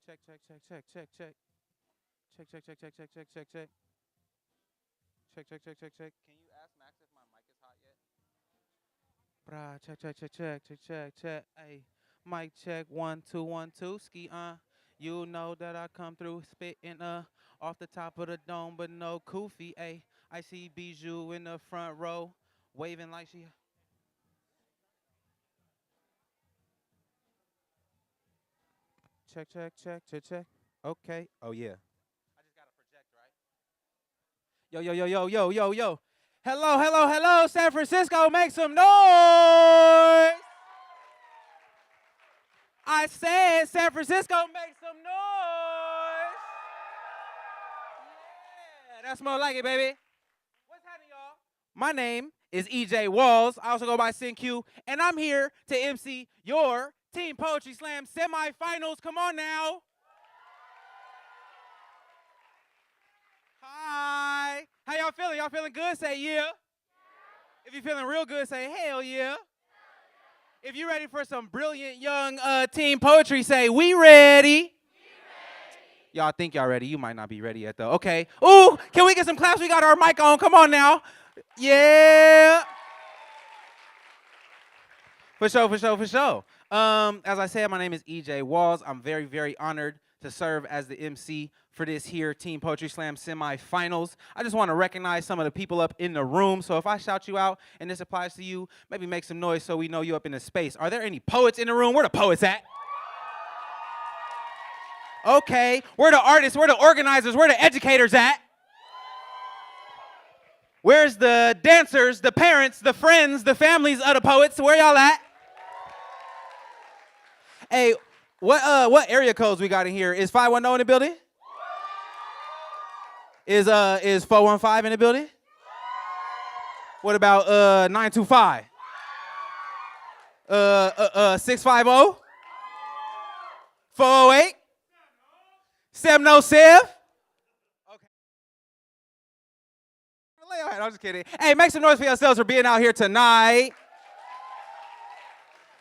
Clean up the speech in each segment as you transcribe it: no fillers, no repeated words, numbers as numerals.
Check, check, check, check, check, check. Check, check, check, check, check, check, check, check. Check, check, check, check, check. Can you ask Max if my mic is hot yet? Brah, check, check, check, check, check, check, check. Hey, mic check, 1 2 1 2. Ski you know that I come through spitting off the top of the dome, but no koofy. Hey, I see Bijou in the front row, waving like she. Check, check, check, check, check. Okay. Oh yeah. I just gotta project, right? Yo, yo, yo, yo, yo, yo, yo. Hello, hello, hello, San Francisco, make some noise. I said San Francisco, make some noise. Yeah, that's more like it, baby. What's happening, y'all? My name is EJ Walls. I also go by SynQ, and I'm here to MC your Team Poetry Slam semifinals. Come on now. Hi. How y'all feeling? Y'all feeling good? Say yeah. If you're feeling real good, say hell yeah. If you're ready for some brilliant young team poetry, say we ready. Y'all think y'all ready. You might not be ready yet, though. Okay. Ooh, can we get some claps? We got our mic on. Come on now. Yeah. For sure, for sure, for sure. As I said, my name is EJ Walls. I'm very, very honored to serve as the MC for this here Team Poetry Slam semifinals. I just want to recognize some of the people up in the room. So if I shout you out and this applies to you, maybe make some noise so we know you up in the space. Are there any poets in the room? Where the poets at? Okay. Where the artists? Where the organizers? Where the educators at? Where's the dancers, the parents, the friends, the families of the poets? Where y'all at? Hey, what area codes we got in here? Is 510 in the building? Is 415 in the building? What about 925? 650? 408? 707? Okay. I'm just kidding. Hey, make some noise for yourselves for being out here tonight.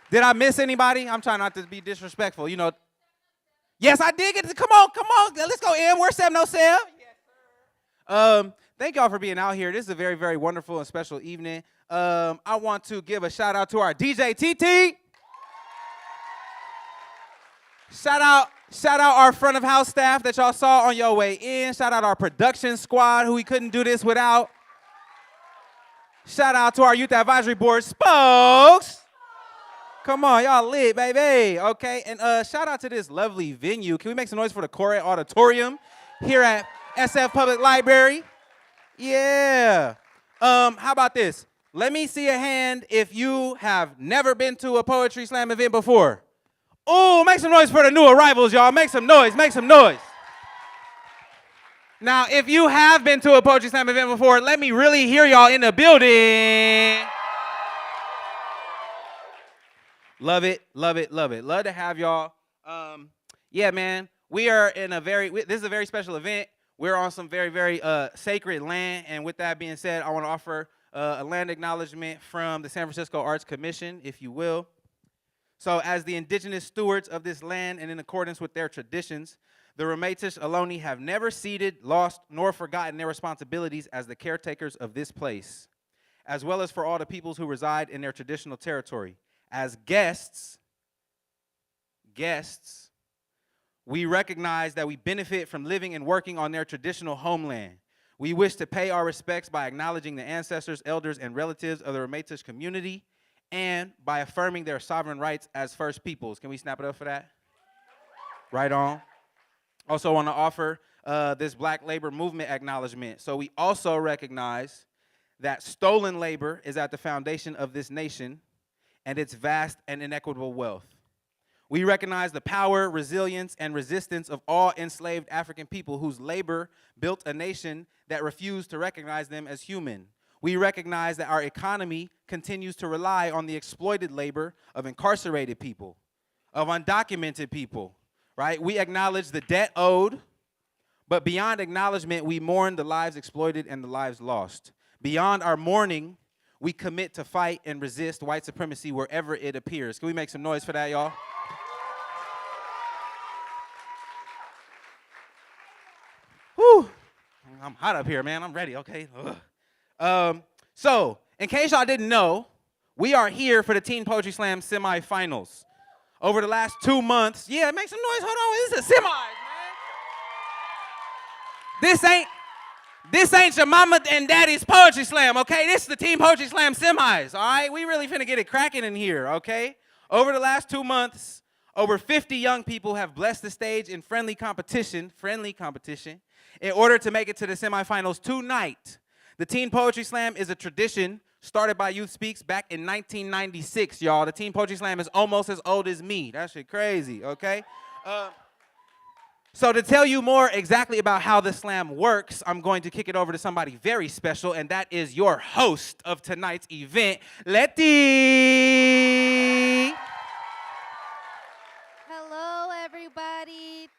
Did I miss anybody? I'm trying not to be disrespectful, you know. Yes, I did get to, come on. Let's go in. We're 707. Yes, sir. Thank y'all for being out here. This is a very, very wonderful and special evening. I want to give a shout out to our DJ TT. Shout out our front of house staff that y'all saw on your way in. Shout out our production squad who we couldn't do this without. Shout out to our youth advisory board spokes. Come on, y'all lit, baby. Okay, and shout out to this lovely venue. Can we make some noise for the Corey Auditorium here at SF Public Library? Yeah. How about this? Let me see a hand if you have never been to a Poetry Slam event before. Ooh, make some noise for the new arrivals, y'all. Make some noise, make some noise. Now, if you have been to a Poetry Slam event before, let me really hear y'all in the building. Love it, love it, love it. Love to have y'all. Yeah, man, we are in this is a very special event. We're on some very, very sacred land. And with that being said, I want to offer a land acknowledgement from the San Francisco Arts Commission, if you will. So as the indigenous stewards of this land and in accordance with their traditions, the Ramaytush Ohlone have never ceded, lost, nor forgotten their responsibilities as the caretakers of this place, as well as for all the peoples who reside in their traditional territory. As guests, we recognize that we benefit from living and working on their traditional homeland. We wish to pay our respects by acknowledging the ancestors, elders, and relatives of the Ramaytush community and by affirming their sovereign rights as First Peoples. Can we snap it up for that? Right on. Also want to offer this Black labor movement acknowledgement. So we also recognize that stolen labor is at the foundation of this nation and its vast and inequitable wealth. We recognize the power, resilience, and resistance of all enslaved African people whose labor built a nation that refused to recognize them as human. We recognize that our economy continues to rely on the exploited labor of incarcerated people, of undocumented people, right? We acknowledge the debt owed, but beyond acknowledgement, we mourn the lives exploited and the lives lost. Beyond our mourning, we commit to fight and resist white supremacy wherever it appears. Can we make some noise for that, y'all? Whew. I'm hot up here, man. I'm ready, okay? So, in case y'all didn't know, we are here for the Teen Poetry Slam semifinals. Over the last 2 months, yeah, make some noise. Hold on, this is a semis, man. This ain't your mama and daddy's poetry slam, okay? This is the Teen Poetry Slam semis, all right? We really finna get it cracking in here, okay? Over the last 2 months, over 50 young people have blessed the stage in friendly competition, in order to make it to the semifinals tonight. The Teen Poetry Slam is a tradition started by Youth Speaks back in 1996, y'all. The Teen Poetry Slam is almost as old as me. That shit crazy, okay? So to tell you more exactly about how the slam works, I'm going to kick it over to somebody very special, and that is your host of tonight's event, Letty. Hello, everybody.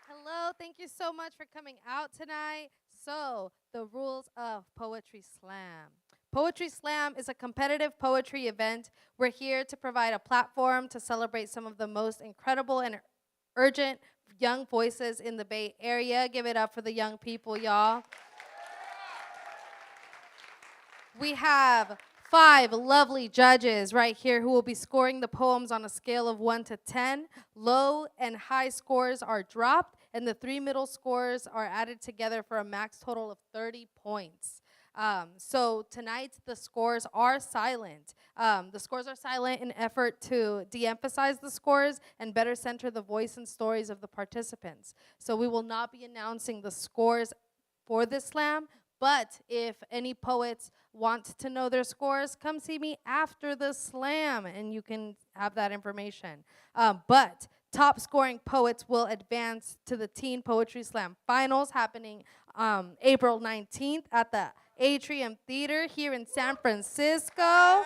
Hello, thank you so much for coming out tonight. So, the rules of Poetry Slam. Poetry Slam is a competitive poetry event. We're here to provide a platform to celebrate some of the most incredible and urgent young voices in the Bay Area. Give it up for the young people, y'all. We have 5 lovely judges right here who will be scoring the poems on a scale of 1 to 10. Low and high scores are dropped, and the 3 middle scores are added together for a max total of 30 points. So tonight, the scores are silent. The scores are silent in effort to de-emphasize the scores and better center the voice and stories of the participants. So we will not be announcing the scores for this slam, but if any poets want to know their scores, come see me after the slam, and you can have that information. But top scoring poets will advance to the Teen Poetry Slam finals happening April 19th at the Atrium Theater here in San Francisco.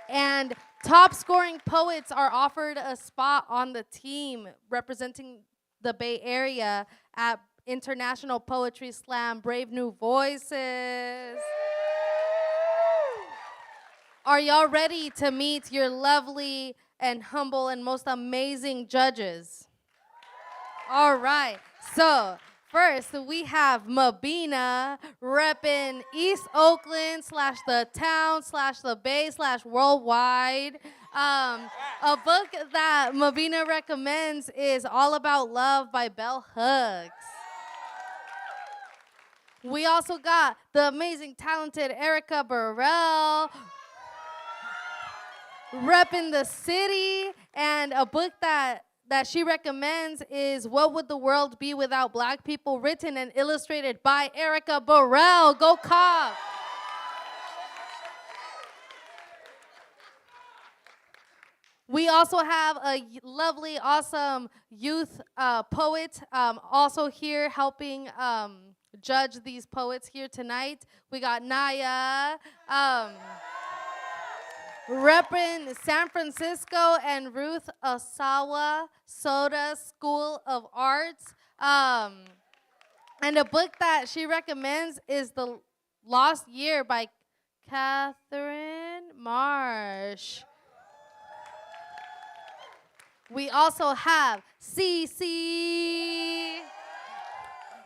And top scoring poets are offered a spot on the team representing the Bay Area at International Poetry Slam Brave New Voices. Are y'all ready to meet your lovely and humble and most amazing judges? All right, so first, we have Mabina repping East Oakland / the town / the Bay / worldwide. A book that Mabina recommends is All About Love by Bell Hooks. We also got the amazing, talented Erica Burrell repping the city, and a book that she recommends is What Would the World Be Without Black People, written and illustrated by Erica Burrell. Go Cobb. We also have a lovely, awesome youth poet also here helping judge these poets here tonight. We got Naya, repping San Francisco, and Ruth Osawa Soda School of Arts. And a book that she recommends is The Lost Year by Catherine Marsh. We also have Cece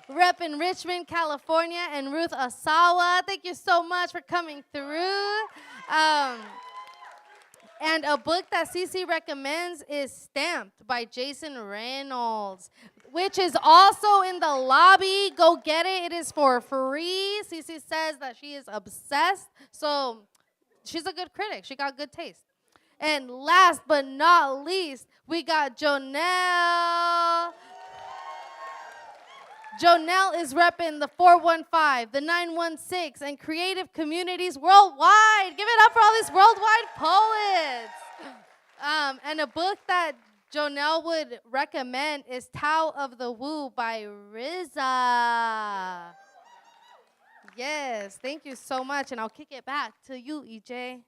repping Richmond, California, and Ruth Osawa. Thank you so much for coming through. And a book that Cece recommends is Stamped by Jason Reynolds, which is also in the lobby. Go get it. It is for free. Cece says that she is obsessed, so she's a good critic. She got good taste. And last but not least, we got Jonelle. Jonelle is repping the 415, the 916, and creative communities worldwide. Give it up for all these worldwide poets. And a book that Jonelle would recommend is Tao of the Woo by RZA. Yes, thank you so much, and I'll kick it back to you, EJ.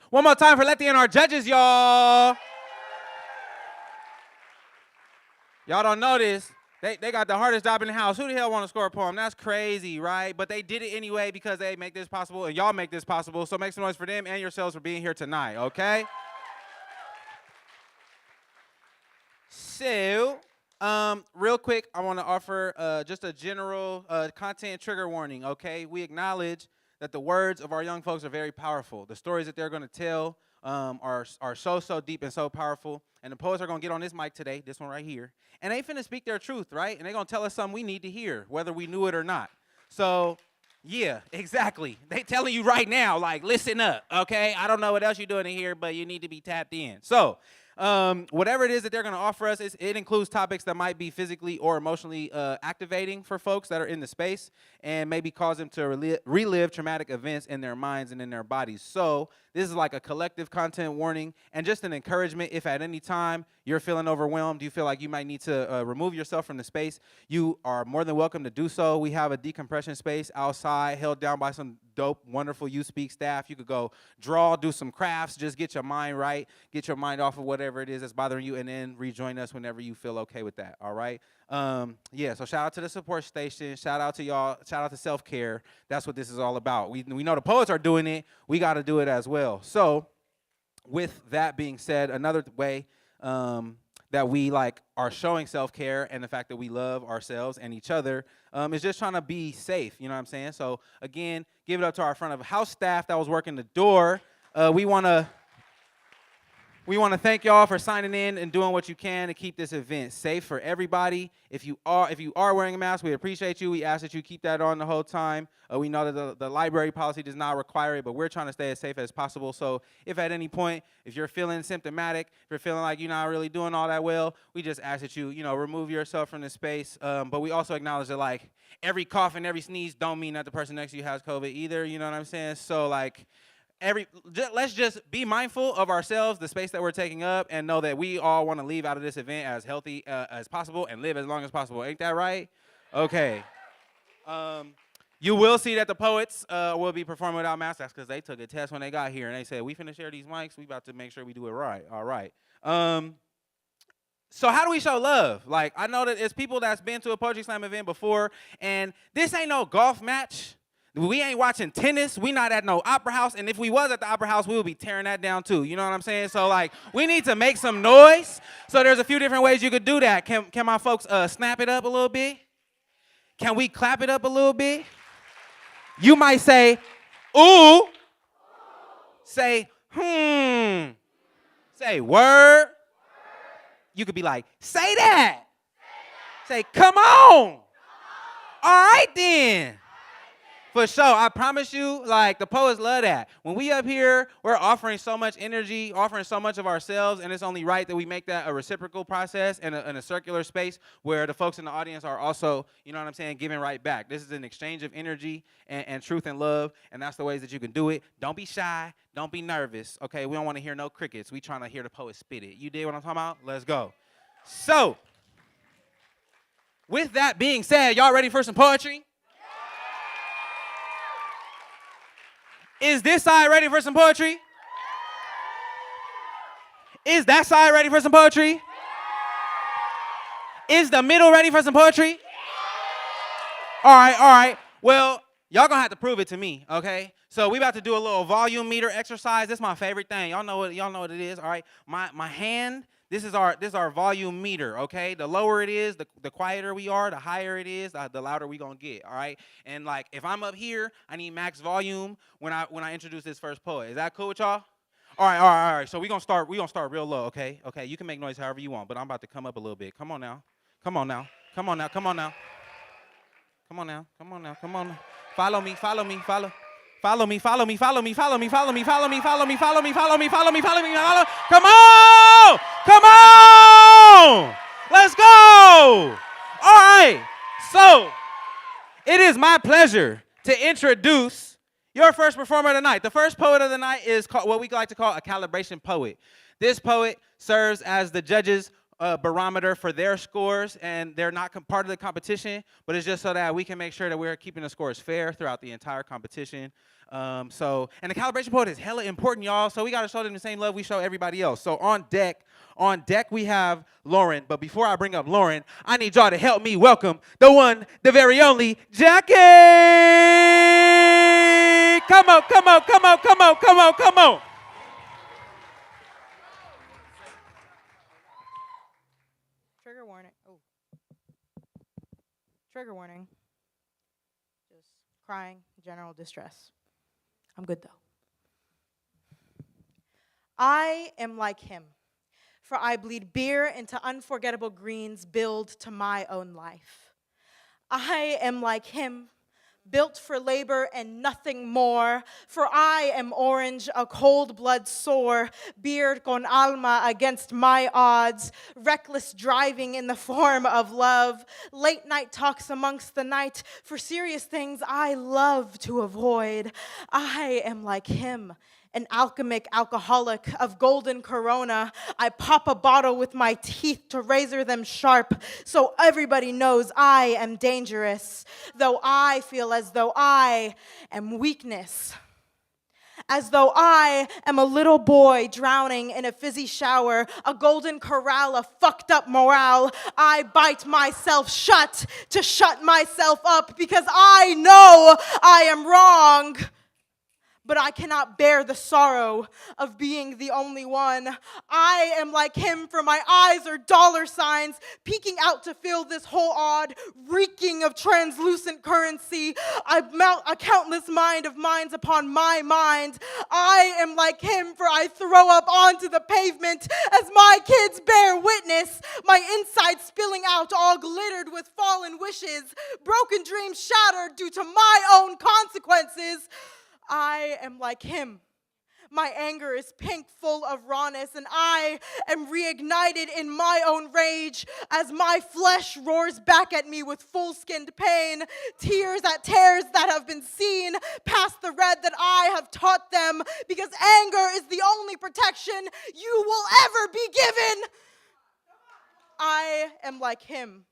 One more time for Letty and our judges, y'all. Y'all don't know this. They got the hardest job in the house. Who the hell want to score a poem? That's crazy, right? But they did it anyway because they make this possible, and y'all make this possible. So make some noise for them and yourselves for being here tonight, okay? So, Real quick, I want to offer just a general content trigger warning, okay? We acknowledge that the words of our young folks are very powerful. The stories that they're going to tell are so deep and so powerful. And the poets are going to get on this mic today, this one right here, and they finna speak their truth, right? And they're going to tell us something we need to hear, whether we knew it or not. So, yeah, exactly. They telling you right now, like, listen up, okay? I don't know what else you're doing in here, but you need to be tapped in. So, whatever it is that they're going to offer us, it includes topics that might be physically or emotionally activating for folks that are in the space and maybe cause them to relive traumatic events in their minds and in their bodies. So this is like a collective content warning and just an encouragement. If at any time you're feeling overwhelmed, you feel like you might need to remove yourself from the space, you are more than welcome to do so. We have a decompression space outside held down by some dope, wonderful You Speak staff. You could go draw, do some crafts, just get your mind right, get your mind off of whatever it is that's bothering you, and then rejoin us whenever you feel okay with that, all right? Yeah, so shout out to the support station. Shout out to y'all. Shout out to self-care. That's what this is all about. We know the poets are doing it. We got to do it as well. So with that being said, another way that we are showing self-care and the fact that we love ourselves and each other is just trying to be safe, you know what I'm saying? So again, give it up to our front of house staff that was working the door. We want to thank y'all for signing in and doing what you can to keep this event safe for everybody. If you are wearing a mask, we appreciate you. We ask that you keep that on the whole time. We know that the library policy does not require it, but we're trying to stay as safe as possible. So if at any point, if you're feeling symptomatic, if you're feeling like you're not really doing all that well, we just ask that you, remove yourself from the space. But we also acknowledge that every cough and every sneeze don't mean that the person next to you has COVID either. You know what I'm saying? So let's just be mindful of ourselves, the space that we're taking up, and know that we all want to leave out of this event as healthy as possible and live as long as possible. Ain't that right? Okay. You will see that the poets will be performing without masks. That's because they took a test when they got here, and they said, we finna share these mics. We about to make sure we do it right. All right. So how do we show love? I know that it's people that's been to a Poetry Slam event before, and this ain't no golf match. We ain't watching tennis. We not at no opera house. And if we was at the opera house, we would be tearing that down too. You know what I'm saying? So we need to make some noise. So there's a few different ways you could do that. Can my folks snap it up a little bit? Can we clap it up a little bit? You might say, ooh. Say, Say, word. You could be like, say that. Say, come on. All right then. For sure, I promise you, the poets love that. When we up here, we're offering so much energy, offering so much of ourselves, and it's only right that we make that a reciprocal process and a circular space where the folks in the audience are also, you know what I'm saying, giving right back. This is an exchange of energy and truth and love, and that's the ways that you can do it. Don't be shy. Don't be nervous, okay? We don't want to hear no crickets. We trying to hear the poet spit it. You dig what I'm talking about? Let's go. So, with that being said, y'all ready for some poetry? Is this side ready for some poetry? Is that side ready for some poetry? Is the middle ready for some poetry? All right. Well, y'all gonna have to prove it to me, okay? So we about to do a little volume meter exercise. This is my favorite thing. Y'all know what it is, all right? My hand, this is our volume meter, okay? The lower it is, the quieter we are, the higher it is, the louder we gonna get, all right? And if I'm up here, I need max volume when I introduce this first poet. Is that cool with y'all? All right. So we gonna start real low, okay? Okay, you can make noise however you want, but I'm about to come up a little bit. Come on now. Follow me. Come on! Let's go! All right. So, it is my pleasure to introduce your first performer of the night. The first poet of the night is what we like to call a calibration poet. This poet serves as the judges' barometer for their scores, and they're not part of the competition, but it's just so that we can make sure that we're keeping the scores fair throughout the entire competition. And the calibration poet is hella important, y'all, so we got to show them the same love we show everybody else. So on deck we have Lauren, but before I bring up Lauren, I need y'all to help me welcome the one, the very only, Jackie! Come on. Trigger warning. Oh. trigger warning. Just crying, general distress. I'm good though. I am like him, for I bleed beer into unforgettable greens, build to my own life. I am like him, built for labor and nothing more, for I am orange, a cold blood sore, beard con alma against my odds, reckless driving in the form of love, late night talks amongst the night, for serious things I love to avoid. I am like him, an alchemic alcoholic of golden corona. I pop a bottle with my teeth to razor them sharp so everybody knows I am dangerous, though I feel as though I am weakness. As though I am a little boy drowning in a fizzy shower, a golden corral of fucked up morale. I bite myself shut to shut myself up because I know I am wrong. But I cannot bear the sorrow of being the only one. I am like him, for my eyes are dollar signs, peeking out to fill this whole odd, reeking of translucent currency. I mount a countless mind of minds upon my mind. I am like him, for I throw up onto the pavement as my kids bear witness, my insides spilling out all glittered with fallen wishes, broken dreams shattered due to my own consequences. I am like him. My anger is pink, full of rawness, and I am reignited in my own rage as my flesh roars back at me with full-skinned pain, tears at tears that have been seen past the red that I have taught them, because anger is the only protection you will ever be given. I am like him,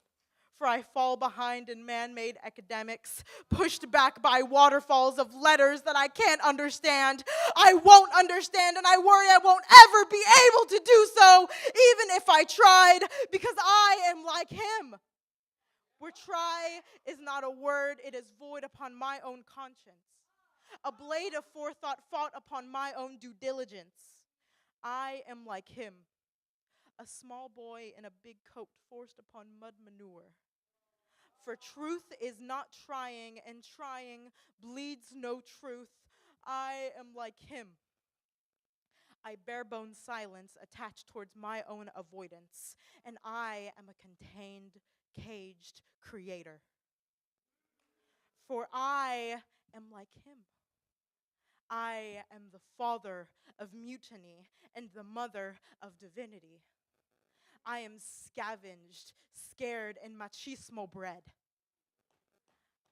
for I fall behind in man-made academics, pushed back by waterfalls of letters that I can't understand. I won't understand, and I worry I won't ever be able to do so, even if I tried, because I am like him. Where try is not a word, it is void upon my own conscience. A blade of forethought fought upon my own due diligence. I am like him, a small boy in a big coat forced upon mud manure. For truth is not trying, and trying bleeds no truth. I am like him. I bare-bone silence attached towards my own avoidance, and I am a contained, caged creator. For I am like him. I am the father of mutiny and the mother of divinity. I am scavenged, scared, and machismo bred.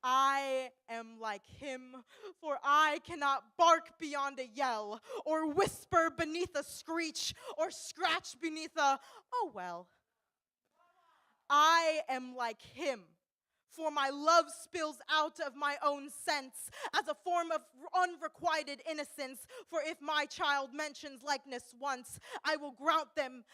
I am like him, for I cannot bark beyond a yell, or whisper beneath a screech, or scratch beneath a, oh well. I am like him, for my love spills out of my own sense as a form of unrequited innocence, for if my child mentions likeness once, I will grant them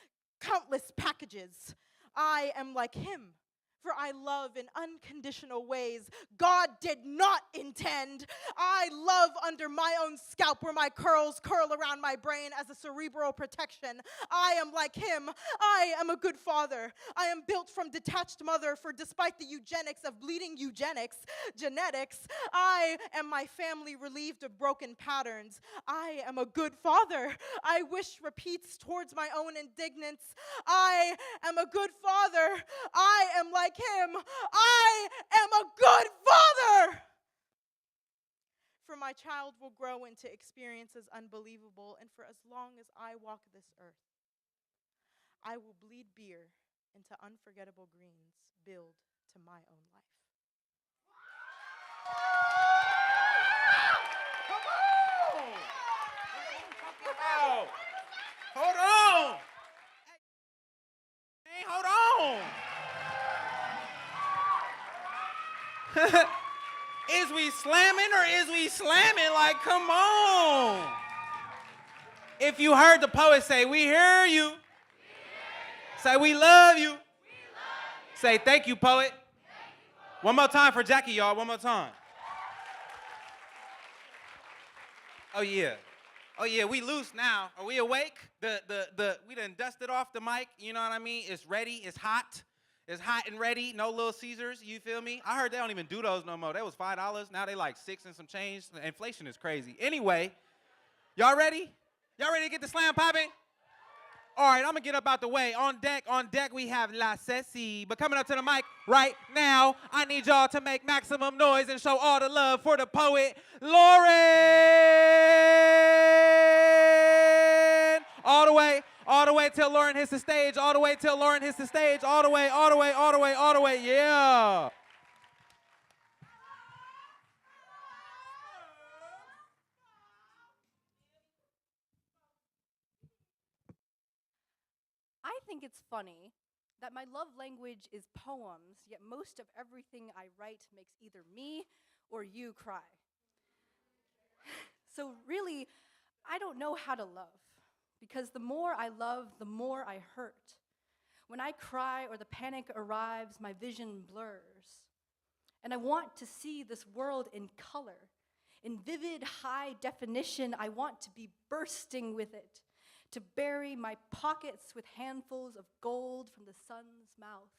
countless packages. I am like him, for I love in unconditional ways God did not intend. I love under my own scalp where my curls curl around my brain as a cerebral protection. I am like him. I am a good father. I am built from detached mother, for despite the eugenics of bleeding genetics, I am my family relieved of broken patterns. I am a good father. I wish repeats towards my own indignance. I am a good father. I am like him. I am a good father. For my child will grow into experiences unbelievable, and for as long as I walk this earth, I will bleed beer into unforgettable greens, build to my own life. Hold on. Hey, hold on. Is we slamming or is we slamming? Like, come on. If you heard the poet say, we hear you. Say, we love you. Say, thank you, poet. One more time for Jackie, y'all. One more time. Oh, yeah. Oh, yeah, we loose now. Are we awake? We done dusted off the mic. You know what I mean? It's ready. It's hot. It's hot and ready, no Little Caesars, you feel me? I heard they don't even do those no more. They was $5, now they like 6 and some change. Inflation is crazy. Anyway, y'all ready? Y'all ready to get the slam popping? All right, I'm gonna get up out the way. On deck we have La Ceci. But coming up to the mic right now, I need y'all to make maximum noise and show all the love for the poet, Lauren! All the way till Lauren hits the stage, all the way till Lauren hits the stage, all the way, yeah! I think it's funny that my love language is poems, yet most of everything I write makes either me or you cry. So really, I don't know how to love, because the more I love, the more I hurt. When I cry or the panic arrives, my vision blurs. And I want to see this world in color. In vivid, high definition, I want to be bursting with it, to bury my pockets with handfuls of gold from the sun's mouth,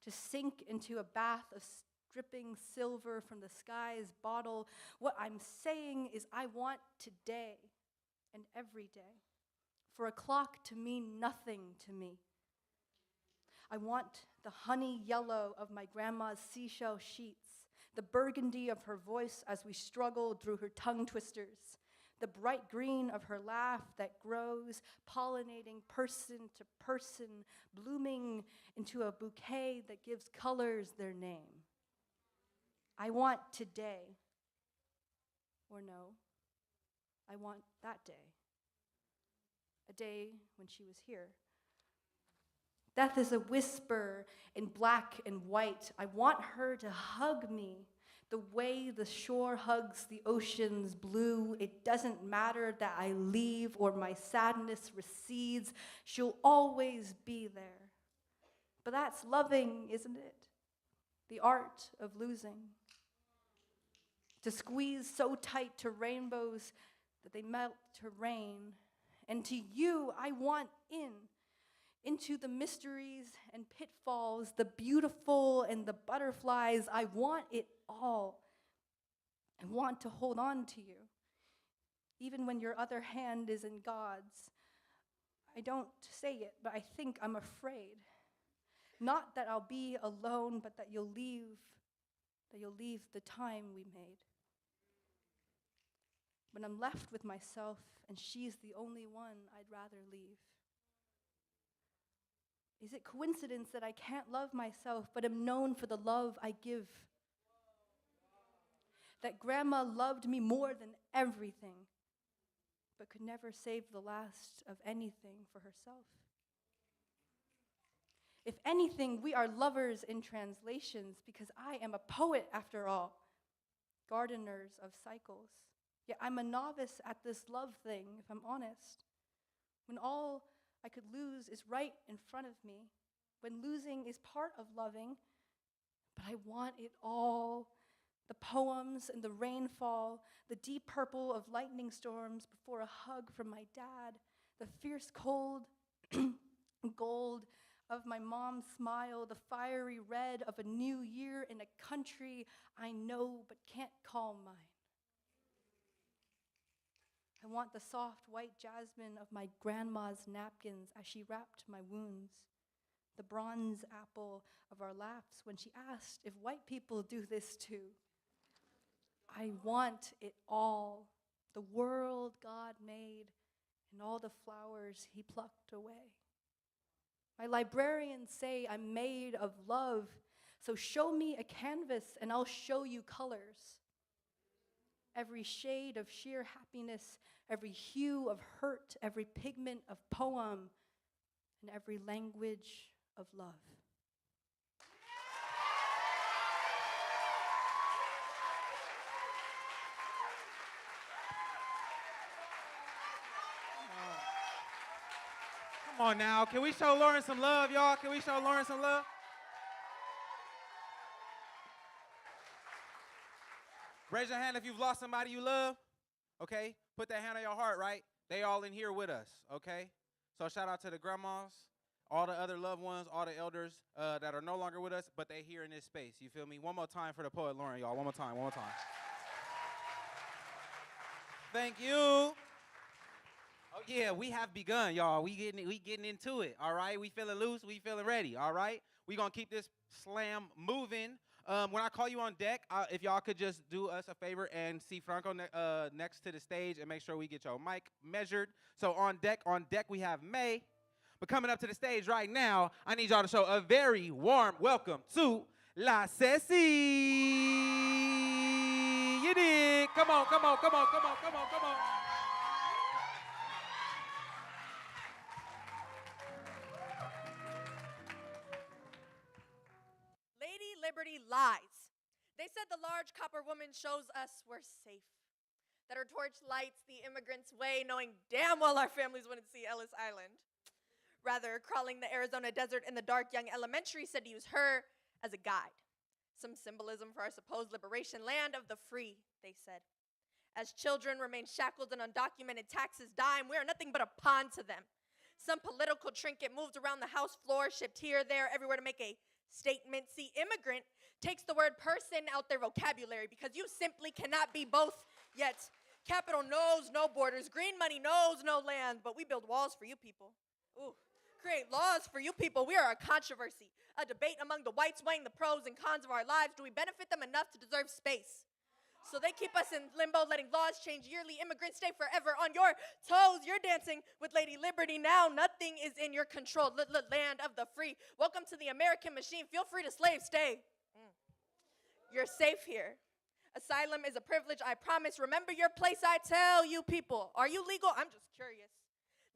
to sink into a bath of dripping silver from the sky's bottle. What I'm saying is I want today and every day for a clock to mean nothing to me. I want the honey yellow of my grandma's seashell sheets, the burgundy of her voice as we struggled through her tongue twisters, the bright green of her laugh that grows, pollinating person to person, blooming into a bouquet that gives colors their name. I want today, or no, I want that day, a day when she was here. Death is a whisper in black and white. I want her to hug me the way the shore hugs the ocean's blue. It doesn't matter that I leave or my sadness recedes. She'll always be there. But that's loving, isn't it? The art of losing. To squeeze so tight to rainbows that they melt to rain. And to you, I want into the mysteries and pitfalls, the beautiful and the butterflies. I want it all. I want to hold on to you, even when your other hand is in God's. I don't say it, but I think I'm afraid. Not that I'll be alone, but that you'll leave the time we made. When I'm left with myself and she's the only one I'd rather leave. Is it coincidence that I can't love myself, but am known for the love I give? That grandma loved me more than everything, but could never save the last of anything for herself. If anything, we are lovers in translations, because I am a poet after all, gardeners of cycles. Yet I'm a novice at this love thing, if I'm honest. When all I could lose is right in front of me, when losing is part of loving, but I want it all. The poems and the rainfall, the deep purple of lightning storms before a hug from my dad, the fierce cold gold of my mom's smile, the fiery red of a new year in a country I know but can't call mine. I want the soft white jasmine of my grandma's napkins as she wrapped my wounds, the bronze apple of our laughs when she asked if white people do this too. I want it all, the world God made and all the flowers he plucked away. My librarians say I'm made of love, so show me a canvas and I'll show you colors. Every shade of sheer happiness, every hue of hurt, every pigment of poem, and every language of love. Come on now, can we show Lauren some love, y'all? Can we show Lauren some love? Raise your hand if you've lost somebody you love, okay? Put that hand on your heart, right? They all in here with us, okay? So shout out to the grandmas. all the other loved ones, all the elders that are no longer with us, but they here in this space. You feel me? One more time for the poet laureate, y'all. One more time, one more time. Thank you. Oh yeah, we have begun, y'all. We getting into it. All right, we feeling loose. We feeling ready. All right, we gonna keep this slam moving. When I call you on deck, if y'all could just do us a favor and see Franco next to the stage and make sure we get your mic measured. So on deck we have May. But coming up to the stage right now, I need y'all to show a very warm welcome to La Ceci. You dig? Come on, come on, come on, come on, come on, come on. Lady Liberty lies. They said the large copper woman shows us we're safe. That her torch lights the immigrants' way, knowing damn well our families wouldn't see Ellis Island. Rather, crawling the Arizona desert in the dark, young elementary said to use her as a guide. Some symbolism for our supposed liberation, land of the free, they said. As children remain shackled and undocumented taxes dime, we are nothing but a pawn to them. Some political trinket moved around the House floor, shipped here, there, everywhere to make a statement. See, immigrant takes the word person out their vocabulary because you simply cannot be both yet. Capital knows no borders. Green money knows no land, but we build walls for you people. Ooh. Create laws for you people. We are a controversy, a debate among the whites weighing the pros and cons of our lives. Do we benefit them enough to deserve space? So they keep us in limbo, letting laws change yearly. Immigrants stay forever on your toes. You're dancing with Lady Liberty now. Nothing is in your control. Land of the free. Welcome to the American machine. Feel free to slave. Stay. You're safe here. Asylum is a privilege, I promise. Remember your place, I tell you people. Are you legal? I'm just curious.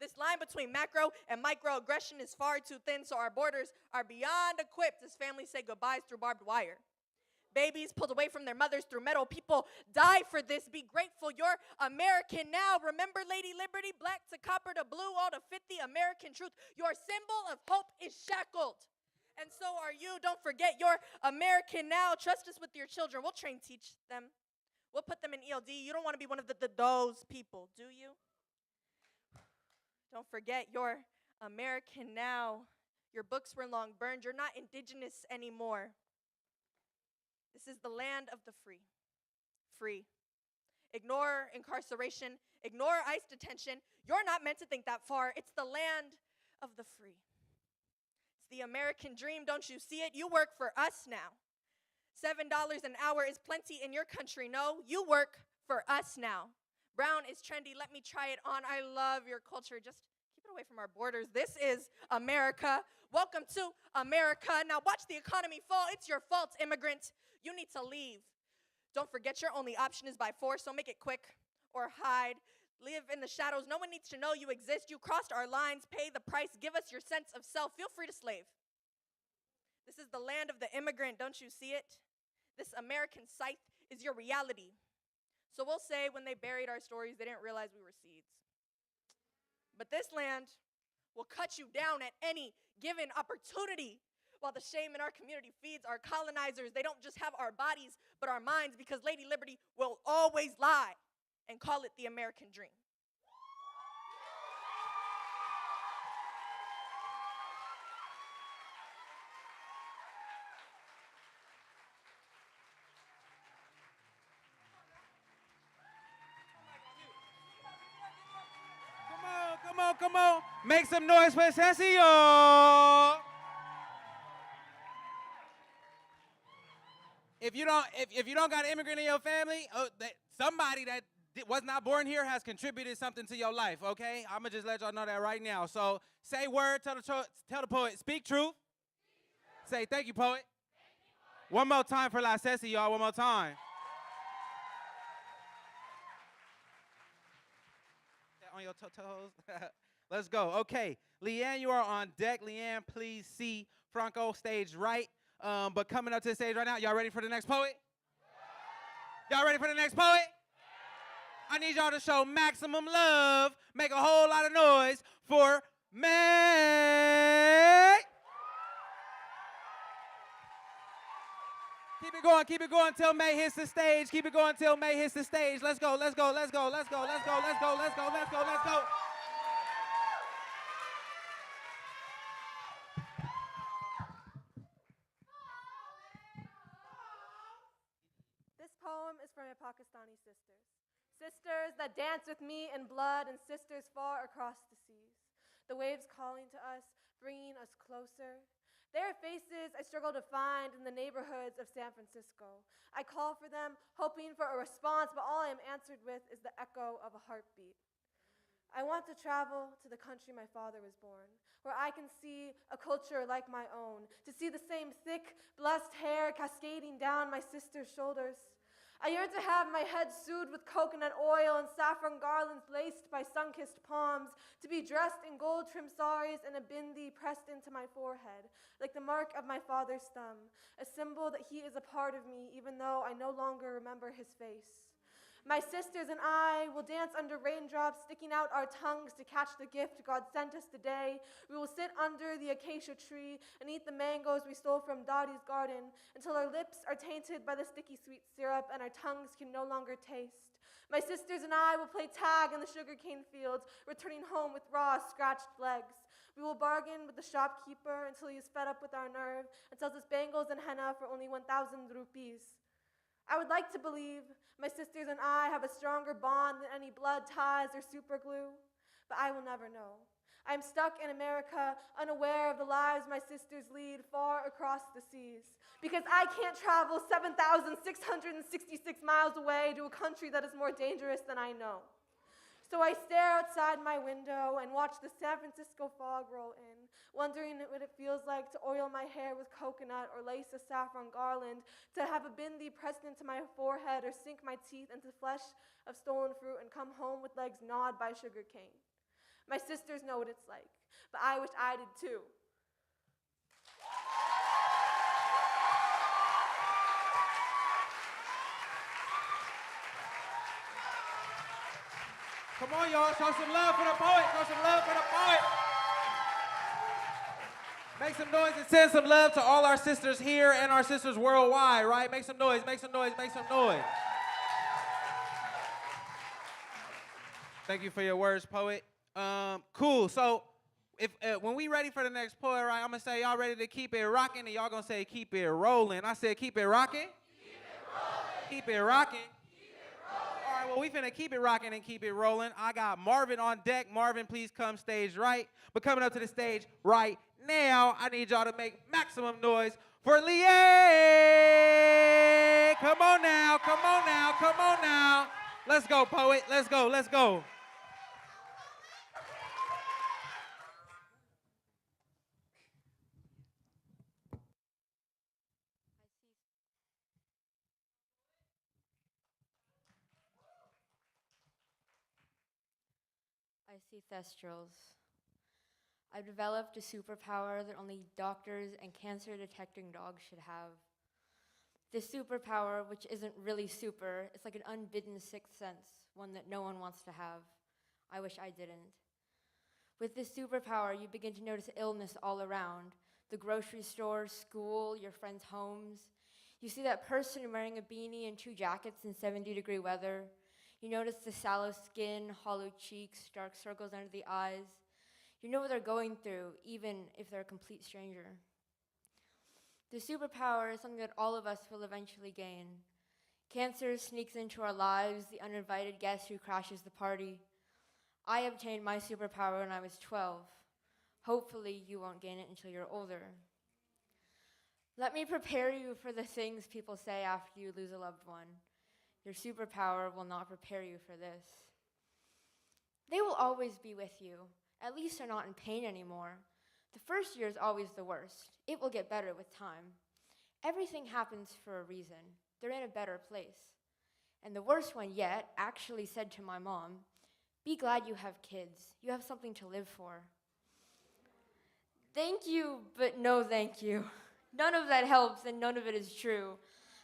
This line between macro and microaggression is far too thin, so our borders are beyond equipped as families say goodbyes through barbed wire. Babies pulled away from their mothers through metal. People die for this. Be grateful you're American now. Remember Lady Liberty, black to copper to blue, all to fit the American truth. Your symbol of hope is shackled. And so are you. Don't forget you're American now. Trust us with your children. We'll teach them. We'll put them in ELD. You don't want to be one of those people, do you? Don't forget you're American now. Your books were long burned. You're not indigenous anymore. This is the land of the free. Free. Ignore incarceration. Ignore ICE detention. You're not meant to think that far. It's the land of the free. It's the American dream. Don't you see it? You work for us now. $7 an hour is plenty in your country. No, you work for us now. Brown is trendy. Let me try it on. I love your culture. Just keep it away from our borders. This is America. Welcome to America. Now watch the economy fall. It's your fault, immigrant. You need to leave. Don't forget your only option is by force, so make it quick or hide. Live in the shadows. No one needs to know you exist. You crossed our lines. Pay the price. Give us your sense of self. Feel free to slave. This is the land of the immigrant. Don't you see it? This American scythe is your reality. So we'll say when they buried our stories, they didn't realize we were seeds. But this land will cut you down at any given opportunity. While the shame in our community feeds our colonizers, they don't just have our bodies, but our minds, because Lady Liberty will always lie and call it the American dream. Come on. Make some noise for Ceci, y'all. If you don't got an immigrant in your family, somebody that was not born here has contributed something to your life, okay? I'm going to just let y'all know that right now. So say word, tell the poet, speak truth. Say thank you, poet. One more time for La Ceci, y'all, one more time. On your toes. Let's go. Okay, Leanne, you are on deck. Leanne, please see Franco stage right. But coming up to the stage right now, y'all ready for the next poet? Y'all ready for the next poet? I need y'all to show maximum love. Make a whole lot of noise for May. Keep it going until May hits the stage. Keep it going until May hits the stage. Let's go. poem is for my Pakistani sisters. Sisters that dance with me in blood and sisters far across the seas. The waves calling to us, bringing us closer. Their faces I struggle to find in the neighborhoods of San Francisco. I call for them, hoping for a response, but all I am answered with is the echo of a heartbeat. I want to travel to the country my father was born, where I can see a culture like my own, to see the same thick, blessed hair cascading down my sister's shoulders. I yearn to have my head soothed with coconut oil and saffron garlands laced by sun-kissed palms, to be dressed in gold-trimmed saris and a bindi pressed into my forehead, like the mark of my father's thumb, a symbol that he is a part of me, even though I no longer remember his face. My sisters and I will dance under raindrops, sticking out our tongues to catch the gift God sent us today. We will sit under the acacia tree and eat the mangoes we stole from Dottie's garden until our lips are tainted by the sticky sweet syrup and our tongues can no longer taste. My sisters and I will play tag in the sugarcane fields, returning home with raw, scratched legs. We will bargain with the shopkeeper until he is fed up with our nerve and sells us bangles and henna for only 1,000 rupees. I would like to believe my sisters and I have a stronger bond than any blood ties or super glue, but I will never know. I am stuck in America, unaware of the lives my sisters lead far across the seas, because I can't travel 7,666 miles away to a country that is more dangerous than I know. So I stare outside my window and watch the San Francisco fog roll in, wondering what it feels like to oil my hair with coconut or lace a saffron garland, to have a bindi pressed into my forehead or sink my teeth into flesh of stolen fruit and come home with legs gnawed by sugar cane. My sisters know what it's like, but I wish I did too. Come on, y'all. Show some love for the poet. Show some love for the poet. Make some noise and send some love to all our sisters here and our sisters worldwide, right? Make some noise, make some noise, make some noise. Thank you for your words, poet. Cool. So if when we ready for the next poet, right, I'm going to say y'all ready to keep it rocking, and y'all going to say keep it rolling. I said keep it rocking. Keep it rolling. Keep it rocking. All right, well, we finna keep it rocking and keep it rolling. I got Marvin on deck. Marvin, please come stage right. But coming up to the stage right now, I need y'all to make maximum noise for Leah. Come on now, come on now, come on now. Let's go, poet. Let's go, let's go. I see thestrals. I've developed a superpower that only doctors and cancer-detecting dogs should have. This superpower, which isn't really super, it's like an unbidden sixth sense, one that no one wants to have. I wish I didn't. With this superpower, you begin to notice illness all around. The grocery store, school, your friends' homes. You see that person wearing a beanie and 2 jackets in 70-degree weather. You notice the sallow skin, hollow cheeks, dark circles under the eyes. You know what they're going through, even if they're a complete stranger. The superpower is something that all of us will eventually gain. Cancer sneaks into our lives, the uninvited guest who crashes the party. I obtained my superpower when I was 12. Hopefully, you won't gain it until you're older. Let me prepare you for the things people say after you lose a loved one. Your superpower will not prepare you for this. They will always be with you. At least they're not in pain anymore. The first year is always the worst. It will get better with time. Everything happens for a reason. They're in a better place. And the worst one yet actually said to my mom, "Be glad you have kids. You have something to live for." Thank you, but no thank you. None of that helps, and none of it is true.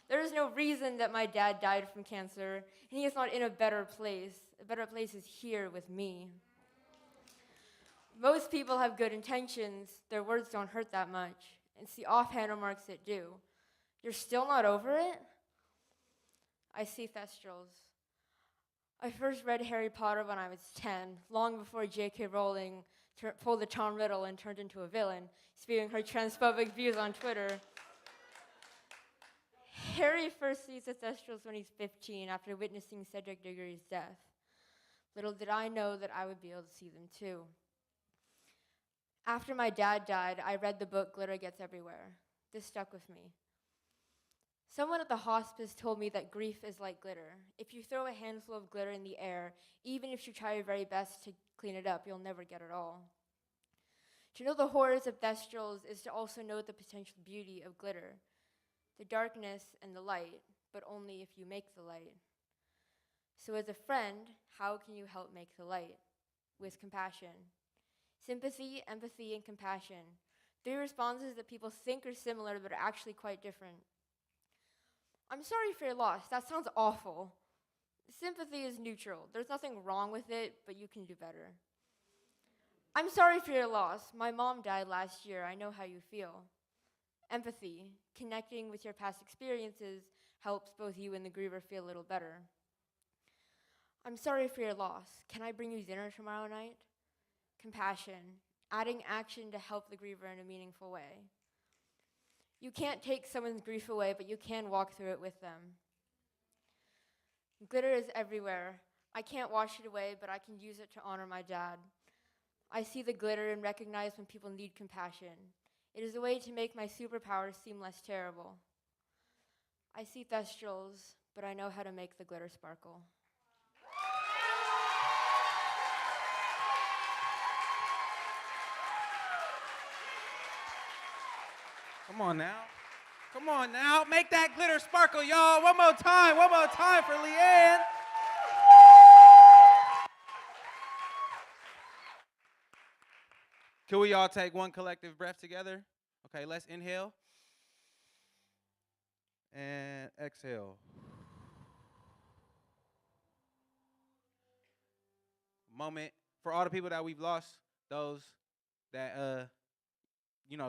There is no reason that my dad died from cancer, and he is not in a better place. A better place is here with me. Most people have good intentions. Their words don't hurt that much. It's the offhand remarks that do. You're still not over it? I see thestrals. I first read Harry Potter when I was 10, long before J.K. Rowling pulled a Tom Riddle and turned into a villain, spewing her transphobic views on Twitter. Harry first sees the Thestrals when he's 15 after witnessing Cedric Diggory's death. Little did I know that I would be able to see them too. After my dad died, I read the book Glitter Gets Everywhere. This stuck with me. Someone at the hospice told me that grief is like glitter. If you throw a handful of glitter in the air, even if you try your very best to clean it up, you'll never get it all. To know the horrors of Thestrals is to also know the potential beauty of glitter, the darkness and the light, but only if you make the light. So as a friend, how can you help make the light? With compassion. Sympathy, empathy, and compassion. 3 responses that people think are similar but are actually quite different. I'm sorry for your loss. That sounds awful. Sympathy is neutral. There's nothing wrong with it, but you can do better. I'm sorry for your loss. My mom died last year. I know how you feel. Empathy, connecting with your past experiences, helps both you and the griever feel a little better. I'm sorry for your loss. Can I bring you dinner tomorrow night? Compassion, adding action to help the griever in a meaningful way. You can't take someone's grief away, but you can walk through it with them. Glitter is everywhere. I can't wash it away, but I can use it to honor my dad. I see the glitter and recognize when people need compassion. It is a way to make my superpowers seem less terrible. I see Thestrals, but I know how to make the glitter sparkle. Come on now. Come on now. Make that glitter sparkle, y'all. One more time for Leanne. Can we all take one collective breath together? Okay, let's inhale. And exhale. Moment for all the people that we've lost, those that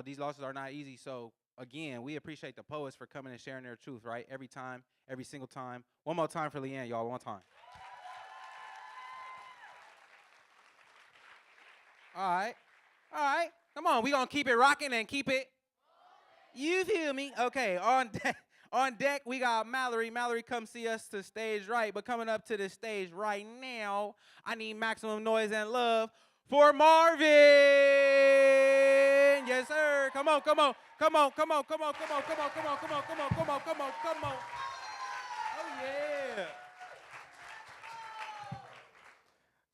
these losses are not easy. So again, we appreciate the poets for coming and sharing their truth, right? Every time, every single time. One more time for Leanne, y'all. One more time. All right. Come on, we gonna keep it rocking and keep it. You feel me? Okay. On deck, we got Mallory. Mallory, come see us to stage right. But coming up to the stage right now, I need maximum noise and love for Marvin. Yes, sir. Come on. Oh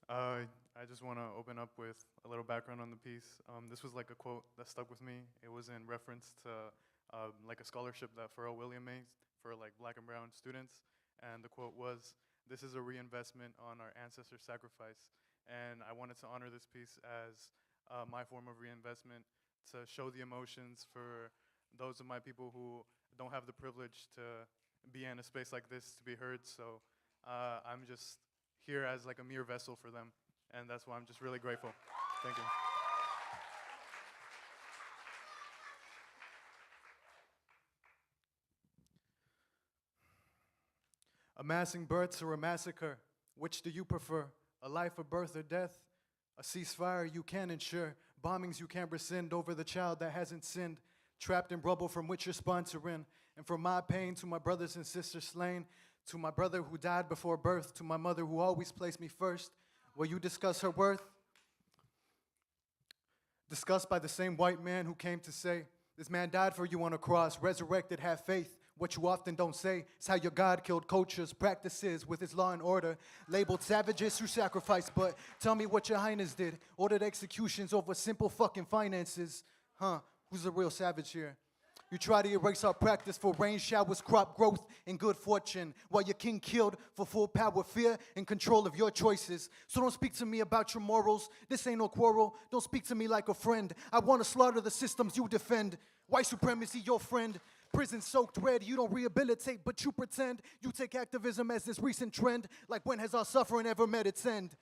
yeah. I just want to open up with a little background on the piece. This was like a quote that stuck with me. It was in reference to like a scholarship that Pharrell Williams made for like black and brown students. And the quote was, "This is a reinvestment on our ancestors' sacrifice." And I wanted to honor this piece as my form of reinvestment, to show the emotions for those of my people who don't have the privilege to be in a space like this to be heard. So I'm just here as like a mere vessel for them. And that's why I'm just really grateful. Thank you. Amassing births or a massacre, which do you prefer? A life of birth or death? A ceasefire you can ensure, bombings you can't rescind over the child that hasn't sinned, trapped in rubble from which you're sponsoring. And from my pain to my brothers and sisters slain, to my brother who died before birth, to my mother who always placed me first, will you discuss her worth? Discussed by the same white man who came to say, this man died for you on a cross, resurrected, have faith. What you often don't say is how your God killed cultures, practices with his law and order, labeled savages who sacrificed, but tell me what your highness did. Ordered executions over simple fucking finances. Who's the real savage here? You try to erase our practice for rain showers, crop growth, and good fortune, while your king killed for full power, fear, and control of your choices. So don't speak to me about your morals. This ain't no quarrel. Don't speak to me like a friend. I want to slaughter the systems you defend. White supremacy, your friend. Prison soaked red, you don't rehabilitate, but you pretend. You take activism as this recent trend. Like when has our suffering ever met its end?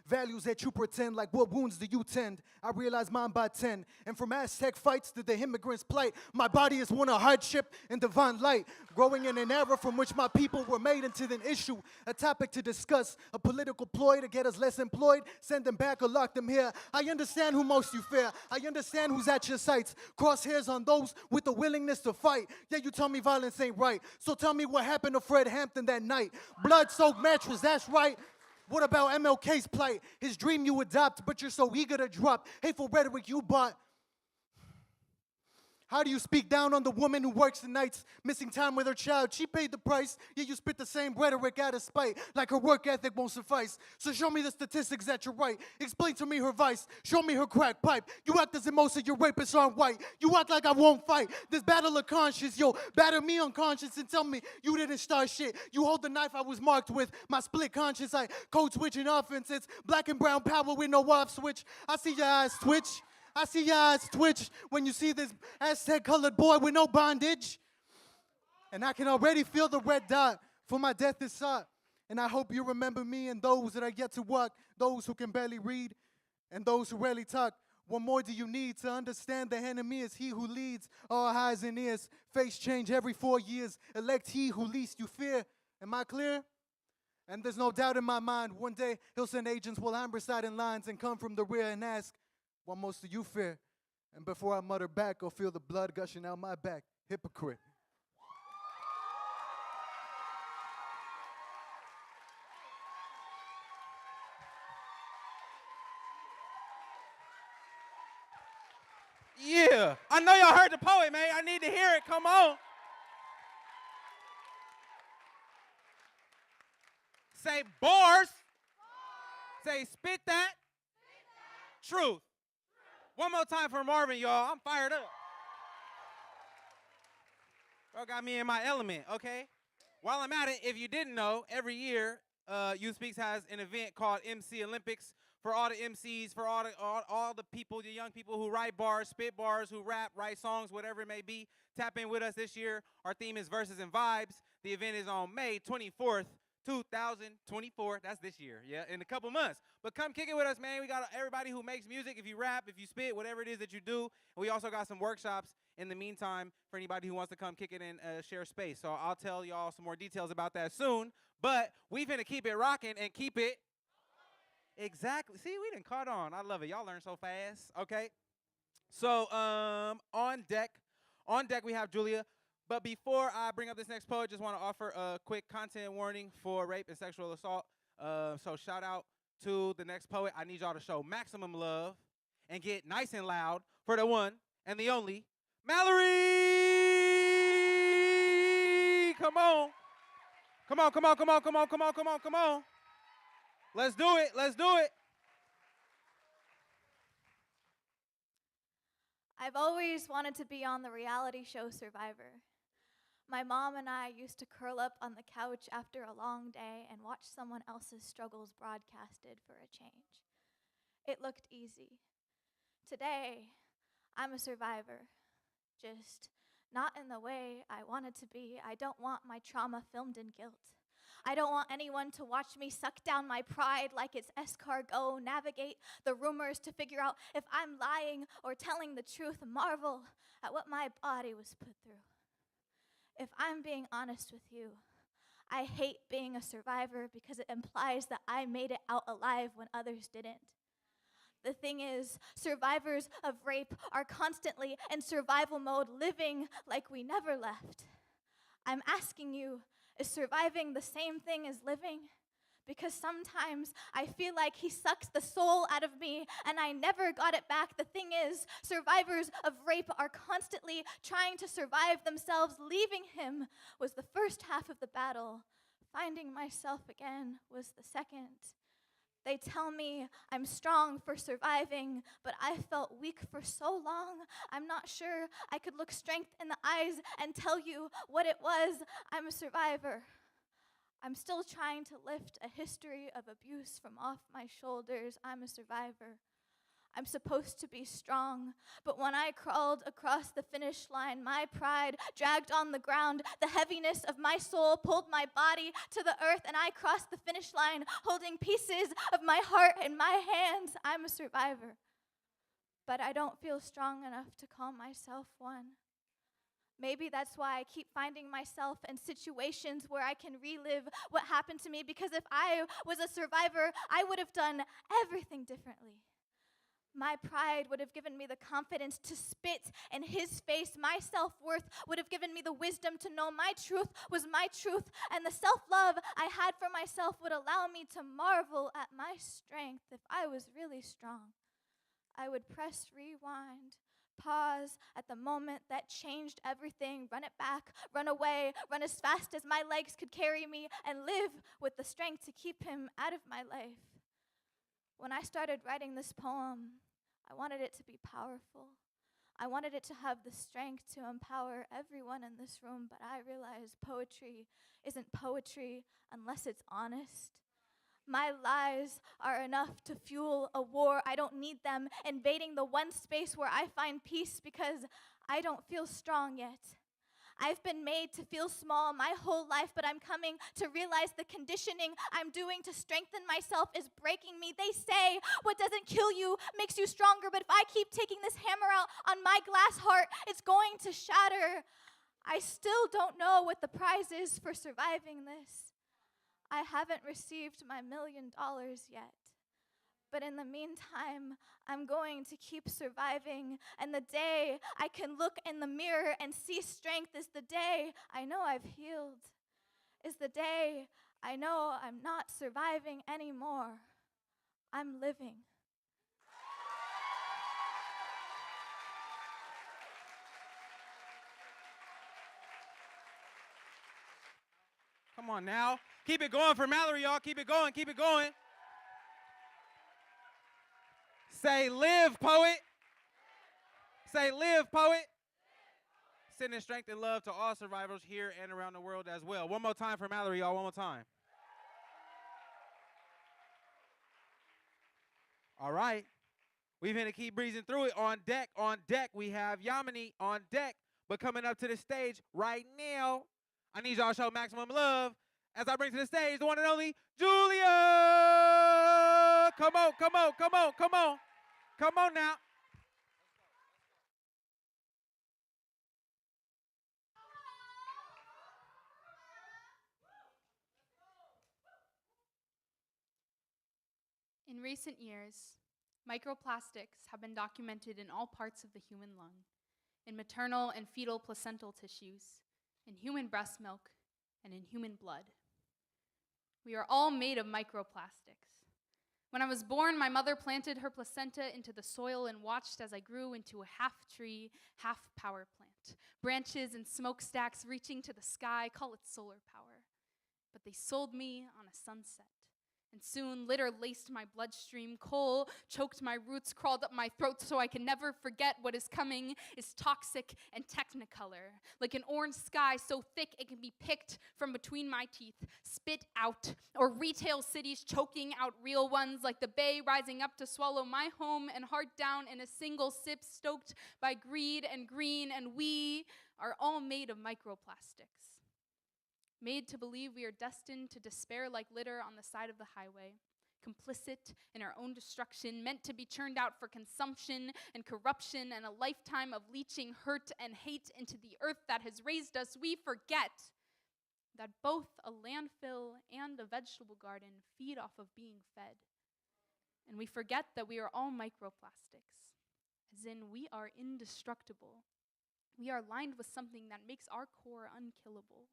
Values that you pretend, like what wounds do you tend? I realized mine by 10. And from Aztec fights to the immigrant's plight, my body is one of hardship and divine light. Growing in an era from which my people were made into an issue, a topic to discuss, a political ploy to get us less employed, send them back or lock them here. I understand who most you fear. I understand who's at your sights. Crosshairs on those with the willingness to fight. Yeah, you tell me violence ain't right. So tell me what happened to Fred Hampton that night. Blood-soaked mattress, that's right. What about MLK's plight? His dream you adopt, but you're so eager to drop. Hateful rhetoric you bought. How do you speak down on the woman who works the nights, missing time with her child? She paid the price, yet you spit the same rhetoric out of spite, like her work ethic won't suffice. So show me the statistics that you're right. Explain to me her vice. Show me her crack pipe. You act as if most of your rapists aren't white. You act like I won't fight. This battle of conscience, yo, batter me unconscious and tell me you didn't start shit. You hold the knife I was marked with, my split conscience. I code switching offenses, black and brown power with no off switch. I see your eyes twitch. I see your eyes twitch when you see this Aztec-colored boy with no bondage. And I can already feel the red dot, for my death is sought. And I hope you remember me and those that are yet to walk, those who can barely read, and those who rarely talk. What more do you need to understand the enemy is he who leads all eyes and ears? Face change every 4 years. Elect he who least you fear. Am I clear? And there's no doubt in my mind, one day he'll send agents while I'm reciting lines and come from the rear and ask, what most do you fear? And before I mutter back or feel the blood gushing out my back, hypocrite. Yeah, I know y'all heard the poet, man. I need to hear it. Come on. Say bars. Say spit that. Truth. One more time for Marvin, y'all. I'm fired up. Bro got me in my element, okay? While I'm at it, if you didn't know, every year, Youth Speaks has an event called MC Olympics for all the MCs, for all the people, the young people who write bars, spit bars, who rap, write songs, whatever it may be. Tap in with us this year. Our theme is Verses and Vibes. The event is on May 24th. 2024, that's this year, yeah, in a couple months. But come kick it with us, man. We got everybody who makes music, if you rap, if you spit, whatever it is that you do. And we also got some workshops in the meantime for anybody who wants to come kick it and share space. So I'll tell y'all some more details about that soon. But we finna keep it rocking and keep it exactly. See, we done caught on. I love it. Y'all learn so fast, okay? So on deck we have Julia. But before I bring up this next poet, just want to offer a quick content warning for rape and sexual assault. So shout out to the next poet. I need y'all to show maximum love and get nice and loud for the one and the only Mallory. Come on. Come on, come on, come on, come on, come on, come on, come on. Let's do it. Let's do it. I've always wanted to be on the reality show Survivor. My mom and I used to curl up on the couch after a long day and watch someone else's struggles broadcasted for a change. It looked easy. Today, I'm a survivor, just not in the way I wanted to be. I don't want my trauma filmed in guilt. I don't want anyone to watch me suck down my pride like it's escargot, navigate the rumors to figure out if I'm lying or telling the truth, marvel at what my body was put through. If I'm being honest with you, I hate being a survivor because it implies that I made it out alive when others didn't. The thing is, survivors of rape are constantly in survival mode, living like we never left. I'm asking you, is surviving the same thing as living? Because sometimes I feel like he sucks the soul out of me and I never got it back. The thing is, survivors of rape are constantly trying to survive themselves. Leaving him was the first half of the battle. Finding myself again was the second. They tell me I'm strong for surviving, but I felt weak for so long. I'm not sure I could look strength in the eyes and tell you what it was. I'm a survivor. I'm still trying to lift a history of abuse from off my shoulders. I'm a survivor. I'm supposed to be strong. But when I crawled across the finish line, my pride dragged on the ground. The heaviness of my soul pulled my body to the earth, and I crossed the finish line holding pieces of my heart in my hands. I'm a survivor. But I don't feel strong enough to call myself one. Maybe that's why I keep finding myself in situations where I can relive what happened to me, because if I was a survivor, I would have done everything differently. My pride would have given me the confidence to spit in his face. My self-worth would have given me the wisdom to know my truth was my truth, and the self-love I had for myself would allow me to marvel at my strength. If I was really strong, I would press rewind, pause at the moment that changed everything, run it back, run away, run as fast as my legs could carry me, and live with the strength to keep him out of my life. When I started writing this poem, I wanted it to be powerful. I wanted it to have the strength to empower everyone in this room, but I realized poetry isn't poetry unless it's honest. My lies are enough to fuel a war. I don't need them invading the one space where I find peace, because I don't feel strong yet. I've been made to feel small my whole life, but I'm coming to realize the conditioning I'm doing to strengthen myself is breaking me. They say what doesn't kill you makes you stronger, but if I keep taking this hammer out on my glass heart, it's going to shatter. I still don't know what the prize is for surviving this. I haven't received my $1 million yet. But in the meantime, I'm going to keep surviving. And the day I can look in the mirror and see strength is the day I know I've healed, is the day I know I'm not surviving anymore. I'm living. Come on now. Keep it going for Mallory, y'all. Keep it going. Keep it going. Say live, poet. Say live, poet. Sending strength and love to all survivors here and around the world as well. One more time for Mallory, y'all. One more time. All right. We're going to keep breezing through it. On deck, we have Yamini on deck. But coming up to the stage right now, I need y'all to show maximum love as I bring to the stage the one and only Julia. Come on, come on, come on, come on. Come on now. In recent years, microplastics have been documented in all parts of the human lung, in maternal and fetal placental tissues, in human breast milk, and in human blood. We are all made of microplastics. When I was born, my mother planted her placenta into the soil and watched as I grew into a half-tree, half-power plant. Branches and smokestacks reaching to the sky, call it solar power. But they sold me on a sunset. And soon litter laced my bloodstream, coal choked my roots, crawled up my throat so I can never forget what is coming is toxic and technicolor. Like an orange sky so thick it can be picked from between my teeth, spit out, or retail cities choking out real ones like the bay rising up to swallow my home and heart down in a single sip, stoked by greed and green, and we are all made of microplastics. Made to believe we are destined to despair like litter on the side of the highway, complicit in our own destruction, meant to be churned out for consumption and corruption and a lifetime of leaching hurt and hate into the earth that has raised us. We forget that both a landfill and a vegetable garden feed off of being fed. And we forget that we are all microplastics, as in we are indestructible. We are lined with something that makes our core unkillable.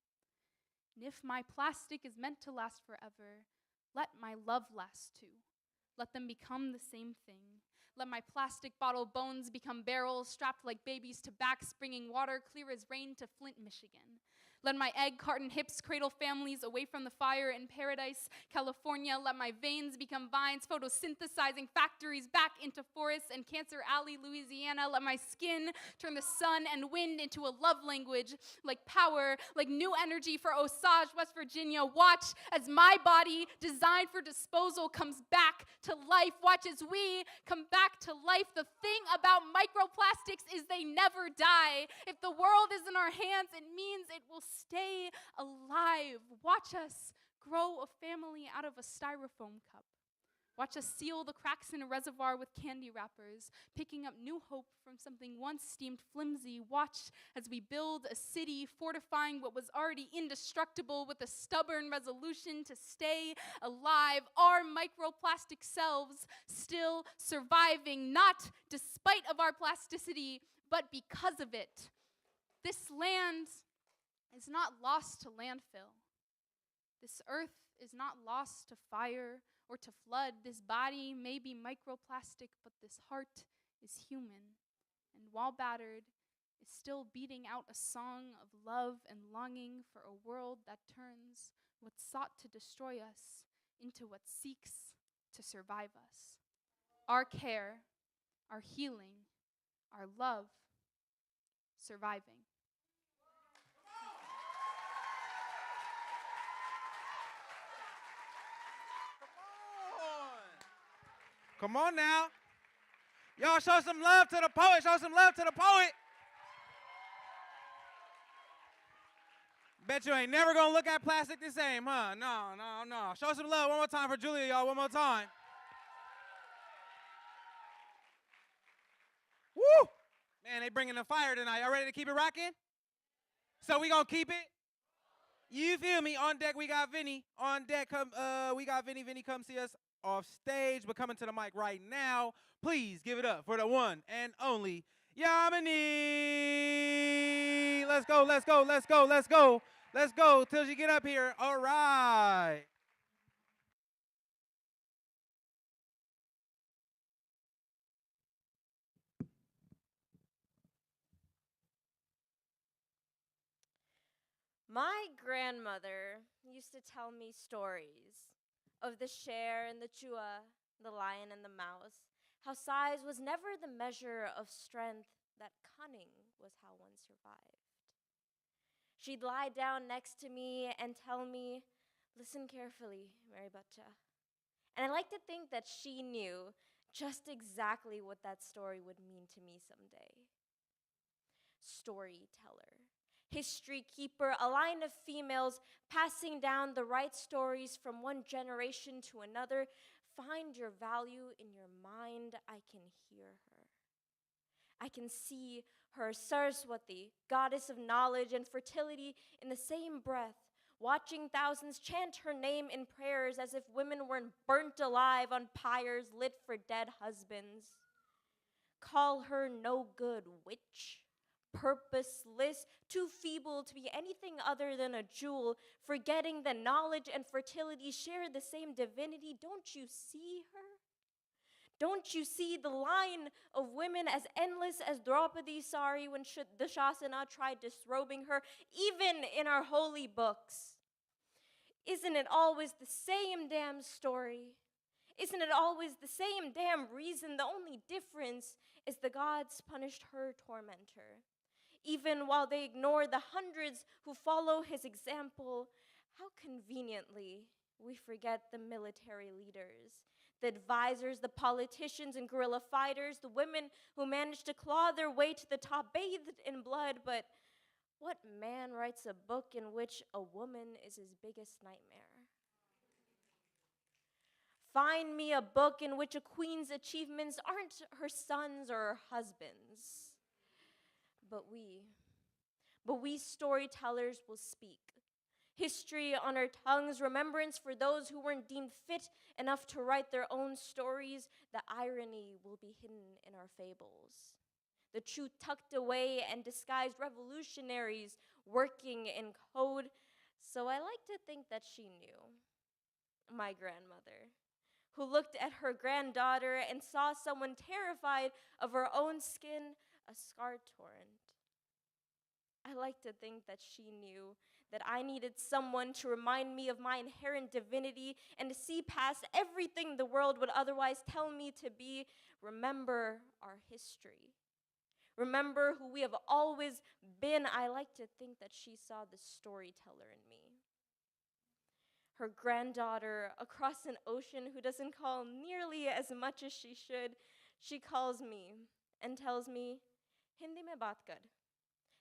And if my plastic is meant to last forever, let my love last too. Let them become the same thing. Let my plastic bottle bones become barrels strapped like babies to backs, bringing water clear as rain to Flint, Michigan. Let my egg carton hips cradle families away from the fire in Paradise, California. Let my veins become vines, photosynthesizing factories back into forests in Cancer Alley, Louisiana. Let my skin turn the sun and wind into a love language, like power, like new energy for Osage, West Virginia. Watch as my body, designed for disposal, comes back to life. Watch as we come back to life. The thing about microplastics is they never die. If the world is in our hands, it means it will stay alive. Watch us grow a family out of a styrofoam cup. Watch us seal the cracks in a reservoir with candy wrappers, picking up new hope from something once deemed flimsy. Watch as we build a city, fortifying what was already indestructible with a stubborn resolution to stay alive. Our microplastic selves still surviving, not despite of our plasticity, but because of it. This land is not lost to landfill. This earth is not lost to fire or to flood. This body may be microplastic, but this heart is human. And while battered, is still beating out a song of love and longing for a world that turns what sought to destroy us into what seeks to survive us. Our care, our healing, our love, surviving. Come on now. Y'all show some love to the poet. Show some love to the poet. Bet you ain't never gonna look at plastic the same, huh? No. Show some love one more time for Julia, y'all. One more time. Woo! Man, they bringing the fire tonight. Y'all ready to keep it rocking? So we gonna keep it? You feel me? On deck, we got Vinny. On deck, we got Vinny. Vinny, come see us off stage, but coming to the mic right now. Please give it up for the one and only Yamini. Let's go, let's go, let's go, let's go. Let's go till you get up here. All right. My grandmother used to tell me stories of the share and the chua, the lion and the mouse, how size was never the measure of strength, that cunning was how one survived. She'd lie down next to me and tell me, listen carefully, Mary Butcha. And I like to think that she knew just exactly what that story would mean to me someday. Storyteller, history keeper, a line of females passing down the right stories from one generation to another. Find your value in your mind. I can hear her. I can see her, Saraswati, goddess of knowledge and fertility, in the same breath, watching thousands chant her name in prayers as if women weren't burnt alive on pyres lit for dead husbands. Call her no good witch, purposeless, too feeble to be anything other than a jewel, forgetting that knowledge and fertility share the same divinity. Don't you see her? Don't you see the line of women as endless as Draupadi Sari when the Shasana tried disrobing her, even in our holy books? Isn't it always the same damn story? Isn't it always the same damn reason? The only difference is the gods punished her tormentor. Even while they ignore the hundreds who follow his example, how conveniently we forget the military leaders, the advisors, the politicians and guerrilla fighters, the women who managed to claw their way to the top, bathed in blood. But what man writes a book in which a woman is his biggest nightmare? Find me a book in which a queen's achievements aren't her sons or her husbands. But we storytellers will speak. History on our tongues, remembrance for those who weren't deemed fit enough to write their own stories. The irony will be hidden in our fables. The truth tucked away and disguised revolutionaries working in code. So I like to think that she knew, my grandmother, who looked at her granddaughter and saw someone terrified of her own skin, a scar torrent. I like to think that she knew that I needed someone to remind me of my inherent divinity and to see past everything the world would otherwise tell me to be. Remember our history. Remember who we have always been. I like to think that she saw the storyteller in me. Her granddaughter across an ocean who doesn't call nearly as much as she should, she calls me and tells me, Hindi mein baat kar.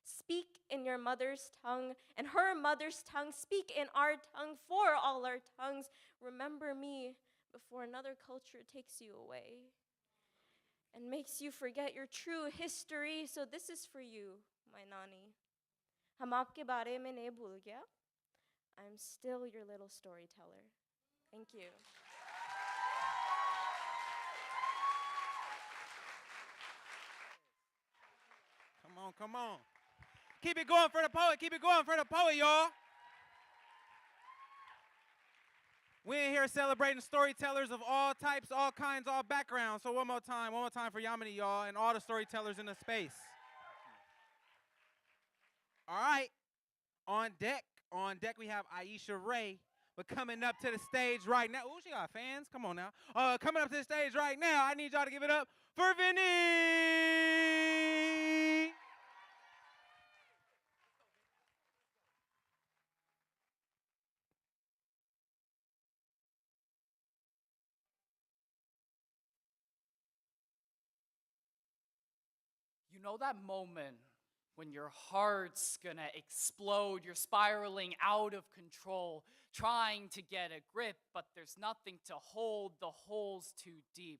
Speak in your mother's tongue and her mother's tongue. Speak in our tongue for all our tongues. Remember me before another culture takes you away and makes you forget your true history. So this is for you, my Nani. Hum aapke baare mein nahi bhul gaya. I'm still your little storyteller. Thank you. Come on, come on. Keep it going for the poet. Keep it going for the poet, y'all. We in here celebrating storytellers of all types, all kinds, all backgrounds. So one more time for Yamini, y'all, and all the storytellers in the space. All right, on deck we have Aisha Ray. But coming up to the stage right now, ooh, she got fans. Come on now. Coming up to the stage right now, I need y'all to give it up for Vinny. You know that moment when your heart's gonna explode, you're spiraling out of control, trying to get a grip, but there's nothing to hold, the hole's too deep,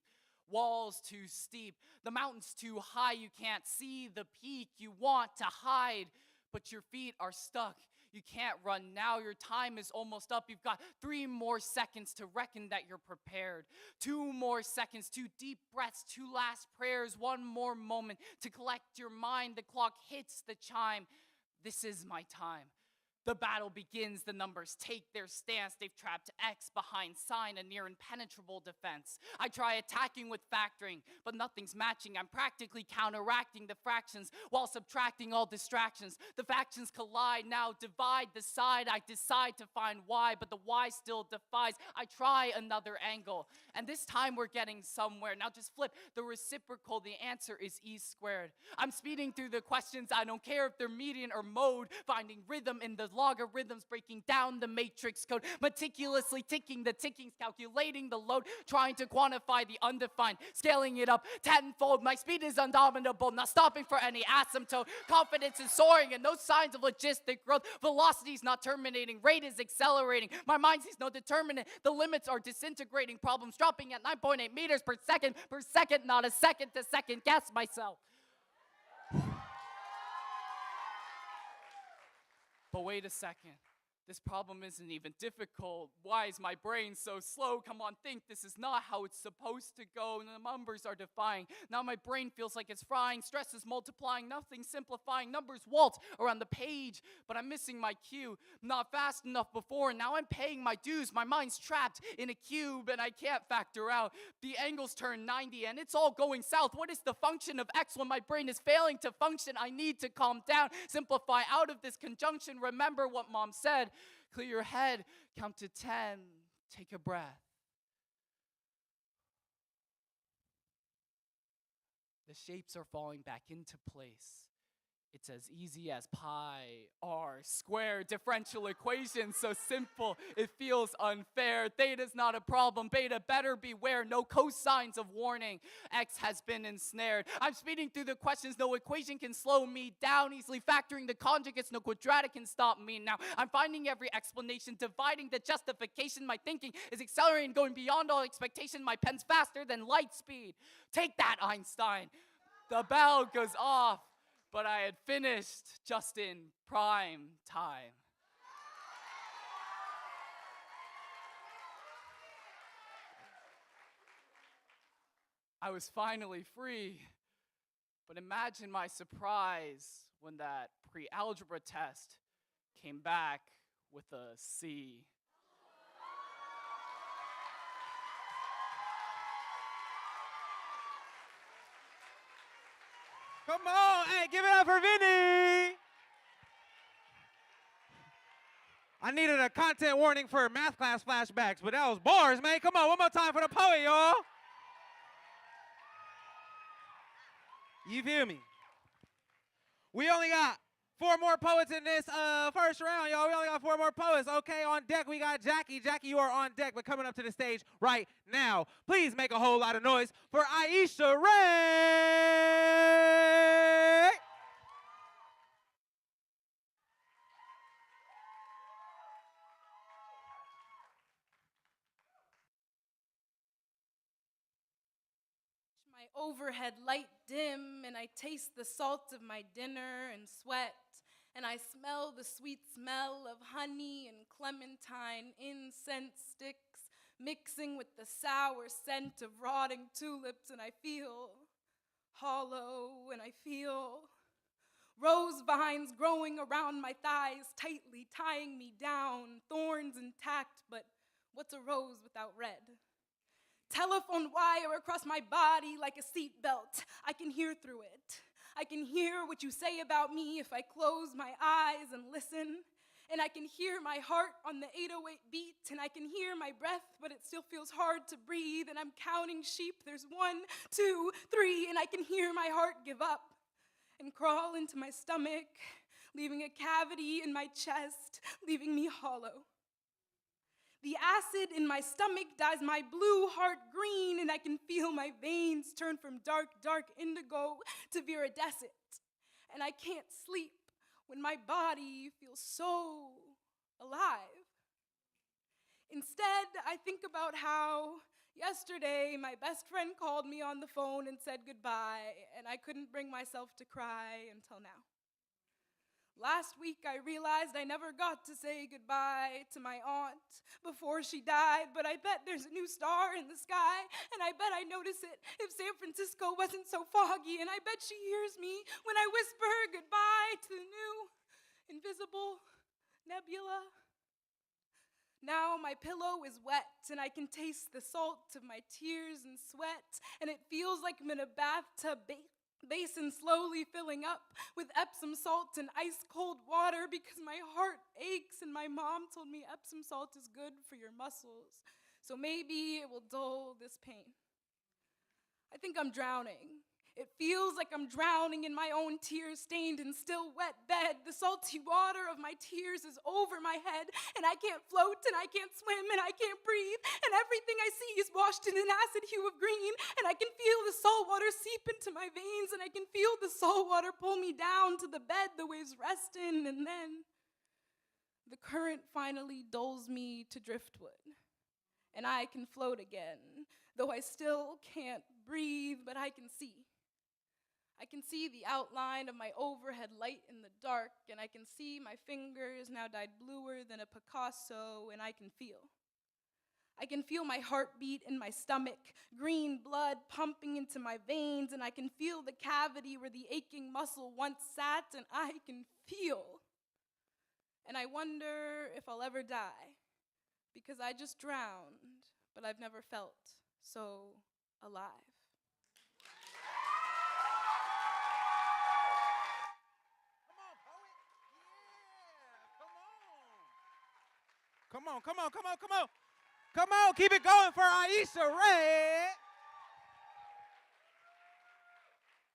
walls too steep, the mountain's too high, you can't see the peak, you want to hide, but your feet are stuck. You can't run now, your time is almost up. You've got 3 more seconds to reckon that you're prepared. 2 more seconds, 2 deep breaths, 2 last prayers, 1 more moment to collect your mind. The clock hits the chime. This is my time. The battle begins, the numbers take their stance. They've trapped X behind sign, a near impenetrable defense. I try attacking with factoring, but nothing's matching. I'm practically counteracting the fractions while subtracting all distractions. The factions collide, now divide the side. I decide to find why, but the why still defies. I try another angle, and this time we're getting somewhere. Now just flip the reciprocal, the answer is E squared. I'm speeding through the questions, I don't care if they're median or mode, finding rhythm in the logarithms, breaking down the matrix code, meticulously ticking the tickings, calculating the load, trying to quantify the undefined, scaling it up tenfold. My speed is undominable, not stopping for any asymptote. Confidence is soaring and no signs of logistic growth. Velocity is not terminating, rate is accelerating. My mind sees no determinant, the limits are disintegrating. Problems dropping at 9.8 meters per second, not a second to second guess myself. But wait a second, this problem isn't even difficult. Why is my brain so slow? Come on, think, this is not how it's supposed to go. And the numbers are defying. Now my brain feels like it's frying. Stress is multiplying, nothing simplifying. Numbers waltz around the page, but I'm missing my cue. Not fast enough before, and now I'm paying my dues. My mind's trapped in a cube, and I can't factor out. The angles turn 90, and it's all going south. What is the function of X when my brain is failing to function? I need to calm down, simplify out of this conjunction. Remember what mom said. Clear your head, count to 10, take a breath. The shapes are falling back into place. It's as easy as pi r squared. Differential equation, so simple, it feels unfair. Theta's not a problem, beta better beware. No cosines of warning, X has been ensnared. I'm speeding through the questions, no equation can slow me down. Easily factoring the conjugates, no quadratic can stop me now. I'm finding every explanation, dividing the justification. My thinking is accelerating, going beyond all expectation. My pen's faster than light speed. Take that, Einstein. The bell goes off. But I had finished just in prime time. I was finally free. But imagine my surprise when that pre-algebra test came back with a C. Come on, hey, give it up for Vinny. I needed a content warning for math class flashbacks, but that was bars, man. Come on, one more time for the poet, y'all. You feel me? We only got 4 more poets in this first round, y'all. We only got 4 more poets. Okay, on deck we got Jackie. Jackie, you are on deck, but coming up to the stage right now, please make a whole lot of noise for Aisha Ray. My overhead light dim, and I taste the salt of my dinner and sweat, and I smell the sweet smell of honey and clementine incense sticks mixing with the sour scent of rotting tulips, and I feel hollow, and I feel rose vines growing around my thighs, tightly tying me down, thorns intact, but what's a rose without red? Telephone wire across my body like a seatbelt. I can hear through it. I can hear what you say about me if I close my eyes and listen. And I can hear my heart on the 808 beat, and I can hear my breath, but it still feels hard to breathe. And I'm counting sheep. There's 1, 2, 3, and I can hear my heart give up and crawl into my stomach, leaving a cavity in my chest, leaving me hollow. The acid in my stomach dyes my blue heart green, and I can feel my veins turn from dark, dark indigo to viridescent. And I can't sleep when my body feels so alive. Instead, I think about how yesterday my best friend called me on the phone and said goodbye, and I couldn't bring myself to cry until now. Last week, I realized I never got to say goodbye to my aunt before she died, but I bet there's a new star in the sky, and I bet I notice it if San Francisco wasn't so foggy, and I bet she hears me when I whisper goodbye to the new, invisible nebula. Now my pillow is wet, and I can taste the salt of my tears and sweat, and it feels like I'm in a bathtub basin slowly filling up with Epsom salt and ice-cold water because my heart aches, and my mom told me Epsom salt is good for your muscles, so maybe it will dull this pain. I think I'm drowning. It feels like I'm drowning in my own tear-stained and still wet bed. The salty water of my tears is over my head, and I can't float, and I can't swim, and I can't breathe, and everything I see is washed in an acid hue of green, and I can feel the salt water seep into my veins, and I can feel the salt water pull me down to the bed the waves rest in, and then the current finally dulls me to driftwood, and I can float again, though I still can't breathe, but I can see. I can see the outline of my overhead light in the dark, and I can see my fingers now dyed bluer than a Picasso, and I can feel. I can feel my heartbeat in my stomach, green blood pumping into my veins, and I can feel the cavity where the aching muscle once sat, and I can feel. And I wonder if I'll ever die, because I just drowned, but I've never felt so alive. Come on, come on, come on, come on. Come on, keep it going for Aisha Ray.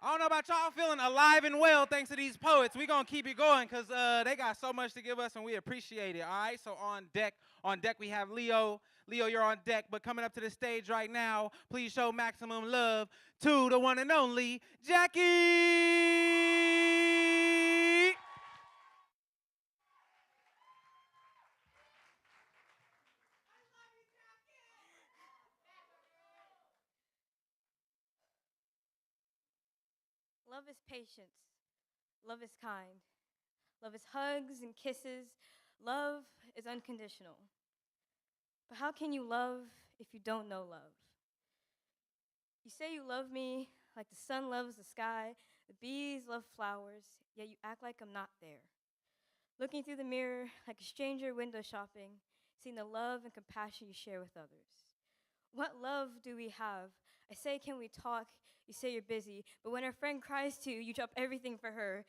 I don't know about y'all, feeling alive and well thanks to these poets. We're going to keep it going because they got so much to give us, and we appreciate it, all right? So on deck we have Leo. Leo, you're on deck, but coming up to the stage right now, please show maximum love to the one and only Jackie. Love is patience. Love is kind. Love is hugs and kisses. Love is unconditional. But how can you love if you don't know love? You say you love me like the sun loves the sky, the bees love flowers, yet you act like I'm not there. Looking through the mirror like a stranger window shopping, seeing the love and compassion you share with others. What love do we have? I say, can we talk? You say you're busy, but when her friend cries to you, you drop everything for her.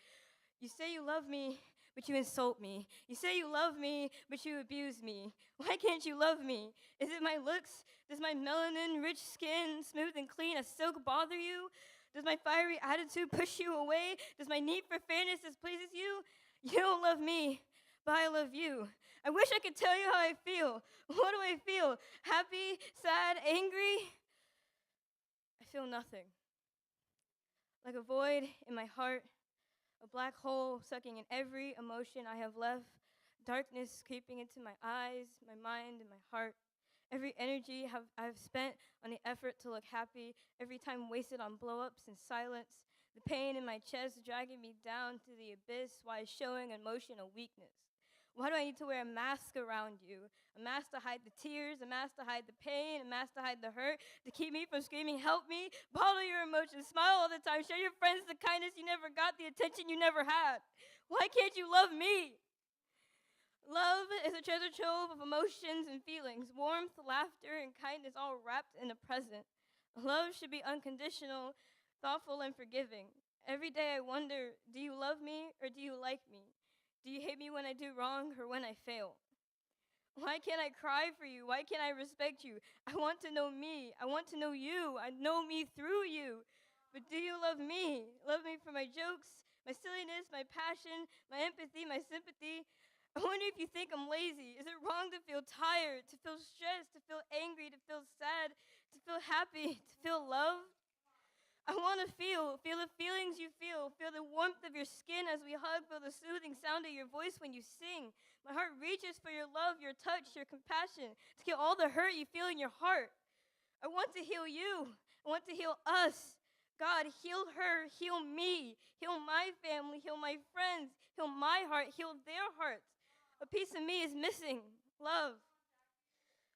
You say you love me, but you insult me. You say you love me, but you abuse me. Why can't you love me? Is it my looks? Does my melanin-rich skin, smooth and clean as silk, bother you? Does my fiery attitude push you away? Does my need for fairness displeases you? You don't love me, but I love you. I wish I could tell you how I feel. What do I feel? Happy, sad, angry? I feel nothing. Like a void in my heart, a black hole sucking in every emotion I have left, darkness creeping into my eyes, my mind, and my heart. Every energy I've spent on the effort to look happy, every time wasted on blow-ups and silence, the pain in my chest dragging me down to the abyss while showing emotional weakness. Why do I need to wear a mask around you? A mask to hide the tears, a mask to hide the pain, a mask to hide the hurt, to keep me from screaming, help me, bottle your emotions, smile all the time, show your friends the kindness you never got, the attention you never had. Why can't you love me? Love is a treasure trove of emotions and feelings, warmth, laughter, and kindness all wrapped in the present. Love should be unconditional, thoughtful, and forgiving. Every day I wonder, do you love me or do you like me? Do you hate me when I do wrong or when I fail? Why can't I cry for you? Why can't I respect you? I want to know me. I want to know you. I know me through you. But do you love me? Love me for my jokes, my silliness, my passion, my empathy, my sympathy? I wonder if you think I'm lazy. Is it wrong to feel tired, to feel stressed, to feel angry, to feel sad, to feel happy, to feel love? I want to feel the feelings you feel the warmth of your skin as we hug, feel the soothing sound of your voice when you sing. My heart reaches for your love, your touch, your compassion, to heal all the hurt you feel in your heart. I want to heal you. I want to heal us. God, heal her, heal me, heal my family, heal my friends, heal my heart, heal their hearts. A piece of me is missing, love.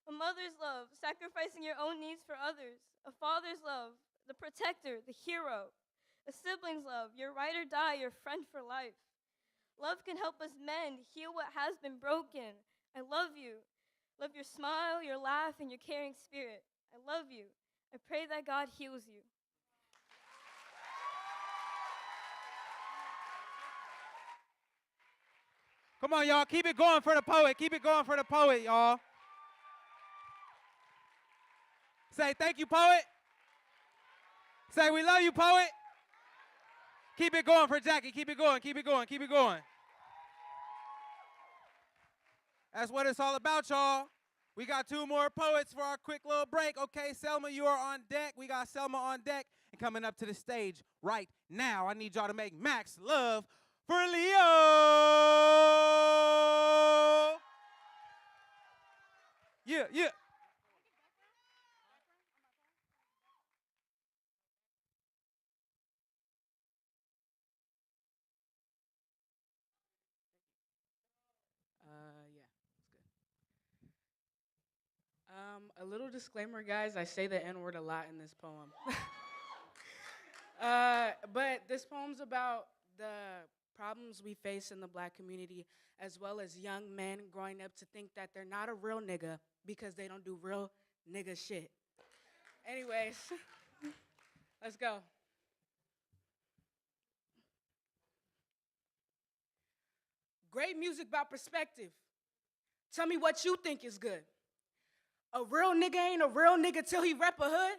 A mother's love, sacrificing your own needs for others. A father's love, the protector, the hero. A sibling's love, your ride or die, your friend for life. Love can help us mend, heal what has been broken. I love you. Love your smile, your laugh, and your caring spirit. I love you. I pray that God heals you. Come on, y'all. Keep it going for the poet. Keep it going for the poet, y'all. Say, thank you, poet. Say, we love you, poet. Keep it going for Jackie. Keep it going, keep it going, keep it going. That's what it's all about, y'all. We got 2 more poets for our quick little break. Okay, Selma, you are on deck. We got Selma on deck. And coming up to the stage right now, I need y'all to make max love for Leo. Yeah, yeah. Yeah, it's good. A little disclaimer, guys. I say the N-word a lot in this poem. But this poem's about the problems we face in the black community, as well as young men growing up to think that they're not a real nigga because they don't do real nigga shit. Anyways, let's go. Great music about perspective. Tell me what you think is good. A real nigga ain't a real nigga till he rep a hood.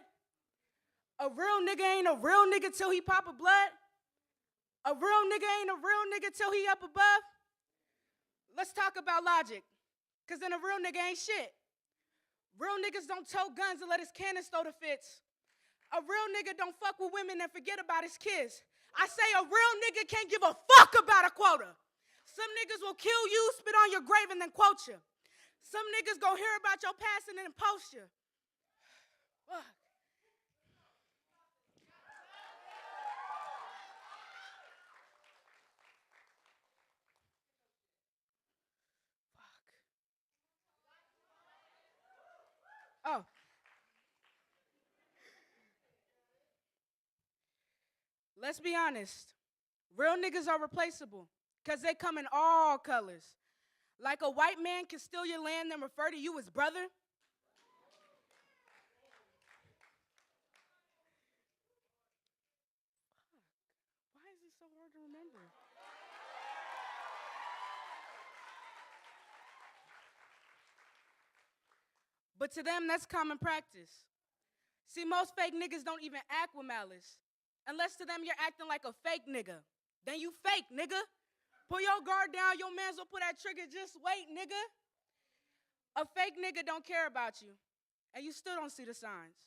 A real nigga ain't a real nigga till he pop a blood. A real nigga ain't a real nigga till he up above. Let's talk about logic, because then a real nigga ain't shit. Real niggas don't tote guns and let his cannons throw the fits. A real nigga don't fuck with women and forget about his kids. I say a real nigga can't give a fuck about a quota. Some niggas will kill you, spit on your grave, and then quote you. Some niggas go hear about your past and then post you. Fuck. Oh. Let's be honest. Real niggas are replaceable because they come in all colors. Like a white man can steal your land and refer to you as brother. Why is this so hard to remember? but to them, that's common practice. See, most fake niggas don't even act with malice. Unless to them you're acting like a fake nigga. Then you fake, nigga. Pull your guard down, your mans will pull that trigger, just wait, nigga. A fake nigga don't care about you, and you still don't see the signs.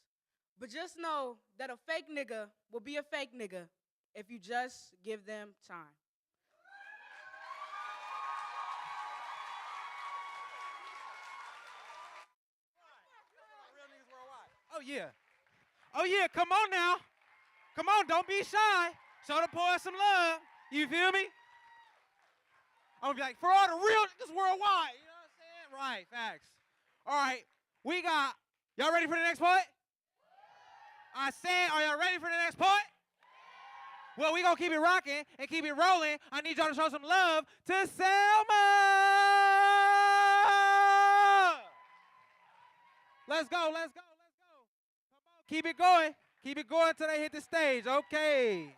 But just know that a fake nigga will be a fake nigga if you just give them time. Oh, yeah. Oh, yeah, come on now. Come on, don't be shy. Show the boys some love. You feel me? I'm gonna be like, for all the real niggas worldwide. You know what I'm saying? Right, facts. All right, we got, y'all ready for the next part? I said, are y'all ready for the next part? Well, we gonna keep it rocking and keep it rolling. I need y'all to show some love to Selma. Let's go, let's go, let's go. Come on, keep it going. Keep it going until they hit the stage, okay.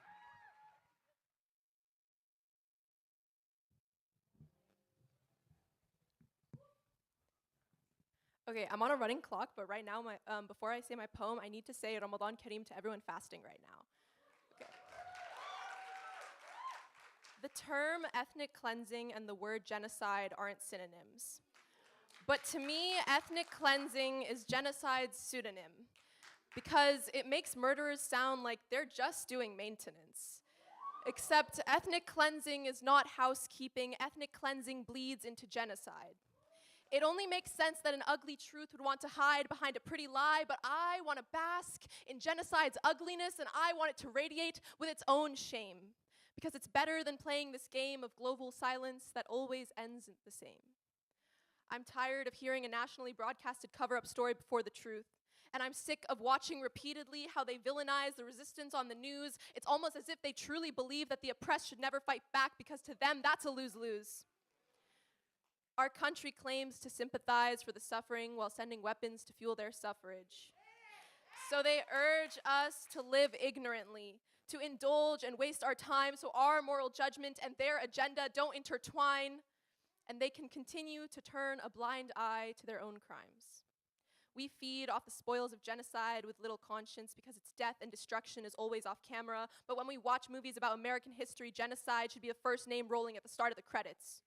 Okay, I'm on a running clock, but right now, before I say my poem, I need to say Ramadan Kareem to everyone fasting right now. Okay. The term ethnic cleansing and the word genocide aren't synonyms. But to me, ethnic cleansing is genocide's pseudonym because it makes murderers sound like they're just doing maintenance. Except ethnic cleansing is not housekeeping. Ethnic cleansing bleeds into genocide. It only makes sense that an ugly truth would want to hide behind a pretty lie, but I want to bask in genocide's ugliness, and I want it to radiate with its own shame, because it's better than playing this game of global silence that always ends the same. I'm tired of hearing a nationally broadcasted cover-up story before the truth, and I'm sick of watching repeatedly how they villainize the resistance on the news. It's almost as if they truly believe that the oppressed should never fight back, because to them, that's a lose-lose. Our country claims to sympathize for the suffering while sending weapons to fuel their suffrage. So they urge us to live ignorantly, to indulge and waste our time so our moral judgment and their agenda don't intertwine, and they can continue to turn a blind eye to their own crimes. We feed off the spoils of genocide with little conscience because its death and destruction is always off camera, but when we watch movies about American history, genocide should be the first name rolling at the start of the credits.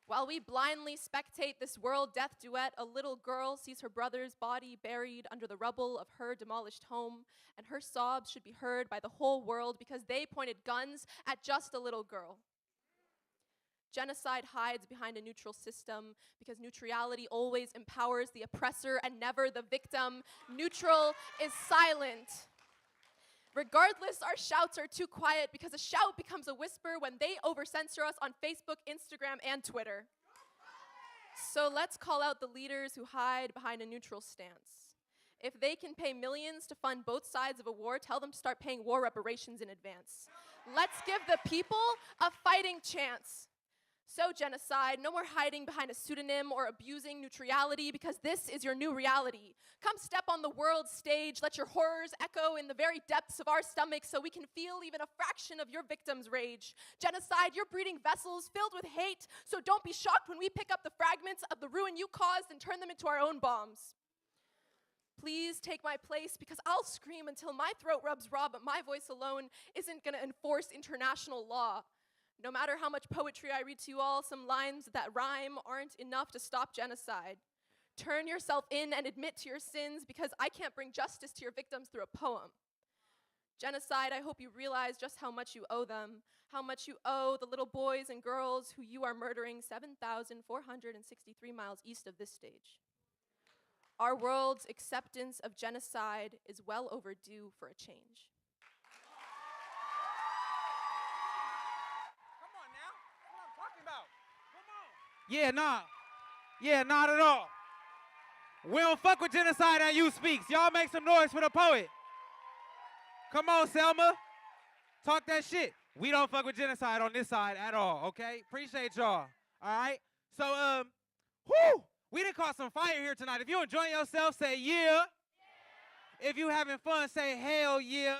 While we blindly spectate this world death duet, a little girl sees her brother's body buried under the rubble of her demolished home, and her sobs should be heard by the whole world because they pointed guns at just a little girl. Genocide hides behind a neutral system because neutrality always empowers the oppressor and never the victim. Neutral is silent. Regardless, our shouts are too quiet because a shout becomes a whisper when they over-censor us on Facebook, Instagram, and Twitter. So let's call out the leaders who hide behind a neutral stance. If they can pay millions to fund both sides of a war, tell them to start paying war reparations in advance. Let's give the people a fighting chance. So genocide, no more hiding behind a pseudonym or abusing neutrality because this is your new reality. Come step on the world stage, let your horrors echo in the very depths of our stomachs so we can feel even a fraction of your victim's rage. Genocide, you're breeding vessels filled with hate, so don't be shocked when we pick up the fragments of the ruin you caused and turn them into our own bombs. Please take my place because I'll scream until my throat rubs raw, but my voice alone isn't gonna enforce international law. No matter how much poetry I read to you all, some lines that rhyme aren't enough to stop genocide. Turn yourself in and admit to your sins because I can't bring justice to your victims through a poem. Genocide, I hope you realize just how much you owe them, how much you owe the little boys and girls who you are murdering 7,463 miles east of this stage. Our world's acceptance of genocide is well overdue for a change. Yeah, nah. Yeah, not at all. We don't fuck with genocide at You Speaks. Y'all make some noise for the poet. Come on, Selma. Talk that shit. We don't fuck with genocide on this side at all, okay? Appreciate y'all, all right? So, whoo! We done caught some fire here tonight. If you enjoying yourself, say yeah. If you having fun, say hell yeah.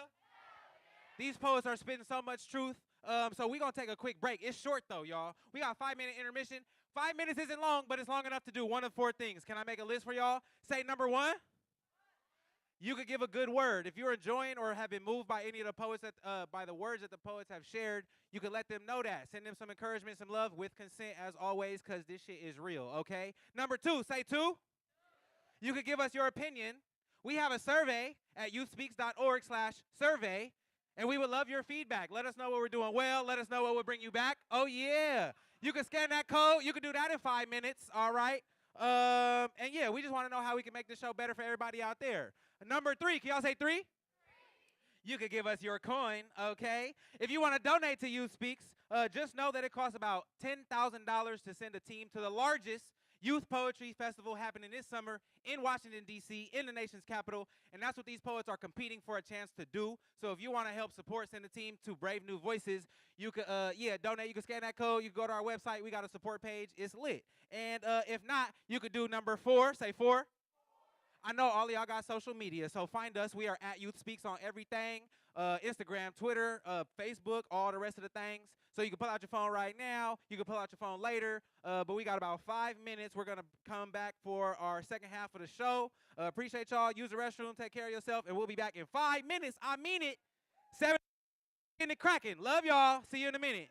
These poets are spitting so much truth. So we're going to take a quick break. It's short, though, y'all. We got a 5-minute intermission. 5 minutes isn't long, but it's long enough to do one of 4 things. Can I make a list for y'all? Say number 1. You could give a good word. If you're enjoying or have been moved by any of the poets by the words that the poets have shared, you can let them know that. Send them some encouragement, some love with consent as always, because this shit is real, okay? Number 2, say 2. You could give us your opinion. We have a survey at youthspeaks.org/survey, and we would love your feedback. Let us know what we're doing well. Let us know what would bring you back. Oh, yeah. You can scan that code. You can do that in 5 minutes, all right? And yeah, we just want to know how we can make this show better for everybody out there. Number 3, can y'all say 3? You could give us your coin, okay? If you want to donate to Youth Speaks, just know that it costs about $10,000 to send a team to the largest youth poetry festival happening this summer in Washington, D.C., in the nation's capital, and that's what these poets are competing for a chance to do. So if you want to help support, send a team to Brave New Voices, you could, donate. You can scan that code. You can go to our website. We got a support page. It's lit. And if not, you could do number 4. Say 4. I know all of y'all got social media, so find us. We are at Youth Speaks on everything, Instagram, Twitter, Facebook, all the rest of the things. So you can pull out your phone right now. You can pull out your phone later, but we got about 5 minutes. We're going to come back for our second half of the show. Appreciate y'all. Use the restroom. Take care of yourself, and we'll be back in 5 minutes. I mean it. 7 in the cracking. Love y'all. See you in a minute.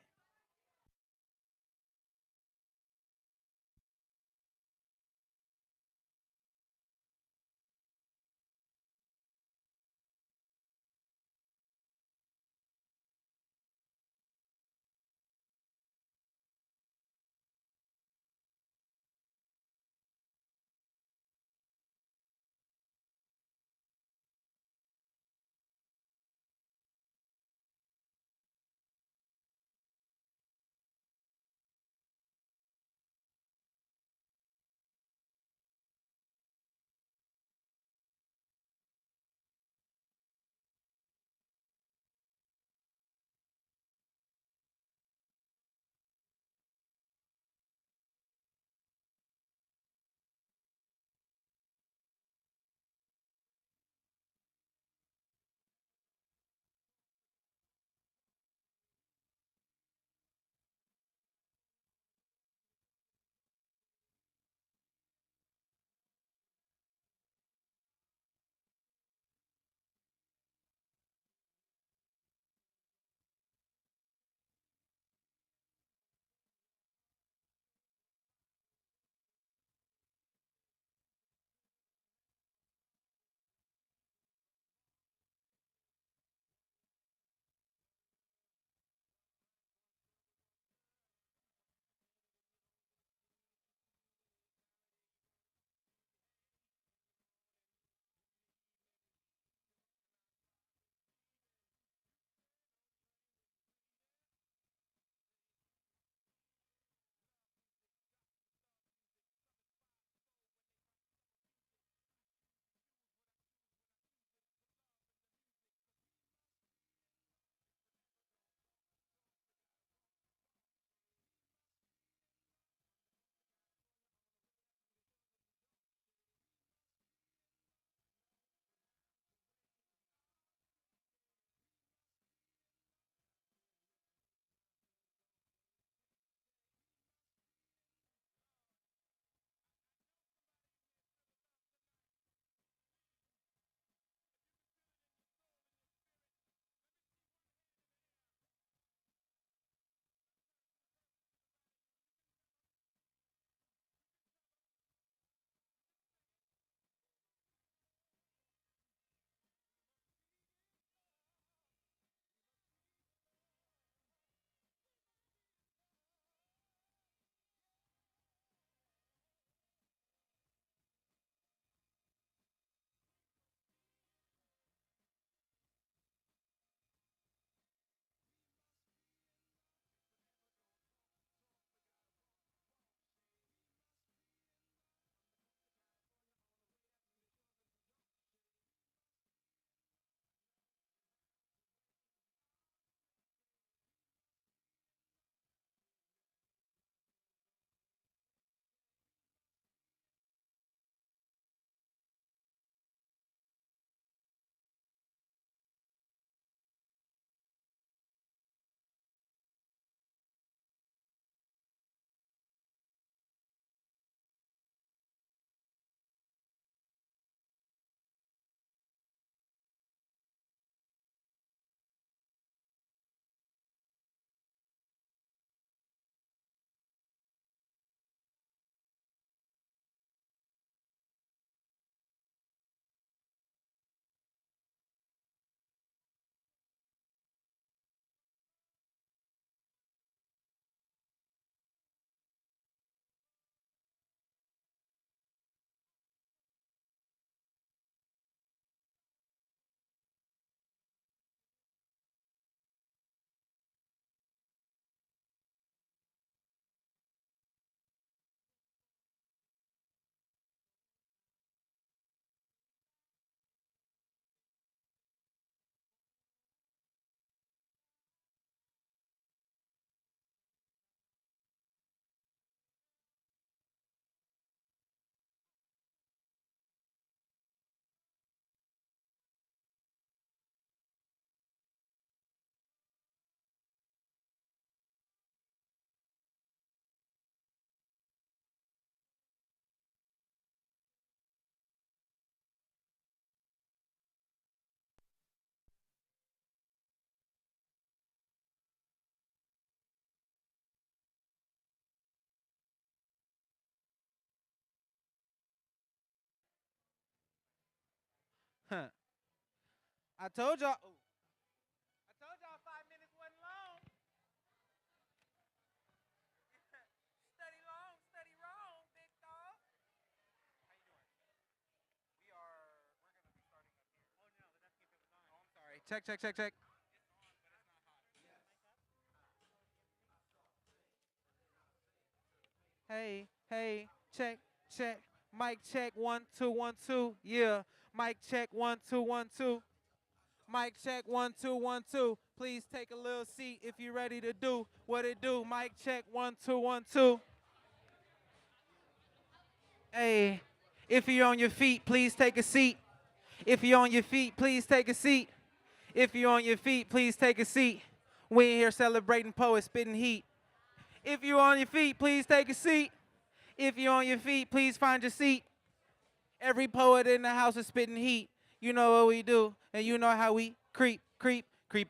Huh. I told y'all. Ooh. I told y'all 5 minutes wasn't long. Study long, study wrong, big dog. How you doing? We're gonna be starting up here. Oh no, but that's if it was on. Oh, I'm sorry. Check. Hey, check. Mic check 1 2 1 2. Yeah. Mic check 1 2 1 2. Mic check 1 2 1 2. Please take a little seat if you're ready to do what it do. Mic check 1 2 1 2. Hey, if you're on your feet, please take a seat. If you're on your feet, please take a seat. If you're on your feet, please take a seat. We in here celebrating poets spitting heat. If you're on your feet, please take a seat. If you're on your feet, please find your seat. Every poet in the house is spitting heat. You know what we do, and you know how we creep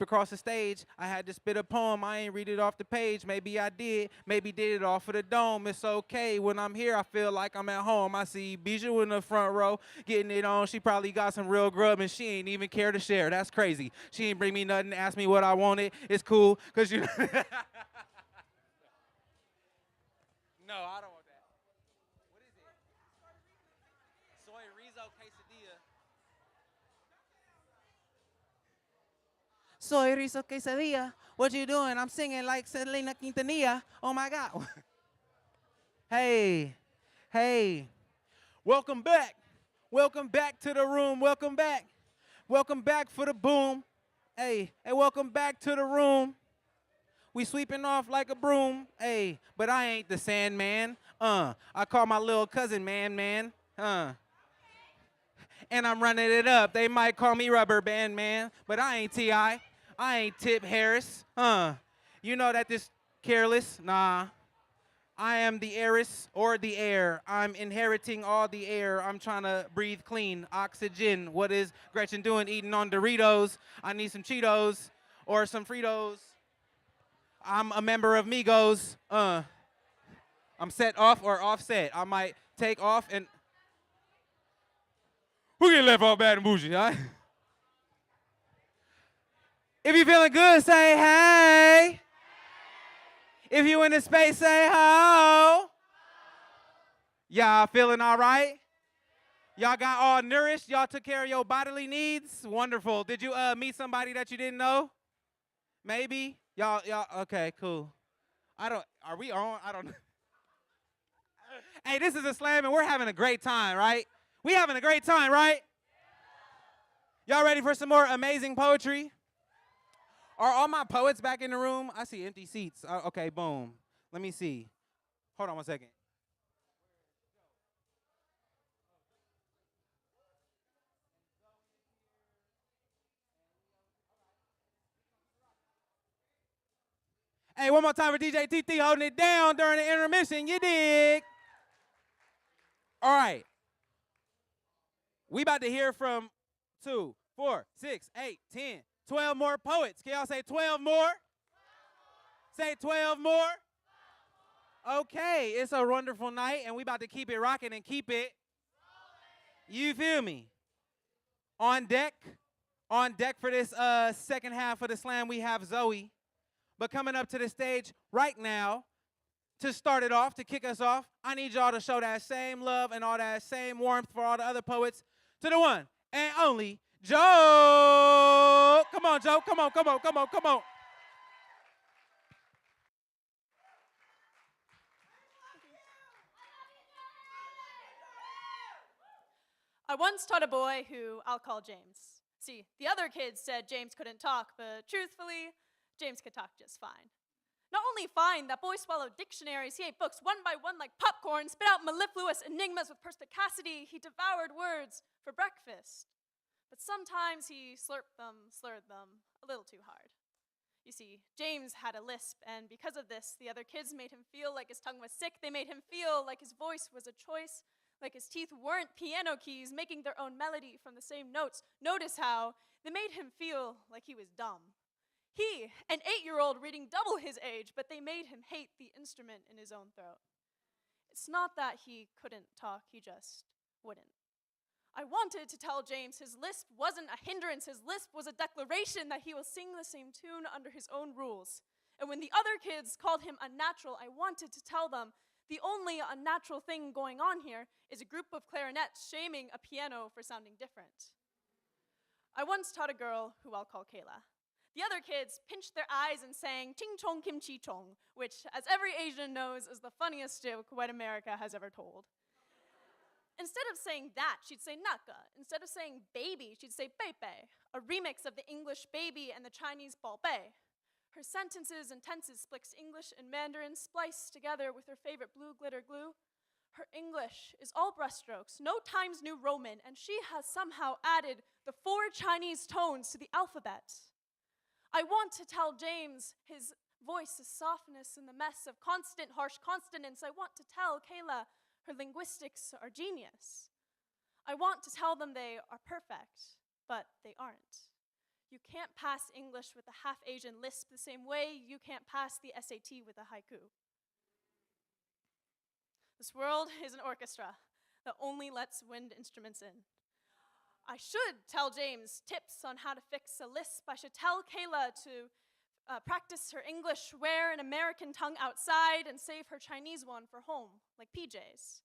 across the stage. I had to spit a poem, I ain't read it off the page. Maybe I did, maybe did it off of the dome. It's okay, when I'm here, I feel like I'm at home. I see Bijou in the front row, getting it on. She probably got some real grub, and she ain't even care to share. That's crazy. She ain't bring me nothing, ask me what I wanted. It's cool, because you No, I don't want that. What is it? Soy Rizo quesadilla. Soy Rizo quesadilla. What you doing? I'm singing like Selena Quintanilla. Oh my God. Hey. Welcome back. Welcome back to the room. Welcome back. Welcome back for the boom. Hey, welcome back to the room. We sweeping off like a broom. Hey, but I ain't the Sandman. I call my little cousin Man. And I'm running it up. They might call me Rubber Band Man, but I ain't T.I. I ain't Tip Harris. You know that this careless? Nah. I am the heiress or the heir. I'm inheriting all the air. I'm trying to breathe clean. Oxygen. What is Gretchen doing eating on Doritos? I need some Cheetos or some Fritos. I'm a member of Migos. I'm set off or offset. I might take off and... Who get left off bad and bougie, huh? If you feeling good, say hey. If you in the space, say ho. Y'all feeling all right? Y'all got all nourished? Y'all took care of your bodily needs? Wonderful. Did you meet somebody that you didn't know? Maybe? Y'all, okay, cool. Are we on? I don't know. Hey, this is a slam and we're having a great time, right? We having a great time, right? Y'all ready for some more amazing poetry? Are all my poets back in the room? I see empty seats. Okay, boom. Let me see. Hold on one second. Hey, one more time for DJ TT holding it down during the intermission. You dig? All right. We about to hear from 2, 4, 6, 8, 10, 12 more poets. Can y'all say 12 more? Say 12 more. Okay, it's a wonderful night, and we about to keep it rocking and keep it. You feel me? On deck for this second half of the slam, we have Zoe. But coming up to the stage right now, to start it off, to kick us off, I need y'all to show that same love and all that same warmth for all the other poets to the one and only Joe. Come on, Joe. Come on. I once taught a boy who I'll call James. See, the other kids said James couldn't talk, but truthfully, James could talk just fine. Not only fine, that boy swallowed dictionaries, he ate books one by one like popcorn, spit out mellifluous enigmas with perspicacity, he devoured words for breakfast. But sometimes he slurred them a little too hard. You see, James had a lisp, and because of this, the other kids made him feel like his tongue was sick. They made him feel like his voice was a choice, like his teeth weren't piano keys making their own melody from the same notes. Notice how they made him feel like he was dumb. He, an 8-year-old reading double his age, but they made him hate the instrument in his own throat. It's not that he couldn't talk, he just wouldn't. I wanted to tell James his lisp wasn't a hindrance, his lisp was a declaration that he will sing the same tune under his own rules. And when the other kids called him unnatural, I wanted to tell them the only unnatural thing going on here is a group of clarinets shaming a piano for sounding different. I once taught a girl who I'll call Kayla. The other kids pinched their eyes and sang Ching Chong Kimchi Chong, which, as every Asian knows, is the funniest joke white America has ever told. Instead of saying that, she'd say naka. Instead of saying baby, she'd say pepe, a remix of the English baby and the Chinese balbei. Her sentences and tenses split English and Mandarin, spliced together with her favorite blue glitter glue. Her English is all brushstrokes, no Times New Roman, and she has somehow added the 4 Chinese tones to the alphabet. I want to tell James his voice's softness in the mess of constant, harsh consonants. I want to tell Kayla her linguistics are genius. I want to tell them they are perfect, but they aren't. You can't pass English with a half-Asian lisp the same way you can't pass the SAT with a haiku. This world is an orchestra that only lets wind instruments in. I should tell James tips on how to fix a lisp. I should tell Kayla to practice her English, wear an American tongue outside, and save her Chinese one for home, like PJs.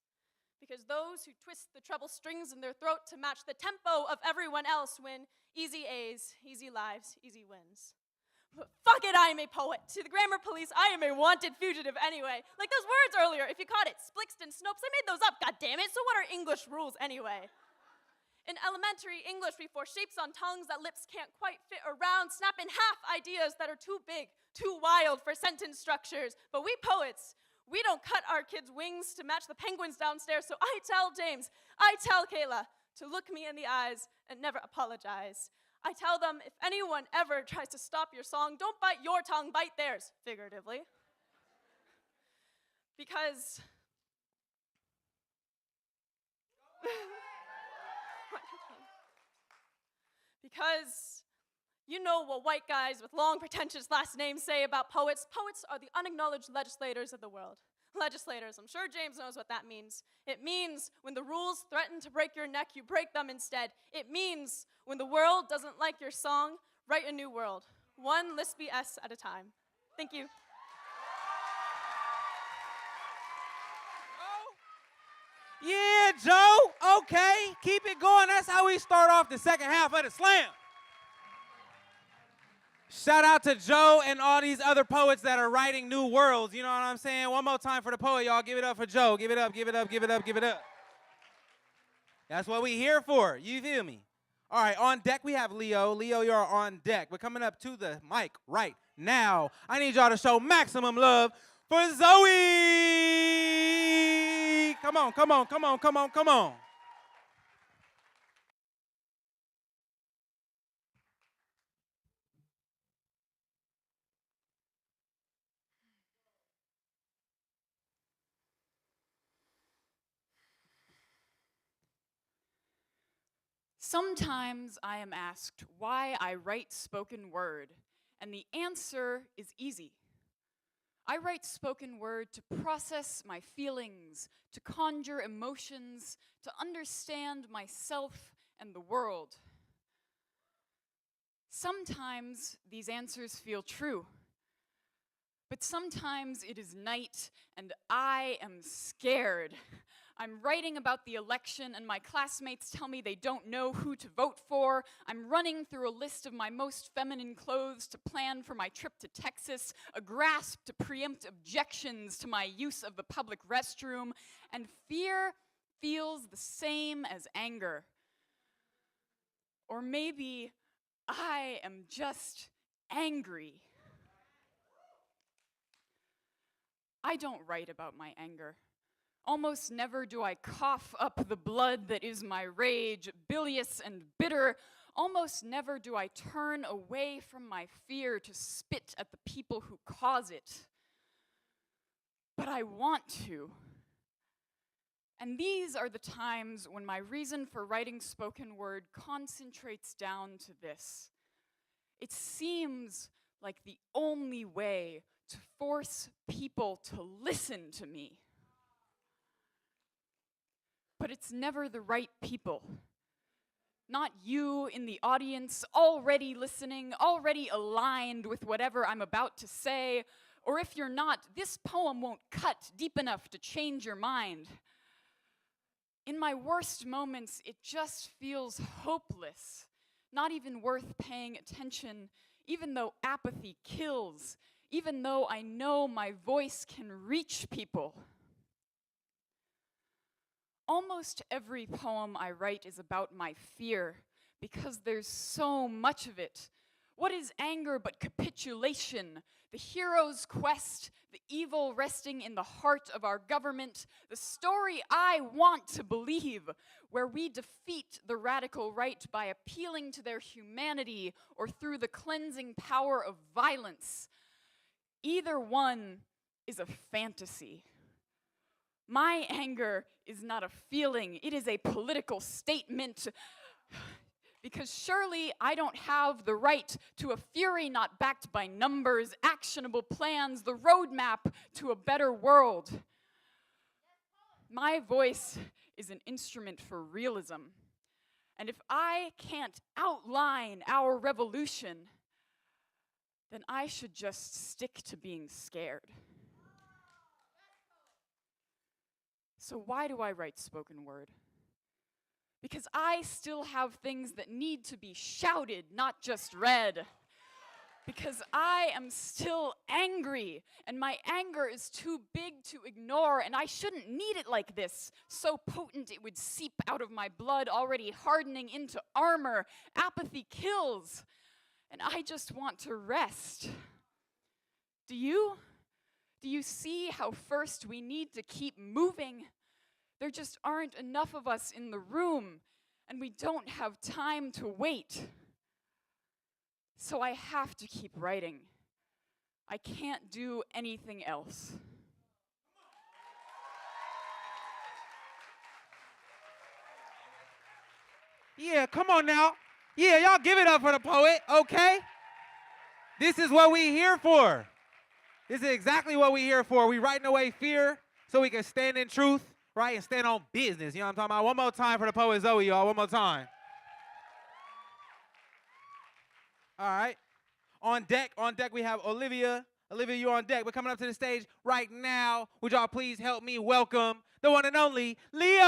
Because those who twist the treble strings in their throat to match the tempo of everyone else win easy A's, easy lives, easy wins. But fuck it, I am a poet. To the grammar police, I am a wanted fugitive anyway. Like those words earlier, if you caught it, splixt and snopes, I made those up, goddammit. So what are English rules anyway? In elementary English, we force shapes on tongues that lips can't quite fit around, snap in half ideas that are too big, too wild for sentence structures. But we poets, we don't cut our kids' wings to match the penguins downstairs, so I tell James, I tell Kayla to look me in the eyes and never apologize. I tell them, if anyone ever tries to stop your song, don't bite your tongue, bite theirs, figuratively. Because you know what white guys with long, pretentious last names say about poets. Poets are the unacknowledged legislators of the world. Legislators, I'm sure James knows what that means. It means when the rules threaten to break your neck, you break them instead. It means when the world doesn't like your song, write a new world, one lispy S at a time. Thank you. Yeah, Joe. Okay, keep it going. That's how we start off the second half of the slam. Shout out to Joe and all these other poets that are writing new worlds. You know what I'm saying? One more time for the poet, y'all. Give it up for Joe. Give it up, give it up, give it up, give it up. That's what we here for. You feel me? All right, on deck we have Leo. Leo, you're on deck. We're coming up to the mic right now. I need y'all to show maximum love for Zoe. Come on, come on, come on, come on, come on. Sometimes I am asked why I write spoken word, and the answer is easy. I write spoken word to process my feelings, to conjure emotions, to understand myself and the world. Sometimes these answers feel true, but sometimes it is night and I am scared. I'm writing about the election and my classmates tell me they don't know who to vote for. I'm running through a list of my most feminine clothes to plan for my trip to Texas, a grasp to preempt objections to my use of the public restroom, and fear feels the same as anger. Or maybe I am just angry. I don't write about my anger. Almost never do I cough up the blood that is my rage, bilious and bitter. Almost never do I turn away from my fear to spit at the people who cause it. But I want to. And these are the times when my reason for writing spoken word concentrates down to this. It seems like the only way to force people to listen to me. But it's never the right people. not you in the audience already listening, already aligned with whatever I'm about to say, or if you're not, this poem won't cut deep enough to change your mind. In my worst moments, it just feels hopeless, not even worth paying attention, even though apathy kills, even though I know my voice can reach people. Almost every poem I write is about my fear, because there's so much of it. What is anger but capitulation? The hero's quest, the evil resting in the heart of our government, the story I want to believe, where we defeat the radical right by appealing to their humanity or through the cleansing power of violence. Either one is a fantasy. My anger is not a feeling, it is a political statement. Because surely I don't have the right to a fury not backed by numbers, actionable plans, the roadmap to a better world. My voice is an instrument for realism. And if I can't outline our revolution, then I should just stick to being scared. So why do I write spoken word? Because I still have things that need to be shouted, not just read. Because I am still angry, and my anger is too big to ignore, and I shouldn't need it like this, so potent it would seep out of my blood, already hardening into armor. Apathy kills, and I just want to rest. Do you? Do you see how first we need to keep moving? There just aren't enough of us in the room, and we don't have time to wait. So I have to keep writing. I can't do anything else. Yeah, come on now. Yeah, y'all give it up for the poet, okay? This is what we here for. This is exactly what we here for. We writing away fear so we can stand in truth, right, and stand on business. You know what I'm talking about? One more time for the poet Zoe, y'all. One more time. All right. On deck we have Olivia. Olivia, you're on deck. We're coming up to the stage right now. Would y'all please help me welcome the one and only Leo?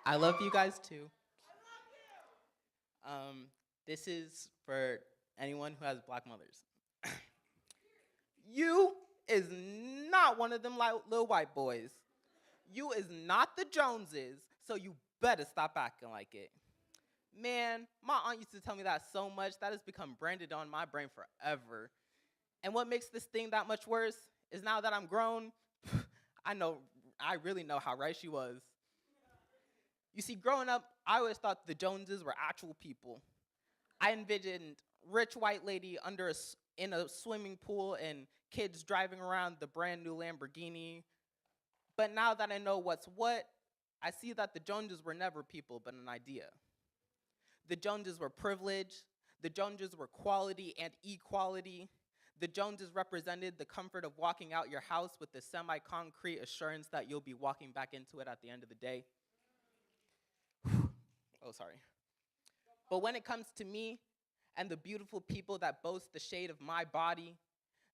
I love you guys too. This is for anyone who has black mothers. You is not one of them little white boys. You is not the Joneses, so you better stop acting like it. Man, my aunt used to tell me that so much, that has become branded on my brain forever. And what makes this thing that much worse is now that I'm grown, I really know how right she was. You see, growing up, I always thought the Joneses were actual people. I envisioned rich white lady in a swimming pool and kids driving around the brand new Lamborghini. But now that I know what's what, I see that the Joneses were never people, but an idea. The Joneses were privilege. The Joneses were quality and equality. The Joneses represented the comfort of walking out your house with the semi-concrete assurance that you'll be walking back into it at the end of the day. Oh, sorry. But when it comes to me and the beautiful people that boast the shade of my body,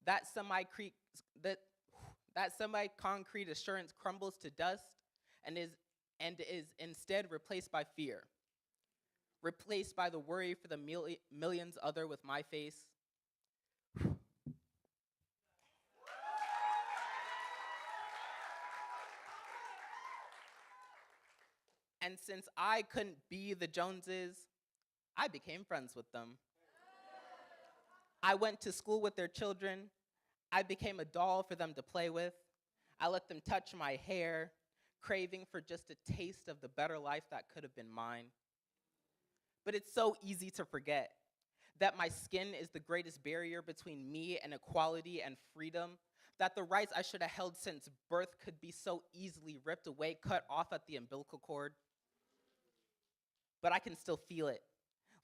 that semi-concrete assurance crumbles to dust and is instead replaced by fear, replaced by the worry for the millions other with my face. And since I couldn't be the Joneses, I became friends with them. I went to school with their children. I became a doll for them to play with. I let them touch my hair, craving for just a taste of the better life that could have been mine. But it's so easy to forget that my skin is the greatest barrier between me and equality and freedom, that the rights I should have held since birth could be so easily ripped away, cut off at the umbilical cord. But I can still feel it,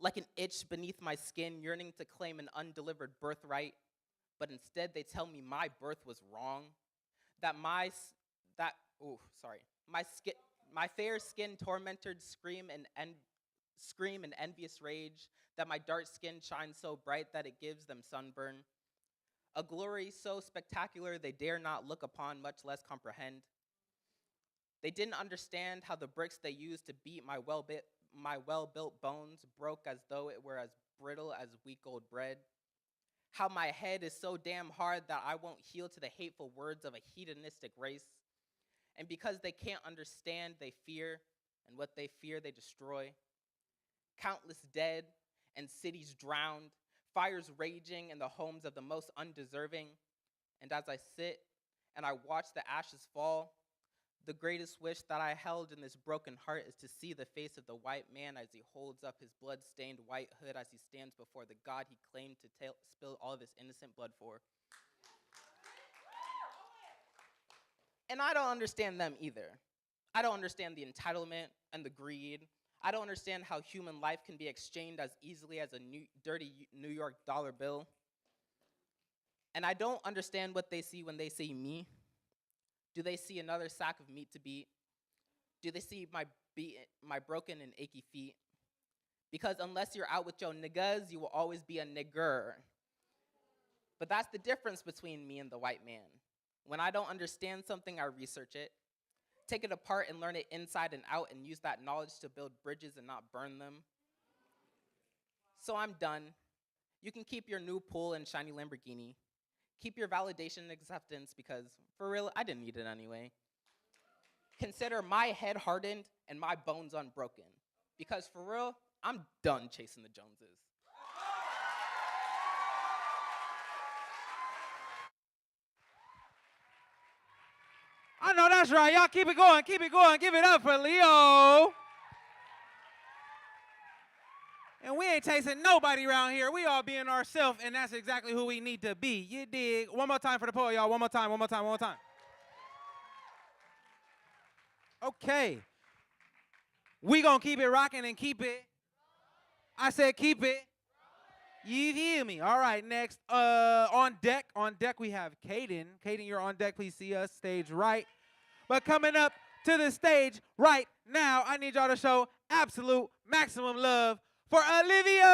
like an itch beneath my skin, yearning to claim an undelivered birthright. But instead, they tell me my birth was wrong. My fair skin tormented scream in envious rage. That my dark skin shines so bright that it gives them sunburn. A glory so spectacular they dare not look upon, much less comprehend. They didn't understand how the bricks they used to beat my well-built bones broke as though it were as brittle as weak old bread. How my head is so damn hard that I won't heal to the hateful words of a hedonistic race. And because they can't understand, they fear, and what they fear they destroy. Countless dead and cities drowned, fires raging in the homes of the most undeserving. And as I sit and I watch the ashes fall, the greatest wish that I held in this broken heart is to see the face of the white man as he holds up his blood-stained white hood as he stands before the God he claimed to spill all of his innocent blood for. And I don't understand them either. I don't understand the entitlement and the greed. I don't understand how human life can be exchanged as easily as a dirty New York dollar bill. And I don't understand what they see when they see me. Do they see another sack of meat to beat? Do they see my broken and achy feet? Because unless you're out with your niggas, you will always be a nigger. But that's the difference between me and the white man. When I don't understand something, I research it, take it apart and learn it inside and out, and use that knowledge to build bridges and not burn them. So I'm done. You can keep your new pool and shiny Lamborghini. Keep your validation and acceptance because, for real, I didn't need it anyway. Consider my head hardened and my bones unbroken. Because, for real, I'm done chasing the Joneses. I know that's right. Y'all keep it going, keep it going. Give it up for Leo. And we ain't chasing nobody around here. We all being ourselves, and that's exactly who we need to be. You dig? One more time for the poll, y'all. One more time, one more time, one more time. Okay. We gonna keep it rocking and keep it. I said keep it. You hear me? All right, next. On deck we have Caden. Caden, you're on deck. Please see us stage right. But coming up to the stage right now, I need y'all to show absolute maximum love for Olivia.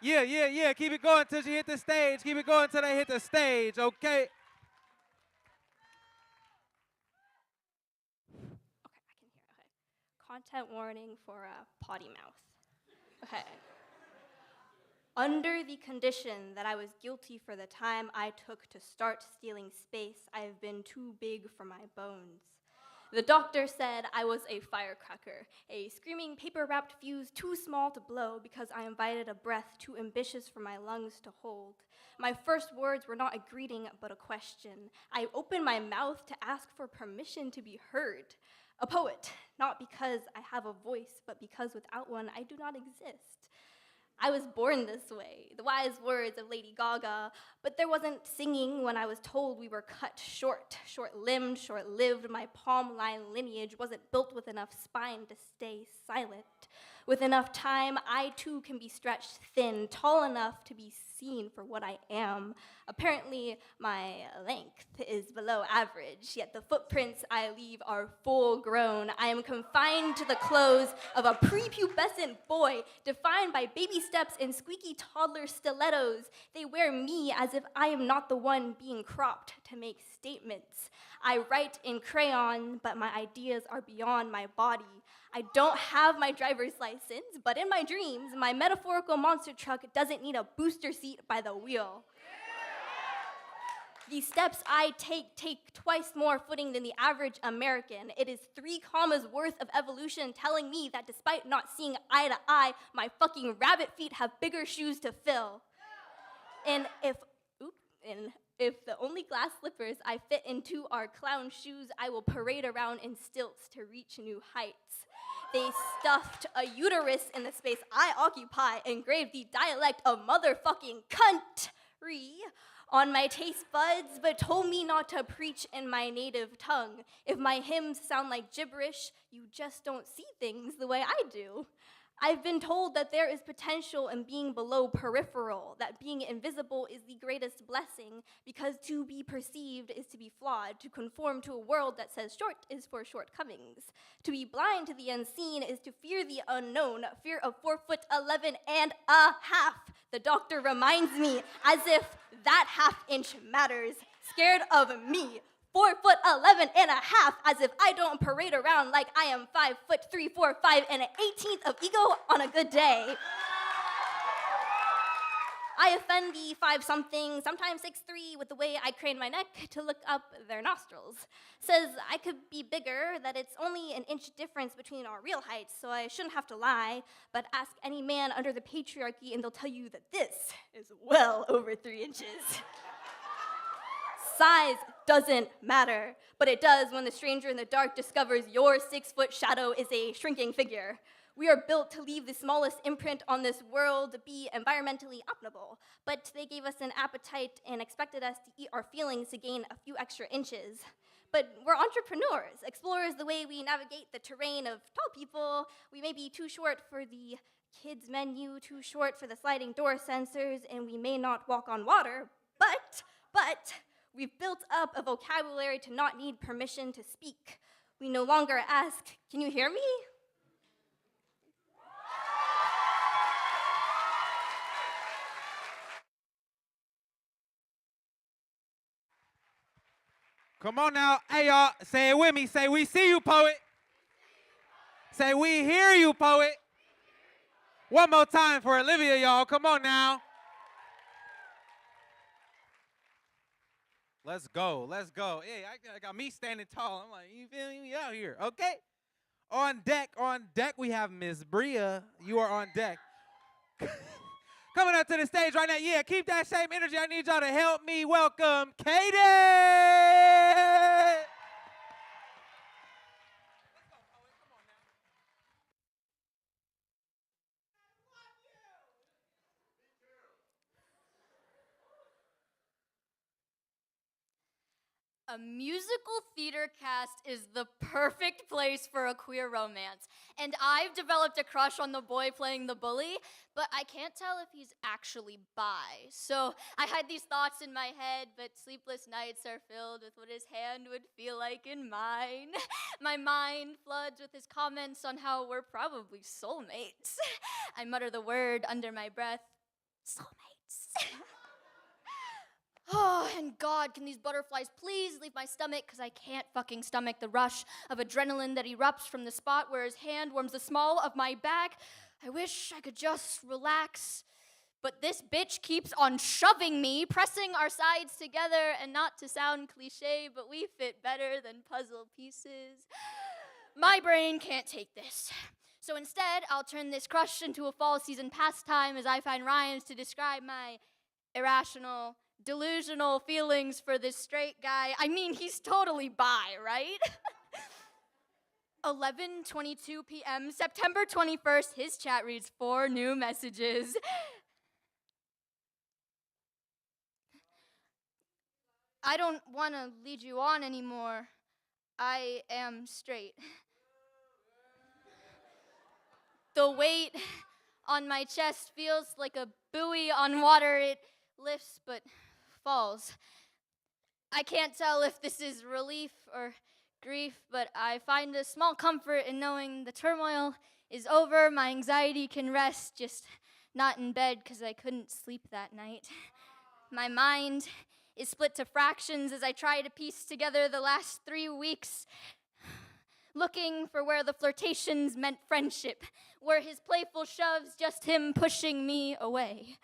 Yeah. Keep it going till she hit the stage. Keep it going till they hit the stage, okay? Okay, I can hear. Okay. Content warning for a potty mouth. Okay. Under the condition that I was guilty for the time I took to start stealing space, I have been too big for my bones. The doctor said I was a firecracker, a screaming paper-wrapped fuse too small to blow because I invited a breath too ambitious for my lungs to hold. My first words were not a greeting, but a question. I opened my mouth to ask for permission to be heard. A poet, not because I have a voice, but because without one, I do not exist. I was born this way, the wise words of Lady Gaga, but there wasn't singing when I was told we were cut short, short-limbed, short-lived. My palm line lineage wasn't built with enough spine to stay silent. With enough time, I too can be stretched thin, tall enough to be seen for what I am. Apparently, my length is below average, yet the footprints I leave are full grown. I am confined to the clothes of a prepubescent boy, defined by baby steps and squeaky toddler stilettos. They wear me as if I am not the one being cropped to make statements. I write in crayon, but my ideas are beyond my body. I don't have my driver's license, but in my dreams, my metaphorical monster truck doesn't need a booster seat by the wheel. The steps I take twice more footing than the average American. It is 3 commas worth of evolution telling me that despite not seeing eye to eye, my fucking rabbit feet have bigger shoes to fill. And if the only glass slippers I fit into are clown shoes, I will parade around in stilts to reach new heights. They stuffed a uterus in the space I occupy, engraved the dialect of motherfucking country. on my taste buds, but told me not to preach in my native tongue. If my hymns sound like gibberish, you just don't see things the way I do. I've been told that there is potential in being below peripheral, that being invisible is the greatest blessing, because to be perceived is to be flawed, to conform to a world that says short is for shortcomings. To be blind to the unseen is to fear the unknown, fear of 4'11" and a half. The doctor reminds me, as if that half-inch matters, scared of me. 4'11" and a half, as if I don't parade around like I am 5'3", 4, 5 and an 18th of ego on a good day. I offend the 5-something, sometimes 6'3", with the way I crane my neck to look up their nostrils. Says I could be bigger, that it's only an inch difference between our real heights, so I shouldn't have to lie. But ask any man under the patriarchy and they'll tell you that this is well over 3 inches. Size doesn't matter, but it does when the stranger in the dark discovers your 6-foot shadow is a shrinking figure. We are built to leave the smallest imprint on this world to be environmentally optimal, but they gave us an appetite and expected us to eat our feelings to gain a few extra inches. But we're entrepreneurs, explorers the way we navigate the terrain of tall people. We may be too short for the kids menu, too short for the sliding door sensors, and we may not walk on water, but we've built up a vocabulary to not need permission to speak. We no longer ask, "Can you hear me?" Come on now. Hey, y'all, say it with me. Say, "We see you, poet." Say, "We hear you, poet." One more time for Olivia, y'all. Come on now. Let's go. Let's go. Hey, I got me standing tall. I'm like, you feel me? We out here. Okay. On deck, we have Miss Bria. You are on deck. Coming up to the stage right now. Yeah, keep that same energy. I need y'all to help me welcome Katie. A musical theater cast is the perfect place for a queer romance. And I've developed a crush on the boy playing the bully, but I can't tell if he's actually bi. So I had these thoughts in my head, but sleepless nights are filled with what his hand would feel like in mine. My mind floods with his comments on how we're probably soulmates. I mutter the word under my breath, soulmates. Oh, and God, can these butterflies please leave my stomach, because I can't fucking stomach the rush of adrenaline that erupts from the spot where his hand warms the small of my back. I wish I could just relax, but this bitch keeps on shoving me, pressing our sides together, and not to sound cliche, but we fit better than puzzle pieces. My brain can't take this. So instead, I'll turn this crush into a fall season pastime as I find rhymes to describe my irrational, delusional feelings for this straight guy. I mean, he's totally bi, right? 11:22 p.m., September 21st, his chat reads 4 new messages. I don't want to lead you on anymore. I am straight. The weight on my chest feels like a buoy on water. It lifts but falls. I can't tell if this is relief or grief, but I find a small comfort in knowing the turmoil is over. My anxiety can rest, just not in bed because I couldn't sleep that night. My mind is split to fractions as I try to piece together the last 3 weeks, looking for where the flirtations meant friendship, where his playful shoves just him pushing me away.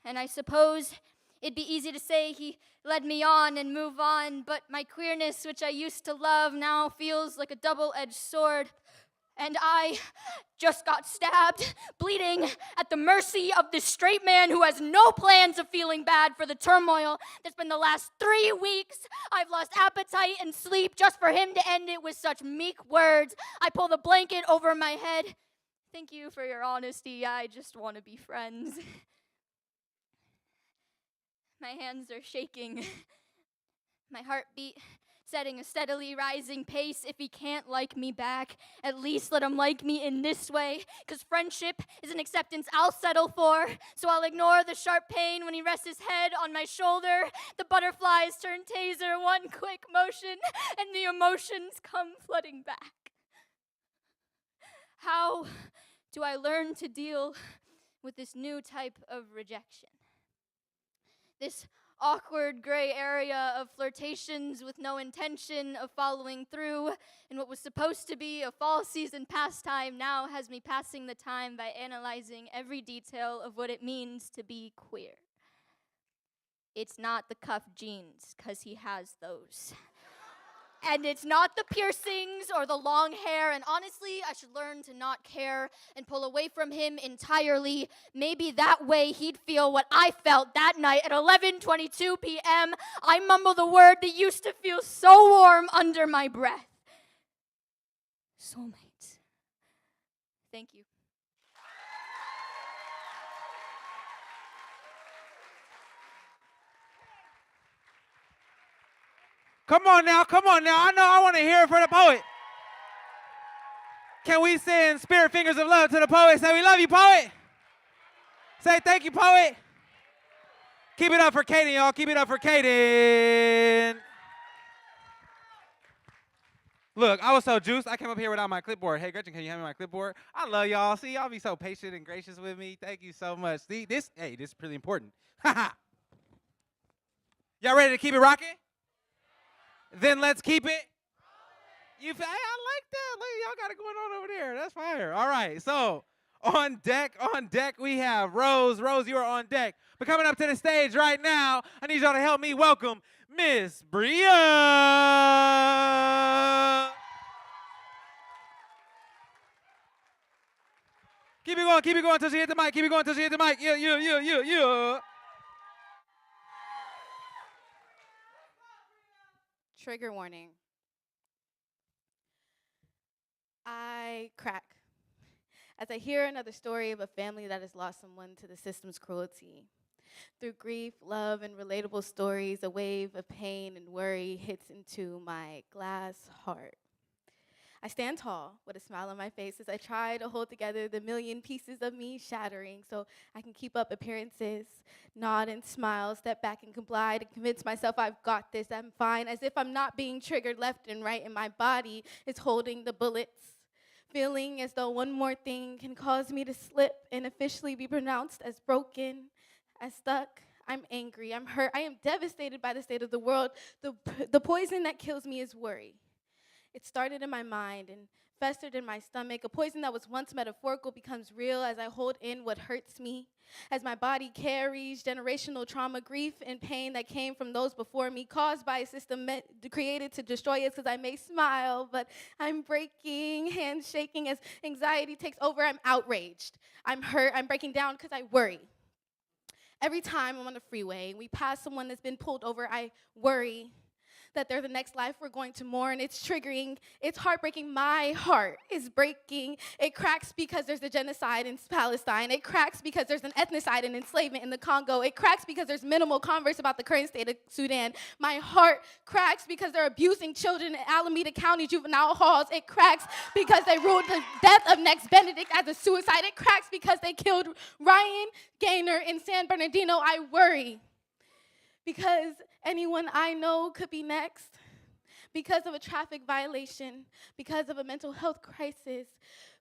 And I suppose it'd be easy to say he led me on and move on, but my queerness, which I used to love, now feels like a double-edged sword. And I just got stabbed, bleeding at the mercy of this straight man who has no plans of feeling bad for the turmoil that's been the last 3 weeks. I've lost appetite and sleep just for him to end it with such meek words. I pull the blanket over my head. Thank you for your honesty. I just want to be friends. My hands are shaking. My heartbeat setting a steadily rising pace. If he can't like me back, at least let him like me in this way. Because friendship is an acceptance I'll settle for. So I'll ignore the sharp pain when he rests his head on my shoulder. The butterflies turn taser, one quick motion, and the emotions come flooding back. How do I learn to deal with this new type of rejection? This awkward gray area of flirtations with no intention of following through, and what was supposed to be a fall season pastime now has me passing the time by analyzing every detail of what it means to be queer. It's not the cuffed jeans, 'cause he has those. And it's not the piercings or the long hair, and honestly, I should learn to not care and pull away from him entirely. Maybe that way he'd feel what I felt that night at 11:22 p.m. I mumble the word that used to feel so warm under my breath. Soulmates. Thank you. Come on now, come on now. I know I want to hear it for the poet. Can we send spirit fingers of love to the poet? Say we love you, poet. Say thank you, poet. Keep it up for Kaden, y'all. Keep it up for Kaden. Look, I was so juiced, I came up here without my clipboard. Hey, Gretchen, can you hand me my clipboard? I love y'all. See, y'all be so patient and gracious with me. Thank you so much. See, this is pretty important. Y'all ready to keep it rocking? Then let's keep it. Hey, I like that. Look, y'all got it going on over there. That's fire. All right, so on deck we have Rose. Rose, you are on deck. But coming up to the stage right now, I need y'all to help me welcome Miss Bria. Keep it going until she hit the mic. Keep it going until she hit the mic. Yeah. Trigger warning. I crack as I hear another story of a family that has lost someone to the system's cruelty. Through grief, love, and relatable stories, a wave of pain and worry hits into my glass heart. I stand tall with a smile on my face as I try to hold together the million pieces of me shattering so I can keep up appearances, nod and smile, step back and comply to convince myself I've got this, I'm fine, as if I'm not being triggered left and right and my body is holding the bullets, feeling as though one more thing can cause me to slip and officially be pronounced as broken, as stuck. I'm angry, I'm hurt, I am devastated by the state of the world. The poison that kills me is worry. It started in my mind and festered in my stomach. A poison that was once metaphorical becomes real as I hold in what hurts me, as my body carries generational trauma, grief, and pain that came from those before me, caused by a system created to destroy us, because I may smile, but I'm breaking, hands shaking as anxiety takes over. I'm outraged. I'm hurt. I'm breaking down because I worry. Every time I'm on the freeway and we pass someone that's been pulled over, I worry that they're the next life we're going to mourn. It's triggering, it's heartbreaking. My heart is breaking. It cracks because there's a genocide in Palestine. It cracks because there's an ethnocide and enslavement in the Congo. It cracks because there's minimal converse about the current state of Sudan. My heart cracks because they're abusing children in Alameda County juvenile halls. It cracks because they ruled the death of Next Benedict as a suicide. It cracks because they killed Ryan Gaynor in San Bernardino. I worry because anyone I know could be next, because of a traffic violation, because of a mental health crisis,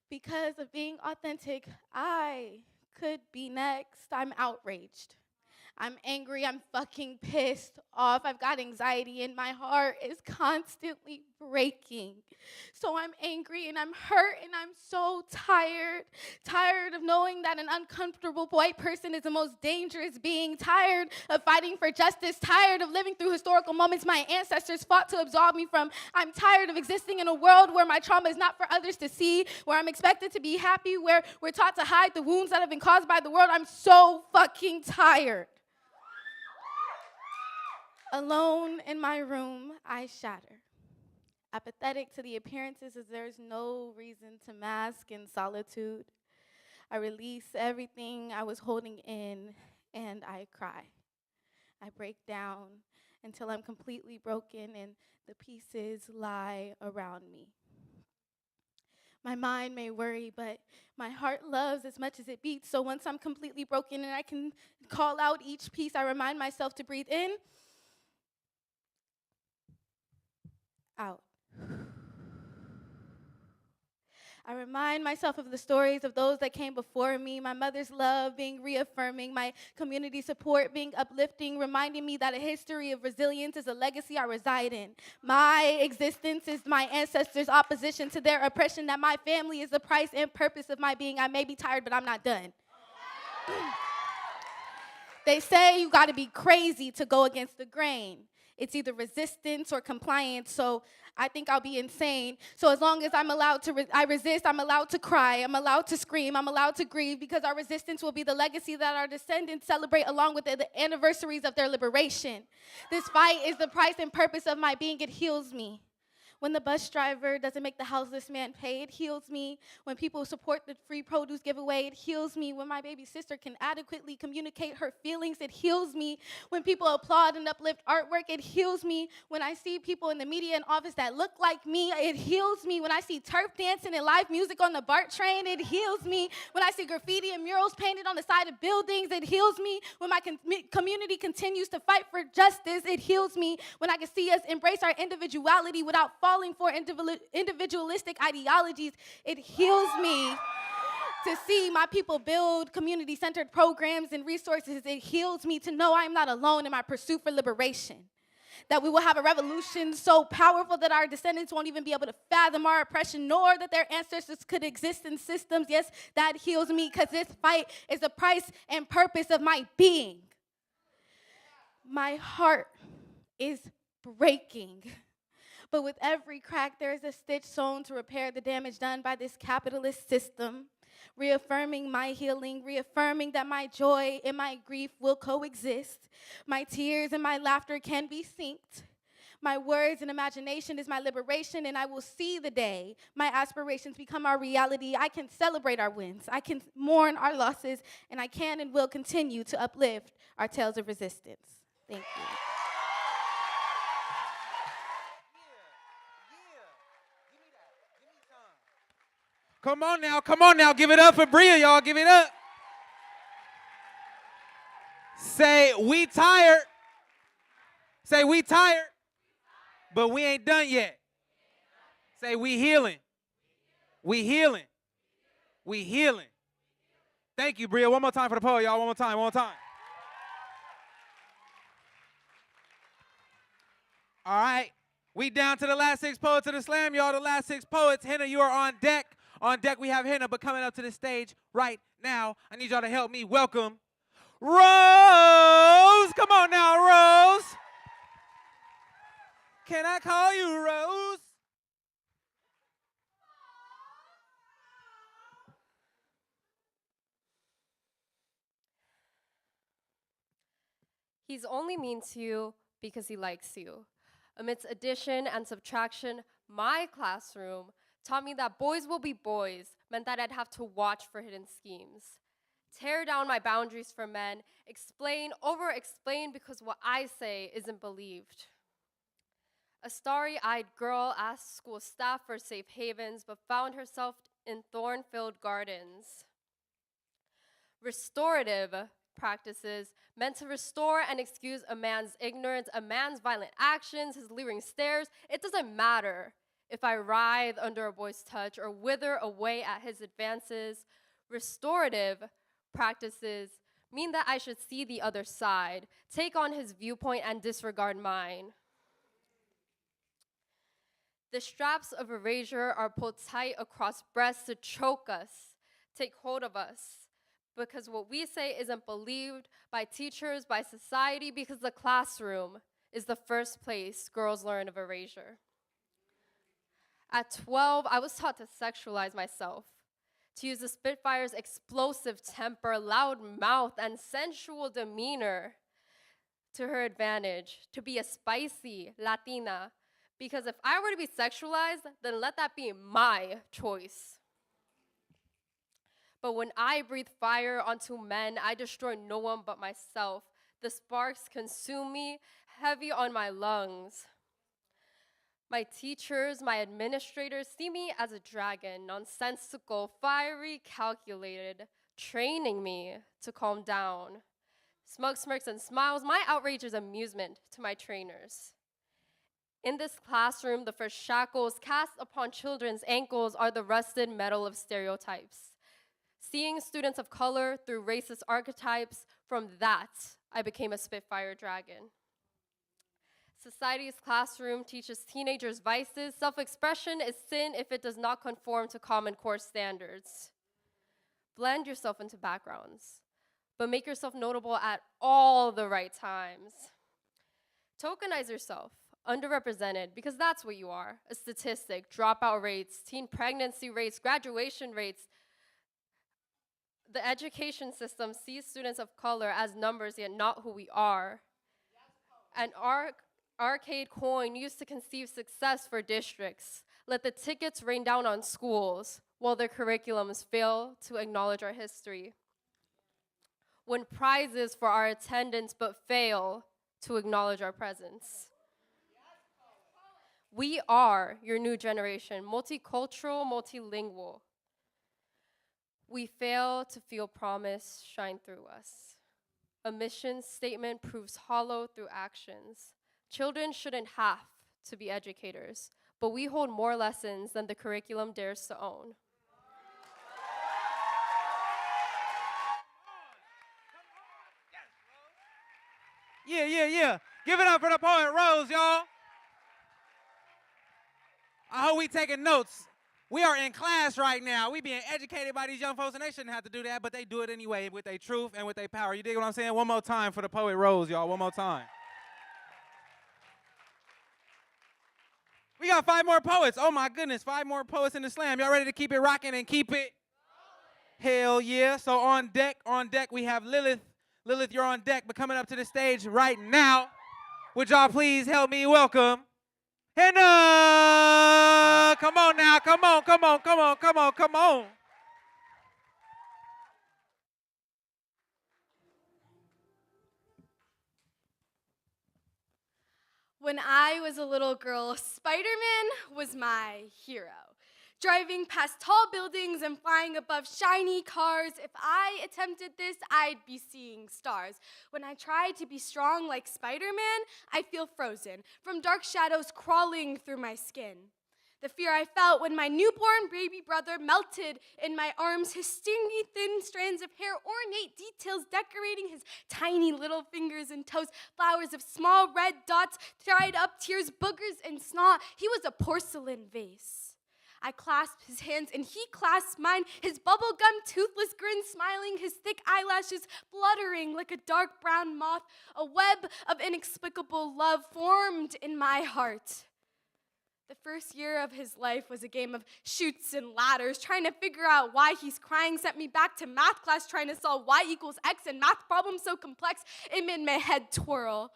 because of being authentic, I could be next. I'm outraged. I'm angry. I'm fucking pissed off. I've got anxiety and my heart is constantly breaking. So I'm angry and I'm hurt and I'm so tired. Tired of knowing that an uncomfortable white person is the most dangerous being. Tired of fighting for justice. Tired of living through historical moments my ancestors fought to absolve me from. I'm tired of existing in a world where my trauma is not for others to see, where I'm expected to be happy, where we're taught to hide the wounds that have been caused by the world. I'm so fucking tired. Alone in my room, I shatter. Apathetic to the appearances as there's no reason to mask in solitude. I release everything I was holding in and I cry. I break down until I'm completely broken and the pieces lie around me. My mind may worry, but my heart loves as much as it beats. So once I'm completely broken and I can call out each piece, I remind myself to breathe in, out. I remind myself of the stories of those that came before me, my mother's love being reaffirming, my community support being uplifting, reminding me that a history of resilience is a legacy I reside in. My existence is my ancestors' opposition to their oppression, that my family is the price and purpose of my being. I may be tired, but I'm not done. They say you gotta be crazy to go against the grain. It's either resistance or compliance, so I think I'll be insane. So as long as I'm allowed to, I resist, I'm allowed to cry, I'm allowed to scream, I'm allowed to grieve, because our resistance will be the legacy that our descendants celebrate along with the anniversaries of their liberation. This fight is the price and purpose of my being. It heals me. When the bus driver doesn't make the houseless man pay, it heals me. When people support the free produce giveaway, it heals me. When my baby sister can adequately communicate her feelings, it heals me. When people applaud and uplift artwork, it heals me. When I see people in the media and office that look like me, it heals me. When I see turf dancing and live music on the BART train, it heals me. When I see graffiti and murals painted on the side of buildings, it heals me. When my community continues to fight for justice, it heals me. When I can see us embrace our individuality without falling for individualistic ideologies, it heals me. To see my people build community-centered programs and resources, it heals me to know I'm not alone in my pursuit for liberation. That we will have a revolution so powerful that our descendants won't even be able to fathom our oppression, nor that their ancestors could exist in systems. Yes, that heals me, because this fight is the price and purpose of my being. My heart is breaking. But with every crack, there is a stitch sewn to repair the damage done by this capitalist system, reaffirming my healing, reaffirming that my joy and my grief will coexist. My tears and my laughter can be synced. My words and imagination is my liberation, and I will see the day my aspirations become our reality. I can celebrate our wins. I can mourn our losses, and I can and will continue to uplift our tales of resistance. Thank you. Come on now, give it up for Bria, y'all, give it up. Say, we tired. Say, we tired, but we ain't done yet. Say, we healing. We healing. We healing. Thank you, Bria. One more time for the poet, y'all, one more time. All right, we down to the last 6 poets of the slam, y'all, the last 6 poets. Henna, you are on deck. On deck, we have Henna, but coming up to the stage right now, I need y'all to help me welcome Rose. Come on now, Rose. Can I call you Rose? He's only mean to you because he likes you. Amidst addition and subtraction, my classroom taught me that boys will be boys meant that I'd have to watch for hidden schemes. Tear down my boundaries for men, explain, over-explain because what I say isn't believed. A starry-eyed girl asked school staff for safe havens, but found herself in thorn-filled gardens. Restorative practices meant to restore and excuse a man's ignorance, a man's violent actions, his leering stares. It doesn't matter if I writhe under a boy's touch or wither away at his advances. Restorative practices mean that I should see the other side, take on his viewpoint and disregard mine. The straps of erasure are pulled tight across breasts to choke us, take hold of us, because what we say isn't believed by teachers, by society, because the classroom is the first place girls learn of erasure. At 12, I was taught to sexualize myself, to use the Spitfire's explosive temper, loud mouth, and sensual demeanor to her advantage, to be a spicy Latina, because if I were to be sexualized, then let that be my choice. But when I breathe fire onto men, I destroy no one but myself. The sparks consume me, heavy on my lungs. My teachers, my administrators see me as a dragon, nonsensical, fiery, calculated, training me to calm down. Smug smirks and smiles, my outrage is amusement to my trainers. In this classroom, the first shackles cast upon children's ankles are the rusted metal of stereotypes. Seeing students of color through racist archetypes, from that, I became a Spitfire dragon. Society's classroom teaches teenagers vices. Self-expression is sin if it does not conform to Common Core standards. Blend yourself into backgrounds, but make yourself notable at all the right times. Tokenize yourself, underrepresented, because that's what you are, a statistic, dropout rates, teen pregnancy rates, graduation rates. The education system sees students of color as numbers, yet not who we are. An arcade coin used to conceive success for districts. Let the tickets rain down on schools while their curriculums fail to acknowledge our history. Win prizes for our attendance but fail to acknowledge our presence. We are your new generation, multicultural, multilingual. We fail to feel promise shine through us. A mission statement proves hollow through actions. Children shouldn't have to be educators, but we hold more lessons than the curriculum dares to own. Yeah. Give it up for the poet Rose, y'all. I hope we taking notes. We are in class right now. We being educated by these young folks, and they shouldn't have to do that, but they do it anyway with their truth and with their power. You dig what I'm saying? One more time for the poet Rose, y'all. One more time. We got 5 more poets. Oh, my goodness. 5 more poets in the slam. Y'all ready to keep it rocking and keep it? Hell yeah. So on deck, we have Lilith. Lilith, you're on deck, but coming up to the stage right now, would y'all please help me welcome Henna? Come on now. Come on. When I was a little girl, Spider-Man was my hero. Driving past tall buildings and flying above shiny cars, if I attempted this, I'd be seeing stars. When I try to be strong like Spider-Man, I feel frozen from dark shadows crawling through my skin. The fear I felt when my newborn baby brother melted in my arms, his stingy thin strands of hair, ornate details decorating his tiny little fingers and toes, flowers of small red dots, dried up tears, boogers, and snot. He was a porcelain vase. I clasped his hands and he clasped mine, his bubblegum toothless grin smiling, his thick eyelashes fluttering like a dark brown moth. A web of inexplicable love formed in my heart. The first year of his life was a game of chutes and ladders. Trying to figure out why he's crying sent me back to math class trying to solve y equals x and math problems so complex it made my head twirl.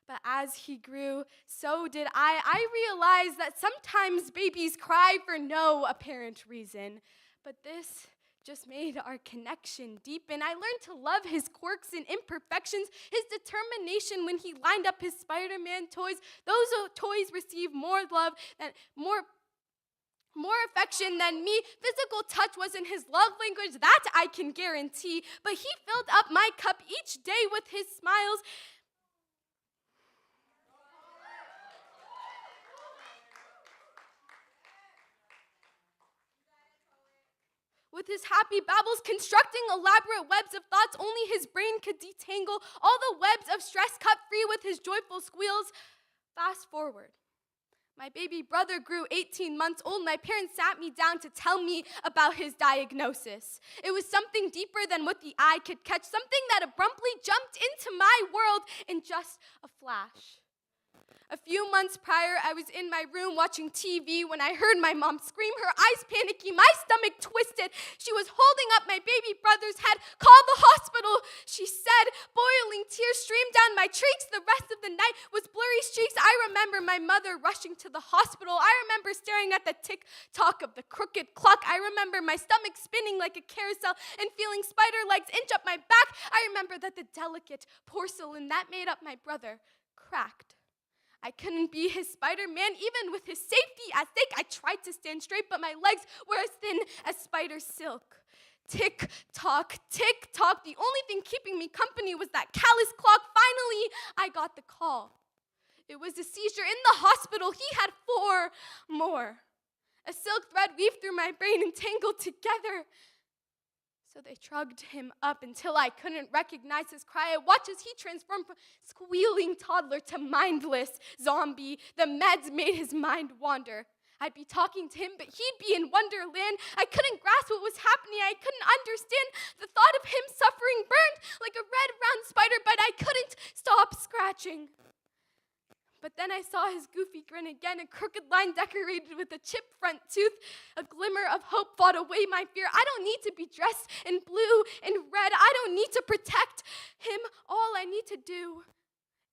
But as he grew, so did I. I realized that sometimes babies cry for no apparent reason. But this just made our connection deepen. I learned to love his quirks and imperfections, his determination when he lined up his Spider-Man toys. Those toys received more love, more affection than me. Physical touch wasn't his love language, that I can guarantee. But he filled up my cup each day with his smiles. With his happy babbles, constructing elaborate webs of thoughts only his brain could detangle, all the webs of stress cut free with his joyful squeals. Fast forward. My baby brother grew 18 months old. My parents sat me down to tell me about his diagnosis. It was something deeper than what the eye could catch, something that abruptly jumped into my world in just a flash. A few months prior, I was in my room watching TV when I heard my mom scream, her eyes panicky, my stomach twisted. She was holding up my baby brother's head. Call the hospital, she said. Boiling tears streamed down my cheeks. The rest of the night was blurry streaks. I remember my mother rushing to the hospital. I remember staring at the tick-tock of the crooked clock. I remember my stomach spinning like a carousel and feeling spider legs inch up my back. I remember that the delicate porcelain that made up my brother cracked. I couldn't be his Spider-Man, even with his safety at stake. I tried to stand straight, but my legs were as thin as spider silk. Tick tock, the only thing keeping me company was that callous clock. Finally, I got the call. It was a seizure in the hospital. He had 4 more. A silk thread weaved through my brain and tangled together. So they drugged him up until I couldn't recognize his cry. I watched as he transformed from squealing toddler to mindless zombie. The meds made his mind wander. I'd be talking to him, but he'd be in Wonderland. I couldn't grasp what was happening. I couldn't understand the thought of him suffering, burned like a red round spider, but I couldn't stop scratching. But then I saw his goofy grin again, a crooked line decorated with a chipped front tooth. A glimmer of hope fought away my fear. I don't need to be dressed in blue and red. I don't need to protect him. All I need to do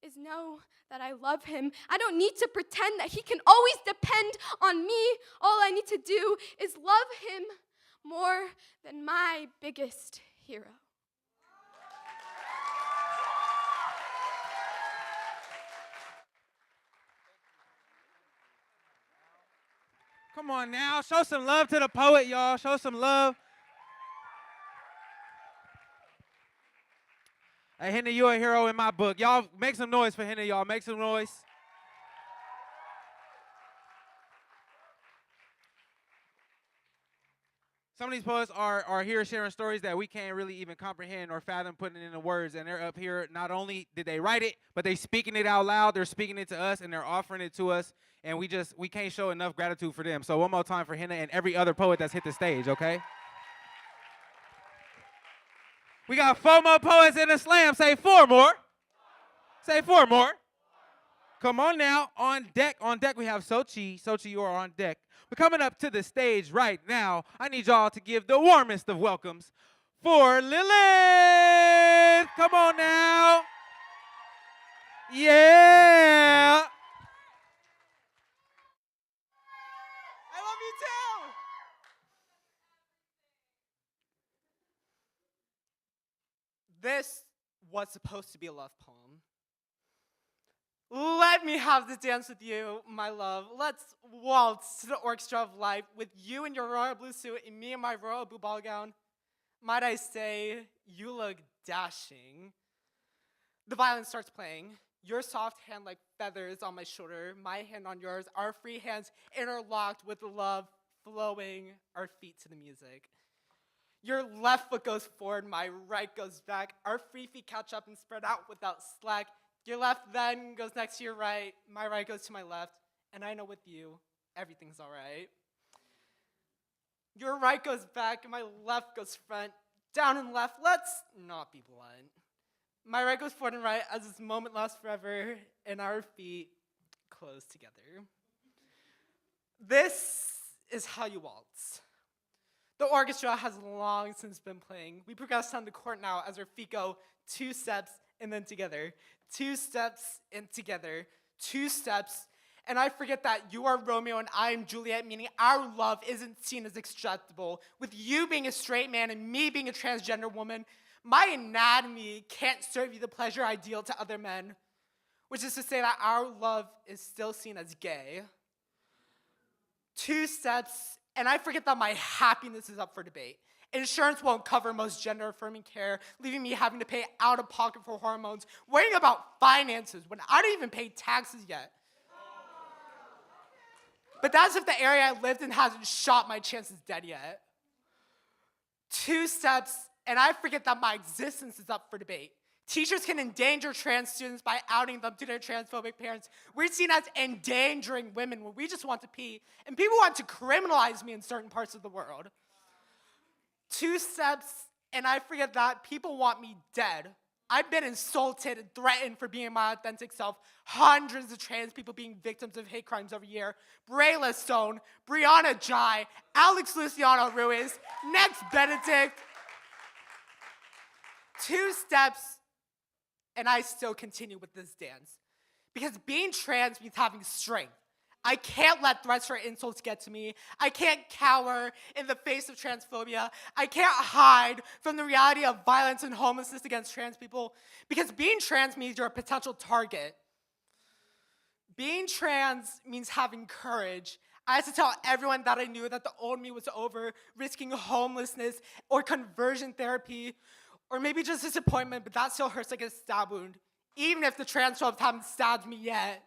is know that I love him. I don't need to pretend that he can always depend on me. All I need to do is love him more than my biggest hero. Come on now, show some love to the poet, y'all. Show some love. Hey, Henry, you're a hero in my book. Y'all make some noise for Henry, y'all. Make some noise. Some of these poets are here sharing stories that we can't really even comprehend or fathom putting it into words. And they're up here, not only did they write it, but they speaking it out loud. They're speaking it to us, and they're offering it to us. And we can't show enough gratitude for them. So one more time for Henna and every other poet that's hit the stage, okay? We got 4 more poets in the slam. Say 4 more. Say 4 more. Come on now. On deck we have Sochi. Sochi, you are on deck. We're coming up to the stage right now. I need y'all to give the warmest of welcomes for Lilith. Come on now. Yeah. I love you too. This was supposed to be a love poem. Let me have the dance with you, my love. Let's waltz to the orchestra of life with you in your royal blue suit and me in my royal blue ball gown. Might I say, you look dashing. The violin starts playing. Your soft hand like feathers on my shoulder, my hand on yours, our free hands interlocked with love flowing our feet to the music. Your left foot goes forward, my right goes back. Our free feet catch up and spread out without slack. Your left then goes next to your right, my right goes to my left, and I know with you, everything's all right. Your right goes back and my left goes front, down and left, let's not be blunt. My right goes forward and right as this moment lasts forever and our feet close together. This is how you waltz. The orchestra has long since been playing. We progress down the court now as our feet go 2 steps and then together. 2 steps and together. 2 steps. And I forget that you are Romeo and I am Juliet, meaning our love isn't seen as acceptable. With you being a straight man and me being a transgender woman, my anatomy can't serve you the pleasure ideal to other men, which is to say that our love is still seen as gay. 2 steps, and I forget that my happiness is up for debate. Insurance won't cover most gender-affirming care, leaving me having to pay out of pocket for hormones, worrying about finances when I don't even pay taxes yet. But that's if the area I lived in hasn't shot my chances dead yet. 2 steps, and I forget that my existence is up for debate. Teachers can endanger trans students by outing them to their transphobic parents. We're seen as endangering women when we just want to pee, and people want to criminalize me in certain parts of the world. 2 steps, and I forget that people want me dead. I've been insulted and threatened for being my authentic self. Hundreds of trans people being victims of hate crimes every year. Brayla Stone, Brianna Jai, Alex Luciano Ruiz, Next Benedict. 2 steps, and I still continue with this dance. Because being trans means having strength. I can't let threats or insults get to me. I can't cower in the face of transphobia. I can't hide from the reality of violence and homelessness against trans people, because being trans means you're a potential target. Being trans means having courage. I had to tell everyone that I knew that the old me was over, risking homelessness or conversion therapy, or maybe just disappointment, but that still hurts like a stab wound, even if the transphobes haven't stabbed me yet.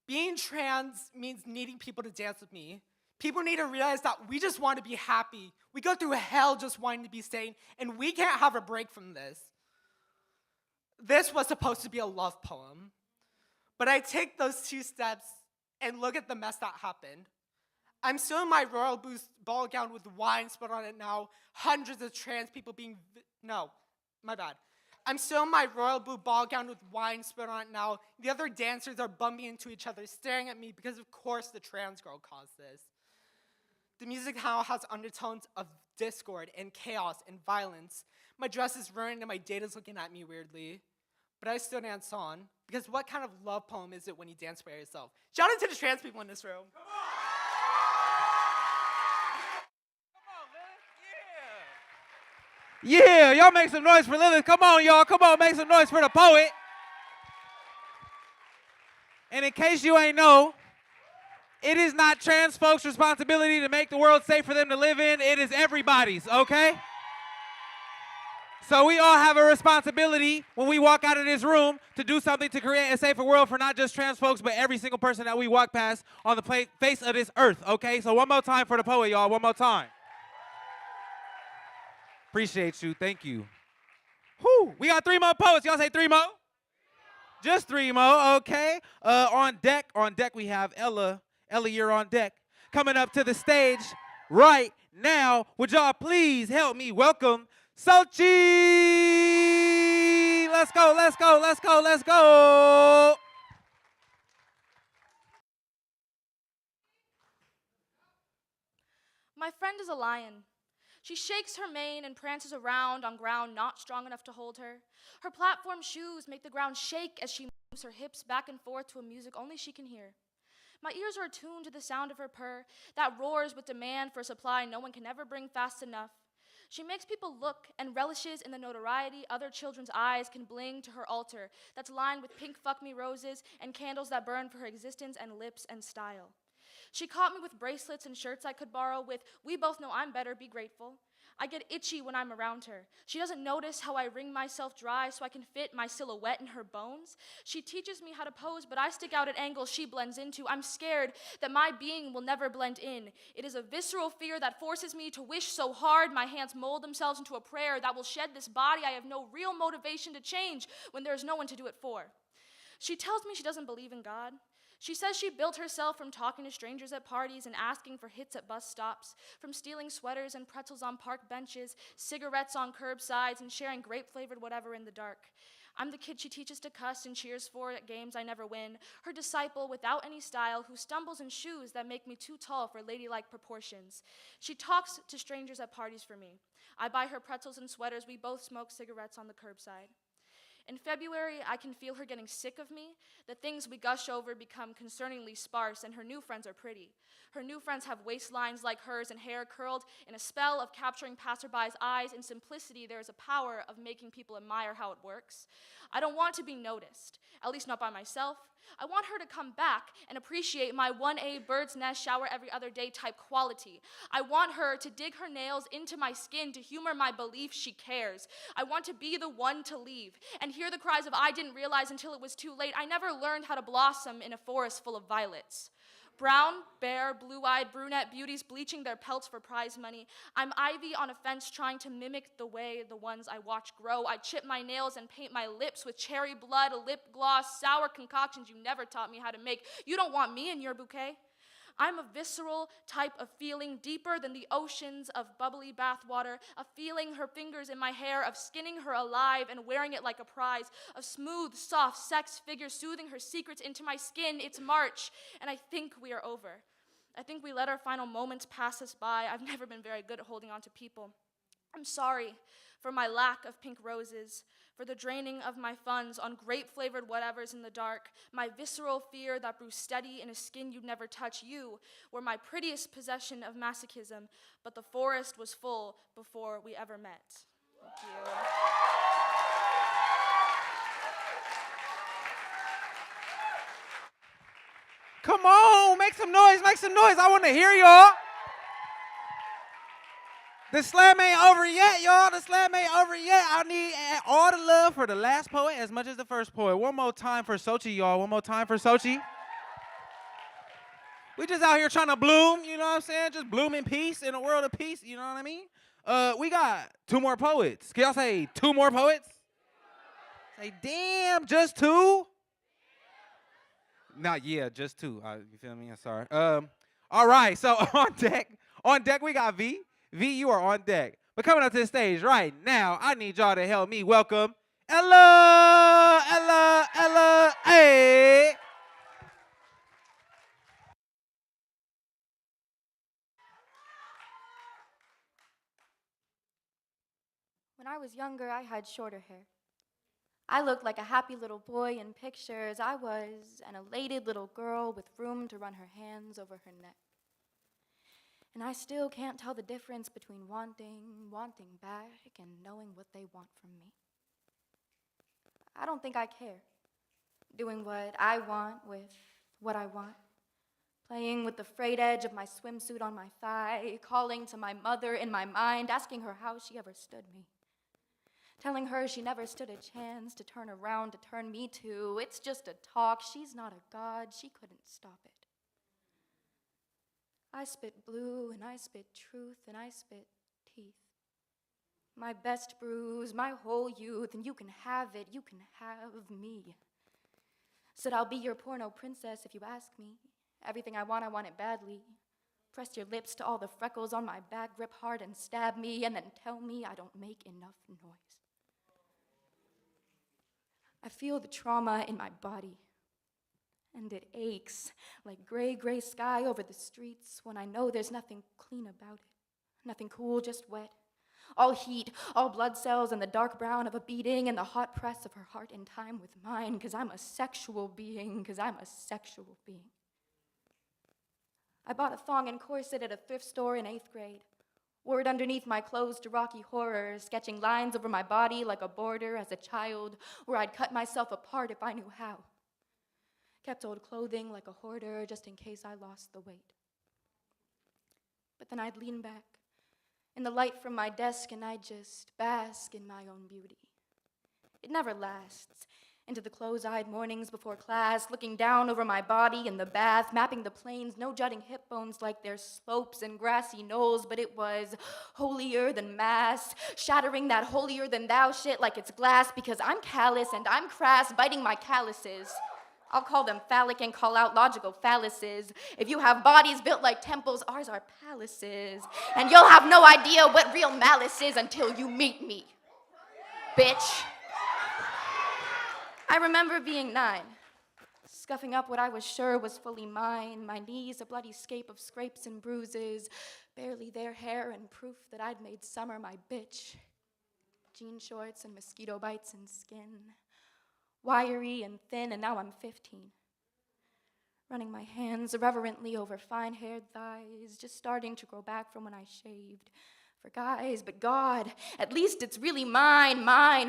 Being trans means needing people to dance with me. People need to realize that we just want to be happy. We go through hell just wanting to be sane, and we can't have a break from this. This was supposed to be a love poem, but I take those 2 steps and look at the mess that happened. I'm still in my royal blue ball gown with wine spilled on it now, hundreds of trans people being, no, my bad. I'm still in my royal blue ball gown with wine spilled on it now. The other dancers are bumping into each other, staring at me because of course the trans girl caused this. The music now has undertones of discord and chaos and violence. My dress is ruined and my data's looking at me weirdly. But I still dance on, because what kind of love poem is it when you dance by yourself? Shout out to the trans people in this room. Come on! Yeah, y'all make some noise for Lilith. Come on, y'all. Come on, make some noise for the poet. And in case you ain't know, it is not trans folks' responsibility to make the world safe for them to live in. It is everybody's, okay? So we all have a responsibility when we walk out of this room to do something to create a safer world for not just trans folks, but every single person that we walk past on the face of this earth, okay? So one more time for the poet, y'all. One more time. Appreciate you. Thank you. Whew. We got 3 more poets. Y'all say 3 more? Just 3 more, okay. On deck we have Ella. Ella, you're on deck. Coming up to the stage right now. Would y'all please help me welcome Sochi? Let's go, let's go, let's go, let's go. My friend is a lion. She shakes her mane and prances around on ground not strong enough to hold her. Her platform shoes make the ground shake as she moves her hips back and forth to a music only she can hear. My ears are attuned to the sound of her purr that roars with demand for supply no one can ever bring fast enough. She makes people look and relishes in the notoriety other children's eyes can bling to her altar that's lined with pink fuck me roses and candles that burn for her existence and lips and style. She caught me with bracelets and shirts I could borrow with, "We both know I'm better, be grateful." I get itchy when I'm around her. She doesn't notice how I wring myself dry so I can fit my silhouette in her bones. She teaches me how to pose, but I stick out at angles she blends into. I'm scared that my being will never blend in. It is a visceral fear that forces me to wish so hard my hands mold themselves into a prayer that will shed this body I have no real motivation to change when there's no one to do it for. She tells me she doesn't believe in God. She says she built herself from talking to strangers at parties and asking for hits at bus stops, from stealing sweaters and pretzels on park benches, cigarettes on curbsides, and sharing grape-flavored whatever in the dark. I'm the kid she teaches to cuss and cheers for at games I never win, her disciple without any style who stumbles in shoes that make me too tall for ladylike proportions. She talks to strangers at parties for me. I buy her pretzels and sweaters. We both smoke cigarettes on the curbside. In February, I can feel her getting sick of me. The things we gush over become concerningly sparse, and her new friends are pretty. Her new friends have waistlines like hers and hair curled in a spell of capturing passerbys' eyes. In simplicity, there is a power of making people admire how it works. I don't want to be noticed, at least not by myself. I want her to come back and appreciate my 1A bird's nest shower every other day type quality. I want her to dig her nails into my skin to humor my belief she cares. I want to be the one to leave and hear the cries of I didn't realize until it was too late. I never learned how to blossom in a forest full of violets. Brown, bare, blue-eyed brunette beauties bleaching their pelts for prize money. I'm ivy on a fence trying to mimic the way the ones I watch grow. I chip my nails and paint my lips with cherry blood, lip gloss, sour concoctions you never taught me how to make. You don't want me in your bouquet. I'm a visceral type of feeling deeper than the oceans of bubbly bathwater, of feeling her fingers in my hair, of skinning her alive and wearing it like a prize, of smooth, soft sex figures soothing her secrets into my skin. It's March, and I think we are over. I think we let our final moments pass us by. I've never been very good at holding on to people. I'm sorry for my lack of pink roses, for the draining of my funds on grape-flavored whatevers in the dark, my visceral fear that grew steady in a skin you'd never touch. You were my prettiest possession of masochism, but the forest was full before we ever met. Thank you. Come on, make some noise, make some noise. I want to hear y'all. The slam ain't over yet, y'all. The slam ain't over yet. I need all the love for the last poet as much as the first poet. One more time for Sochi, y'all. One more time for Sochi. We just out here trying to bloom, you know what I'm saying? Just bloom in peace, in a world of peace, you know what I mean? We got 2 more poets. Can y'all say 2 more poets? Say, damn, just 2? Not yeah, just 2. You feel me? I'm sorry. All right, so on deck we got V. V, you are on deck. But coming up to the stage right now, I need y'all to help me welcome Ella, hey. When I was younger, I had shorter hair. I looked like a happy little boy in pictures. I was an elated little girl with room to run her hands over her neck. And I still can't tell the difference between wanting back, and knowing what they want from me. I don't think I care. Doing what I want with what I want. Playing with the frayed edge of my swimsuit on my thigh. Calling to my mother in my mind, asking her how she ever stood me. Telling her she never stood a chance to turn around to turn me to. It's just a talk. She's not a god. She couldn't stop it. I spit blue, and I spit truth, and I spit teeth. My best bruise, my whole youth, and you can have it, you can have me. Said I'll be your porno princess if you ask me. Everything I want it badly. Press your lips to all the freckles on my back, grip hard and stab me, and then tell me I don't make enough noise. I feel the trauma in my body. And it aches like gray, gray sky over the streets when I know there's nothing clean about it. Nothing cool, just wet. All heat, all blood cells, and the dark brown of a beating, and the hot press of her heart in time with mine, because I'm a sexual being, I bought a thong and corset at a thrift store in 8th grade. Wore it underneath my clothes to Rocky Horror, sketching lines over my body like a border as a child, where I'd cut myself apart if I knew how. Kept old clothing like a hoarder just in case I lost the weight. But then I'd lean back in the light from my desk and I'd just bask in my own beauty. It never lasts. Into the close-eyed mornings before class, looking down over my body in the bath, mapping the plains, no jutting hip bones like their slopes and grassy knolls, but it was holier than mass, shattering that holier than thou shit like it's glass, because I'm callous and I'm crass, biting my calluses. I'll call them phallic and call out logical fallacies. If you have bodies built like temples, ours are palaces. And you'll have no idea what real malice is until you meet me, bitch. I remember being 9, scuffing up what I was sure was fully mine, my knees a bloody scape of scrapes and bruises, barely their hair and proof that I'd made summer my bitch. Jean shorts and mosquito bites and skin. Wiry and thin, and now I'm 15. Running my hands irreverently over fine-haired thighs, just starting to grow back from when I shaved. For guys, but God, at least it's really mine,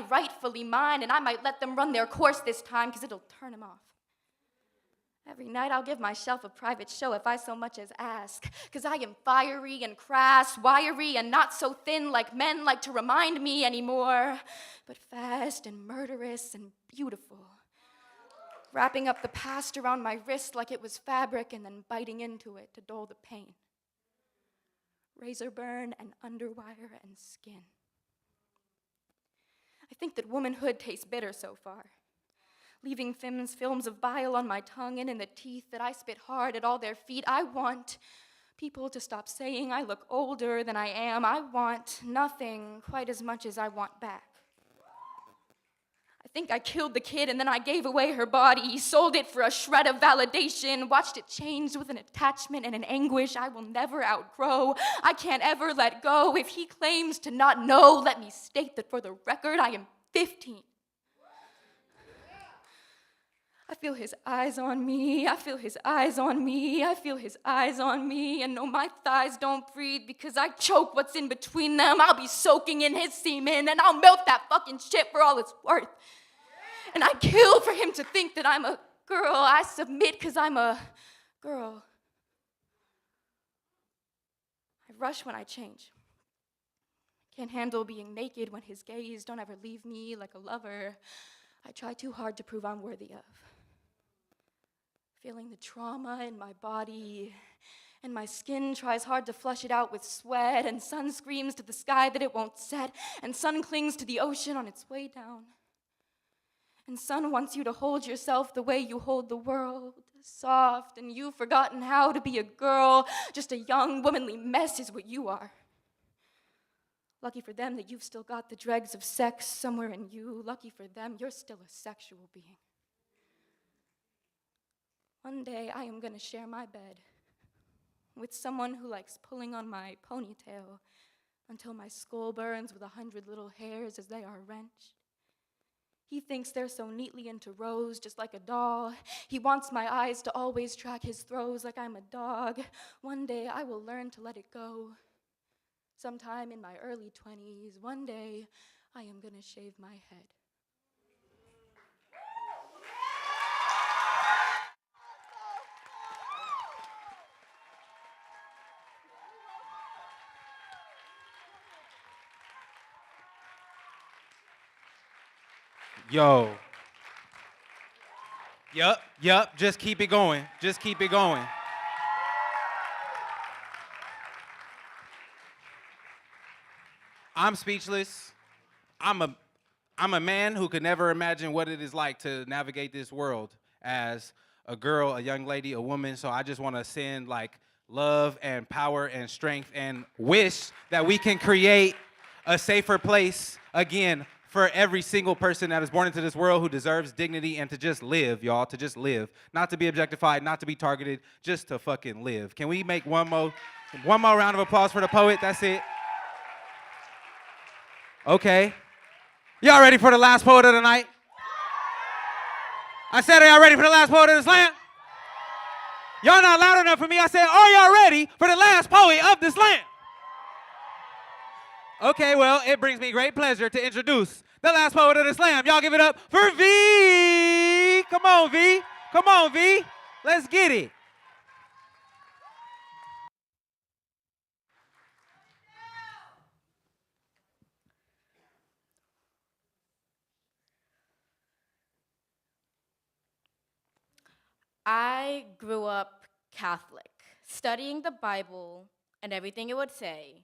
rightfully mine, and I might let them run their course this time, because it'll turn them off. Every night I'll give myself a private show if I so much as ask, because I am fiery and crass, wiry and not so thin like men like to remind me anymore, but fast and murderous and beautiful. Wrapping up the past around my wrist like it was fabric and then biting into it to dull the pain. Razor burn and underwire and skin. I think that womanhood tastes bitter so far, leaving films of bile on my tongue and in the teeth that I spit hard at all their feet. I want people to stop saying I look older than I am. I want nothing quite as much as I want back. I think I killed the kid and then I gave away her body, sold it for a shred of validation, watched it change with an attachment and an anguish I will never outgrow. I can't ever let go. If he claims to not know, let me state that for the record, I am 15. I feel his eyes on me, I feel his eyes on me, I feel his eyes on me, and no, my thighs don't breathe because I choke what's in between them. I'll be soaking in his semen, and I'll milk that fucking shit for all it's worth. And I kill for him to think that I'm a girl. I submit because I'm a girl. I rush when I change. Can't handle being naked when his gaze don't ever leave me like a lover. I try too hard to prove I'm worthy of. Feeling the trauma in my body, and my skin tries hard to flush it out with sweat, and sun screams to the sky that it won't set, and sun clings to the ocean on its way down. And sun wants you to hold yourself the way you hold the world, soft, and you've forgotten how to be a girl. Just a young, womanly mess is what you are. Lucky for them that you've still got the dregs of sex somewhere in you. Lucky for them, you're still a sexual being. One day, I am going to share my bed with someone who likes pulling on my ponytail until my skull burns with 100 little hairs as they are wrenched. He thinks they're so neatly into rows, just like a doll. He wants my eyes to always track his throws like I'm a dog. One day, I will learn to let it go. Sometime in my early 20s, one day, I am going to shave my head. Yo. Yup. Just keep it going. Just keep it going. I'm speechless. I'm a man who could never imagine what it is like to navigate this world as a girl, a young lady, a woman. So I just want to send like love and power and strength and wish that we can create a safer place again for every single person that is born into this world who deserves dignity and to just live, y'all, to just live. Not to be objectified, not to be targeted, just to fucking live. Can we make one more round of applause for the poet? That's it. Okay. Y'all ready for the last poet of the night? I said, are y'all ready for the last poet of the slam? Y'all not loud enough for me. I said, are y'all ready for the last poet of the slam? Okay, well, it brings me great pleasure to introduce the last poet of the slam. Y'all give it up for V. Come on, V. Come on, V. Let's get it. I grew up Catholic, studying the Bible and everything it would say,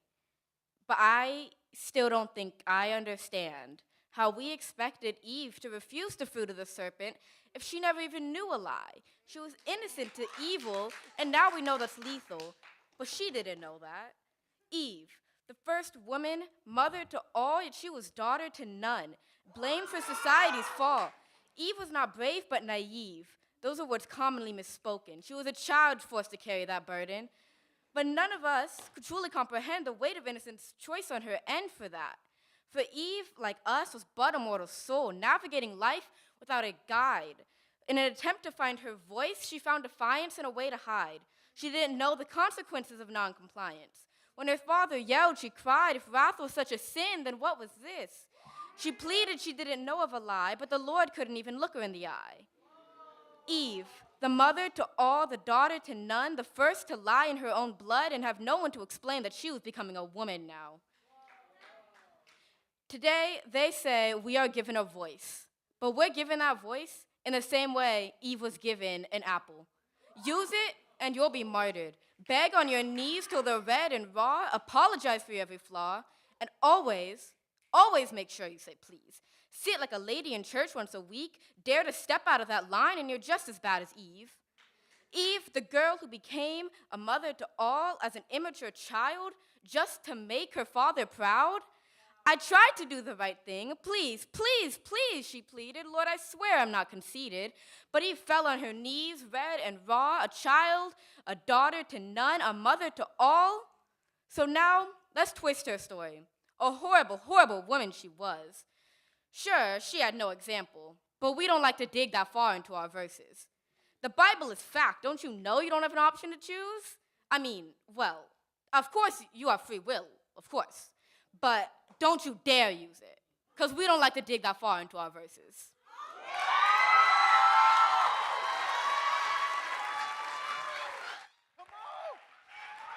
but I still don't think I understand how we expected Eve to refuse the fruit of the serpent if she never even knew a lie. She was innocent to evil, and now we know that's lethal, but she didn't know that. Eve, the first woman, mother to all, yet she was daughter to none, blamed for society's fall. Eve was not brave, but naive. Those are words commonly misspoken. She was a child forced to carry that burden. But none of us could truly comprehend the weight of innocent's choice on her end for that. For Eve, like us, was but a mortal soul, navigating life without a guide. In an attempt to find her voice, she found defiance and a way to hide. She didn't know the consequences of noncompliance. When her father yelled, she cried. If wrath was such a sin, then what was this? She pleaded she didn't know of a lie, but the Lord couldn't even look her in the eye. Eve, the mother to all, the daughter to none, the first to lie in her own blood and have no one to explain that she was becoming a woman now. Today, they say we are given a voice, but we're given that voice in the same way Eve was given an apple. Use it and you'll be martyred. Beg on your knees till they're red and raw, apologize for your every flaw, and always make sure you say please. Sit like a lady in church once a week, dare to step out of that line, and you're just as bad as Eve. Eve, the girl who became a mother to all as an immature child just to make her father proud. I tried to do the right thing. Please, please, please, she pleaded. Lord, I swear I'm not conceited. But Eve fell on her knees, red and raw, a child, a daughter to none, a mother to all. So now, let's twist her story. A horrible, horrible woman she was. Sure, she had no example, but we don't like to dig that far into our verses. The Bible is fact. Don't you know you don't have an option to choose? I mean, well, of course you have free will, of course. But don't you dare use it, because we don't like to dig that far into our verses.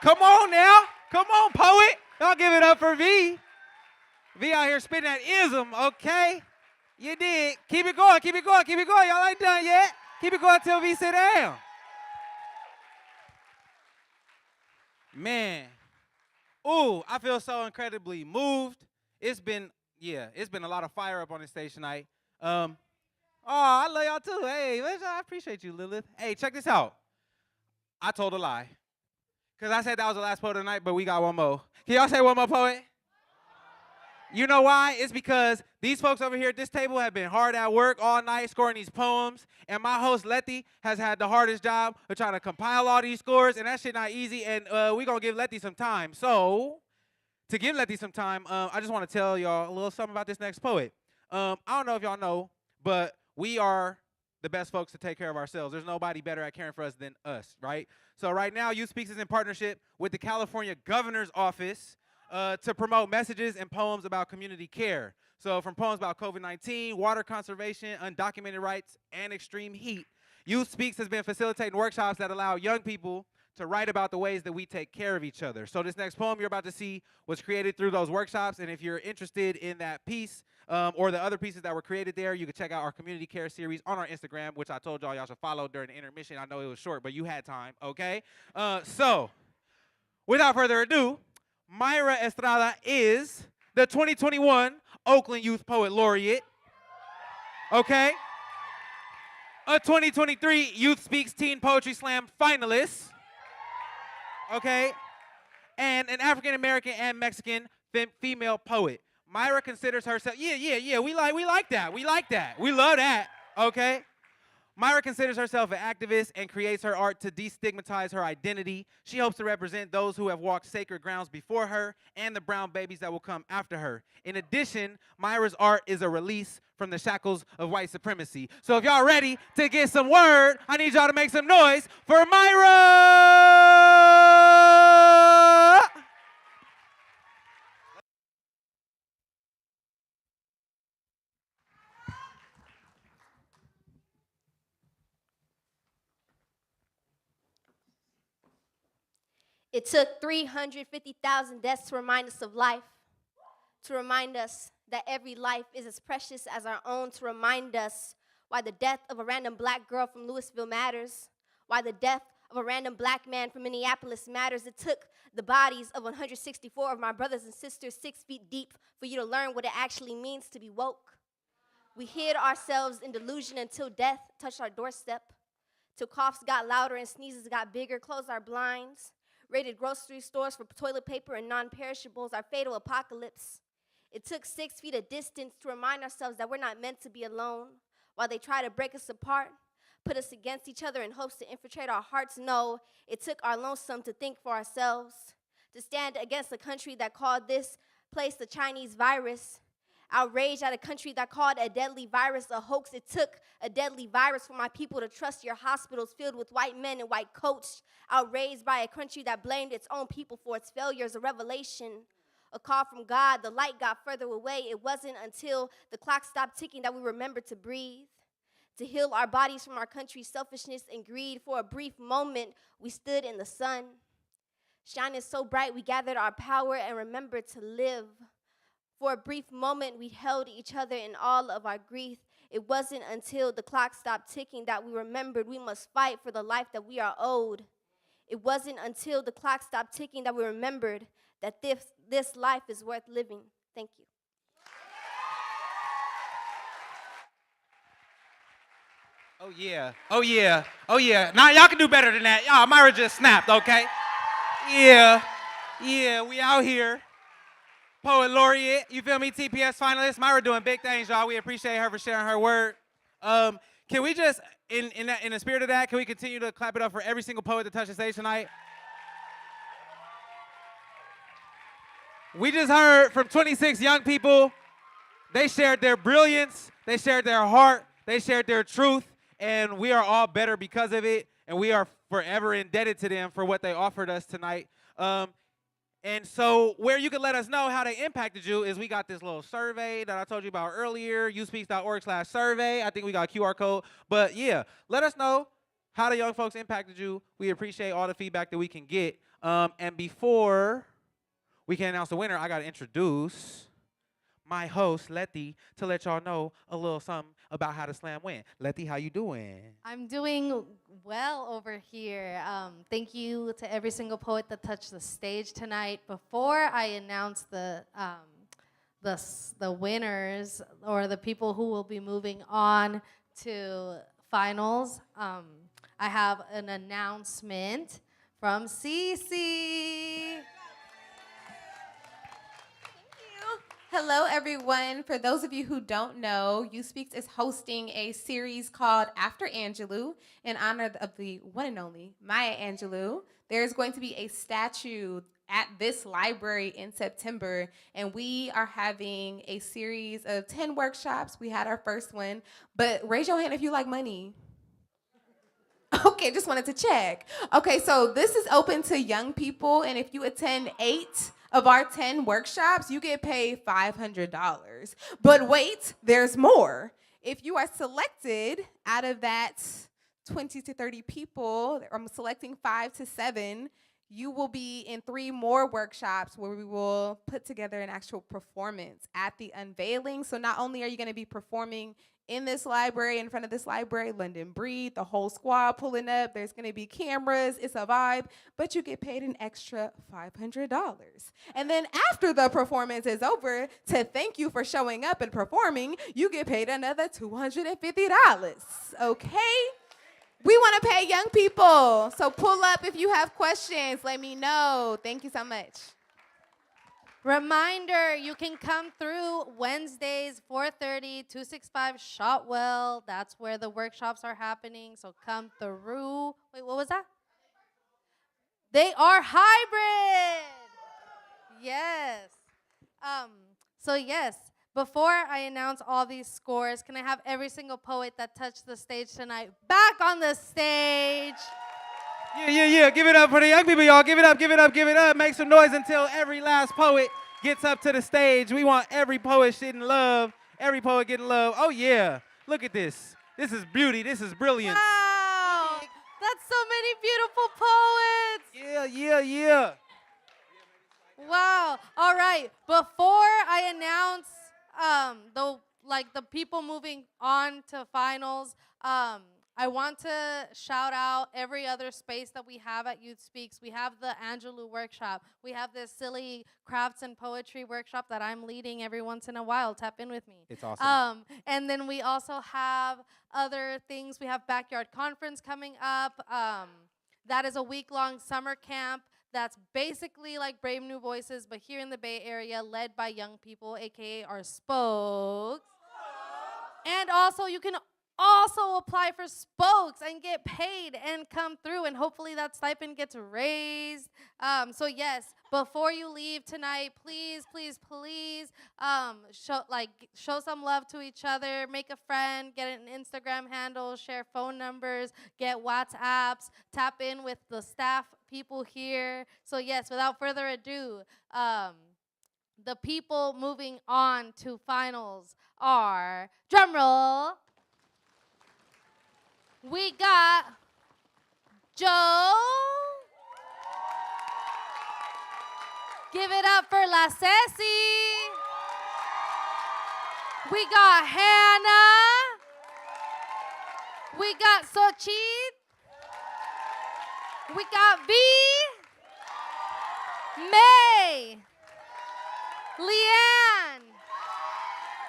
Come on now. Come on, poet. Don't give it up for V. V out here spitting that ism, okay? You did. Keep it going, keep it going, keep it going. Y'all ain't done yet. Keep it going till V sit down. Man. Ooh, I feel so incredibly moved. It's been a lot of fire up on this stage tonight. Oh, I love y'all too. Hey, I appreciate you, Lilith. Hey, check this out. I told a lie. Because I said that was the last poet of the night, but we got one more. Can y'all say one more poet? You know why? It's because these folks over here at this table have been hard at work all night scoring these poems, and my host, Letty, has had the hardest job of trying to compile all these scores, and that shit not easy, and we're going to give Letty some time. So, to give Letty some time, I just want to tell y'all a little something about this next poet. I don't know if y'all know, but we are the best folks to take care of ourselves. There's nobody better at caring for us than us, right? So right now, Youth Speaks is in partnership with the California Governor's Office to promote messages and poems about community care. So from poems about COVID-19, water conservation, undocumented rights, and extreme heat, Youth Speaks has been facilitating workshops that allow young people to write about the ways that we take care of each other. So this next poem you're about to see was created through those workshops, and if you're interested in that piece or the other pieces that were created there, you can check out our community care series on our Instagram, which I told y'all should follow during the intermission. I know it was short, but you had time, okay? So without further ado, Myra Estrada is the 2021 Oakland Youth Poet Laureate, okay? A 2023 Youth Speaks Teen Poetry Slam finalist, okay? And an African-American and Mexican female poet. Myra considers herself, we like that. We love that, okay? Myra considers herself an activist and creates her art to destigmatize her identity. She hopes to represent those who have walked sacred grounds before her and the brown babies that will come after her. In addition, Myra's art is a release from the shackles of white supremacy. So if y'all ready to get some word, I need y'all to make some noise for Myra! It took 350,000 deaths to remind us of life, to remind us that every life is as precious as our own, to remind us why the death of a random black girl from Louisville matters, why the death of a random black man from Minneapolis matters. It took the bodies of 164 of my brothers and sisters 6 feet deep for you to learn what it actually means to be woke. We hid ourselves in delusion until death touched our doorstep, till coughs got louder and sneezes got bigger, closed our blinds, raided grocery stores for toilet paper and non-perishables, our fatal apocalypse. It took 6 feet of distance to remind ourselves that we're not meant to be alone. While they try to break us apart, put us against each other in hopes to infiltrate our hearts, no, it took our lonesome to think for ourselves, to stand against a country that called this place the Chinese virus, outraged at a country that called a deadly virus a hoax. It took a deadly virus for my people to trust your hospitals filled with white men in white coats, outraged by a country that blamed its own people for its failures, a revelation, a call from God. The light got further away. It wasn't until the clock stopped ticking that we remembered to breathe, to heal our bodies from our country's selfishness and greed. For a brief moment, we stood in the sun, shining so bright we gathered our power and remembered to live. For a brief moment, we held each other in all of our grief. It wasn't until the clock stopped ticking that we remembered we must fight for the life that we are owed. It wasn't until the clock stopped ticking that we remembered that this life is worth living. Thank you. Oh, yeah. Oh, yeah. Oh, yeah. Now, y'all can do better than that. Y'all, Myra just snapped, okay? Yeah. Yeah, we out here. Poet laureate, you feel me? TPS finalist. Myra doing big things, y'all. We appreciate her for sharing her word. Can we just, in the spirit of that, can we continue to clap it up for every single poet that touched the stage tonight? We just heard from 26 young people. They shared their brilliance, they shared their heart, they shared their truth, and we are all better because of it, and we are forever indebted to them for what they offered us tonight. And so where you can let us know how they impacted you is we got this little survey that I told you about earlier, uspeaks.org/survey. I think we got a QR code. But yeah, let us know how the young folks impacted you. We appreciate all the feedback that we can get. And before we can announce the winner, I got to introduce my host, Letty, to let y'all know a little something about how the slam went. Letty, how you doing? I'm doing well over here. Thank you to every single poet that touched the stage tonight. Before I announce the winners or the people who will be moving on to finals, I have an announcement from Cece. Hello, everyone. For those of you who don't know, You Speaks is hosting a series called After Angelou in honor of the one and only Maya Angelou. There's going to be a statue at this library in September, and we are having a series of 10 workshops. We had our first one, but raise your hand if you like money. Okay, just wanted to check. Okay, so this is open to young people, and if you attend 8 of our 10 workshops, you get paid $500. But wait, there's more. If you are selected out of that 20 to 30 people, I'm selecting 5 to 7, you will be in 3 more workshops where we will put together an actual performance at the unveiling. So not only are you going to be performing in this library, in front of this library, London Breed, the whole squad pulling up, there's going to be cameras, it's a vibe, but you get paid an extra $500. And then after the performance is over, to thank you for showing up and performing, you get paid another $250, okay? We want to pay young people, so pull up if you have questions, let me know. Thank you so much. Reminder, you can come through Wednesdays, 4:30, 265 Shotwell. That's where the workshops are happening, so come through. Wait, what was that? They are hybrid. Yes. So yes, before I announce all these scores, can I have every single poet that touched the stage tonight back on the stage? Yeah. Give it up for the young people, y'all. Give it up. Make some noise until every last poet gets up to the stage. We want every poet getting love. Every poet getting love. Oh, yeah. Look at this. This is beauty. This is brilliance. Wow. That's so many beautiful poets. Yeah. Wow. All right. Before I announce the people moving on to finals, I want to shout out every other space that we have at Youth Speaks. We have the Angelou workshop. We have this silly crafts and poetry workshop that I'm leading every once in a while. Tap in with me. It's awesome. And then we also have other things. We have Backyard Conference coming up. That is a week-long summer camp that's basically like Brave New Voices, but here in the Bay Area, led by young people, a.k.a. our spokes. And also, you can also apply for spokes and get paid and come through, and hopefully that stipend gets raised. So yes, before you leave tonight, please show some love to each other, make a friend, get an Instagram handle, share phone numbers, get WhatsApps, tap in with the staff people here. So yes, without further ado, the people moving on to finals are, drumroll, we got Joe. Give it up for La Ceci. We got Hannah. We got Sochit. We got V. May. Leanne.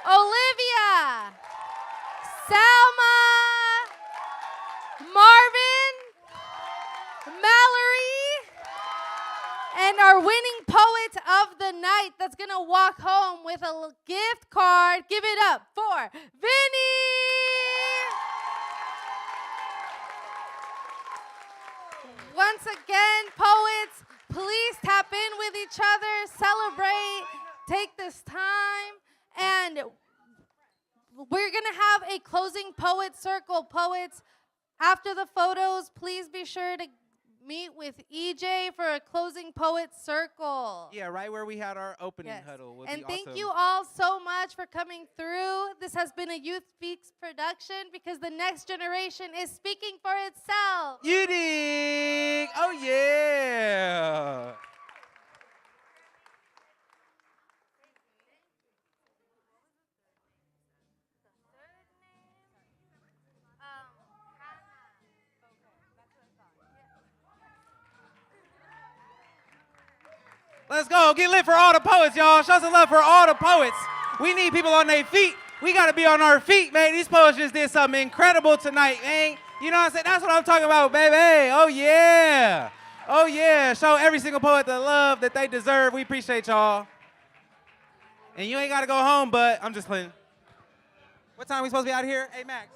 Olivia. Selma. Marvin, Mallory, and our winning poet of the the night that's going to walk home with a gift card. Give it up for Vinny! Once again, poets, please tap in with each other, celebrate, take this time, and we're going to have a closing poet circle. Poets, after the photos, please be sure to meet with EJ for a closing poet circle. Yeah, right where we had our opening Yes. huddle. Would And be thank awesome. you all so much for coming through. This has been a Youth Speaks production because the next generation is speaking for itself. You dig? Oh, yeah. Let's go. Get lit for all the poets, y'all. Show some love for all the poets. We need people on their feet. We got to be on our feet, man. These poets just did something incredible tonight, man. You know what I'm saying? That's what I'm talking about, baby. Oh, yeah. Oh, yeah. Show every single poet the love that they deserve. We appreciate y'all. And you ain't got to go home, but I'm just playing. What time we supposed to be out of here? Hey, Max.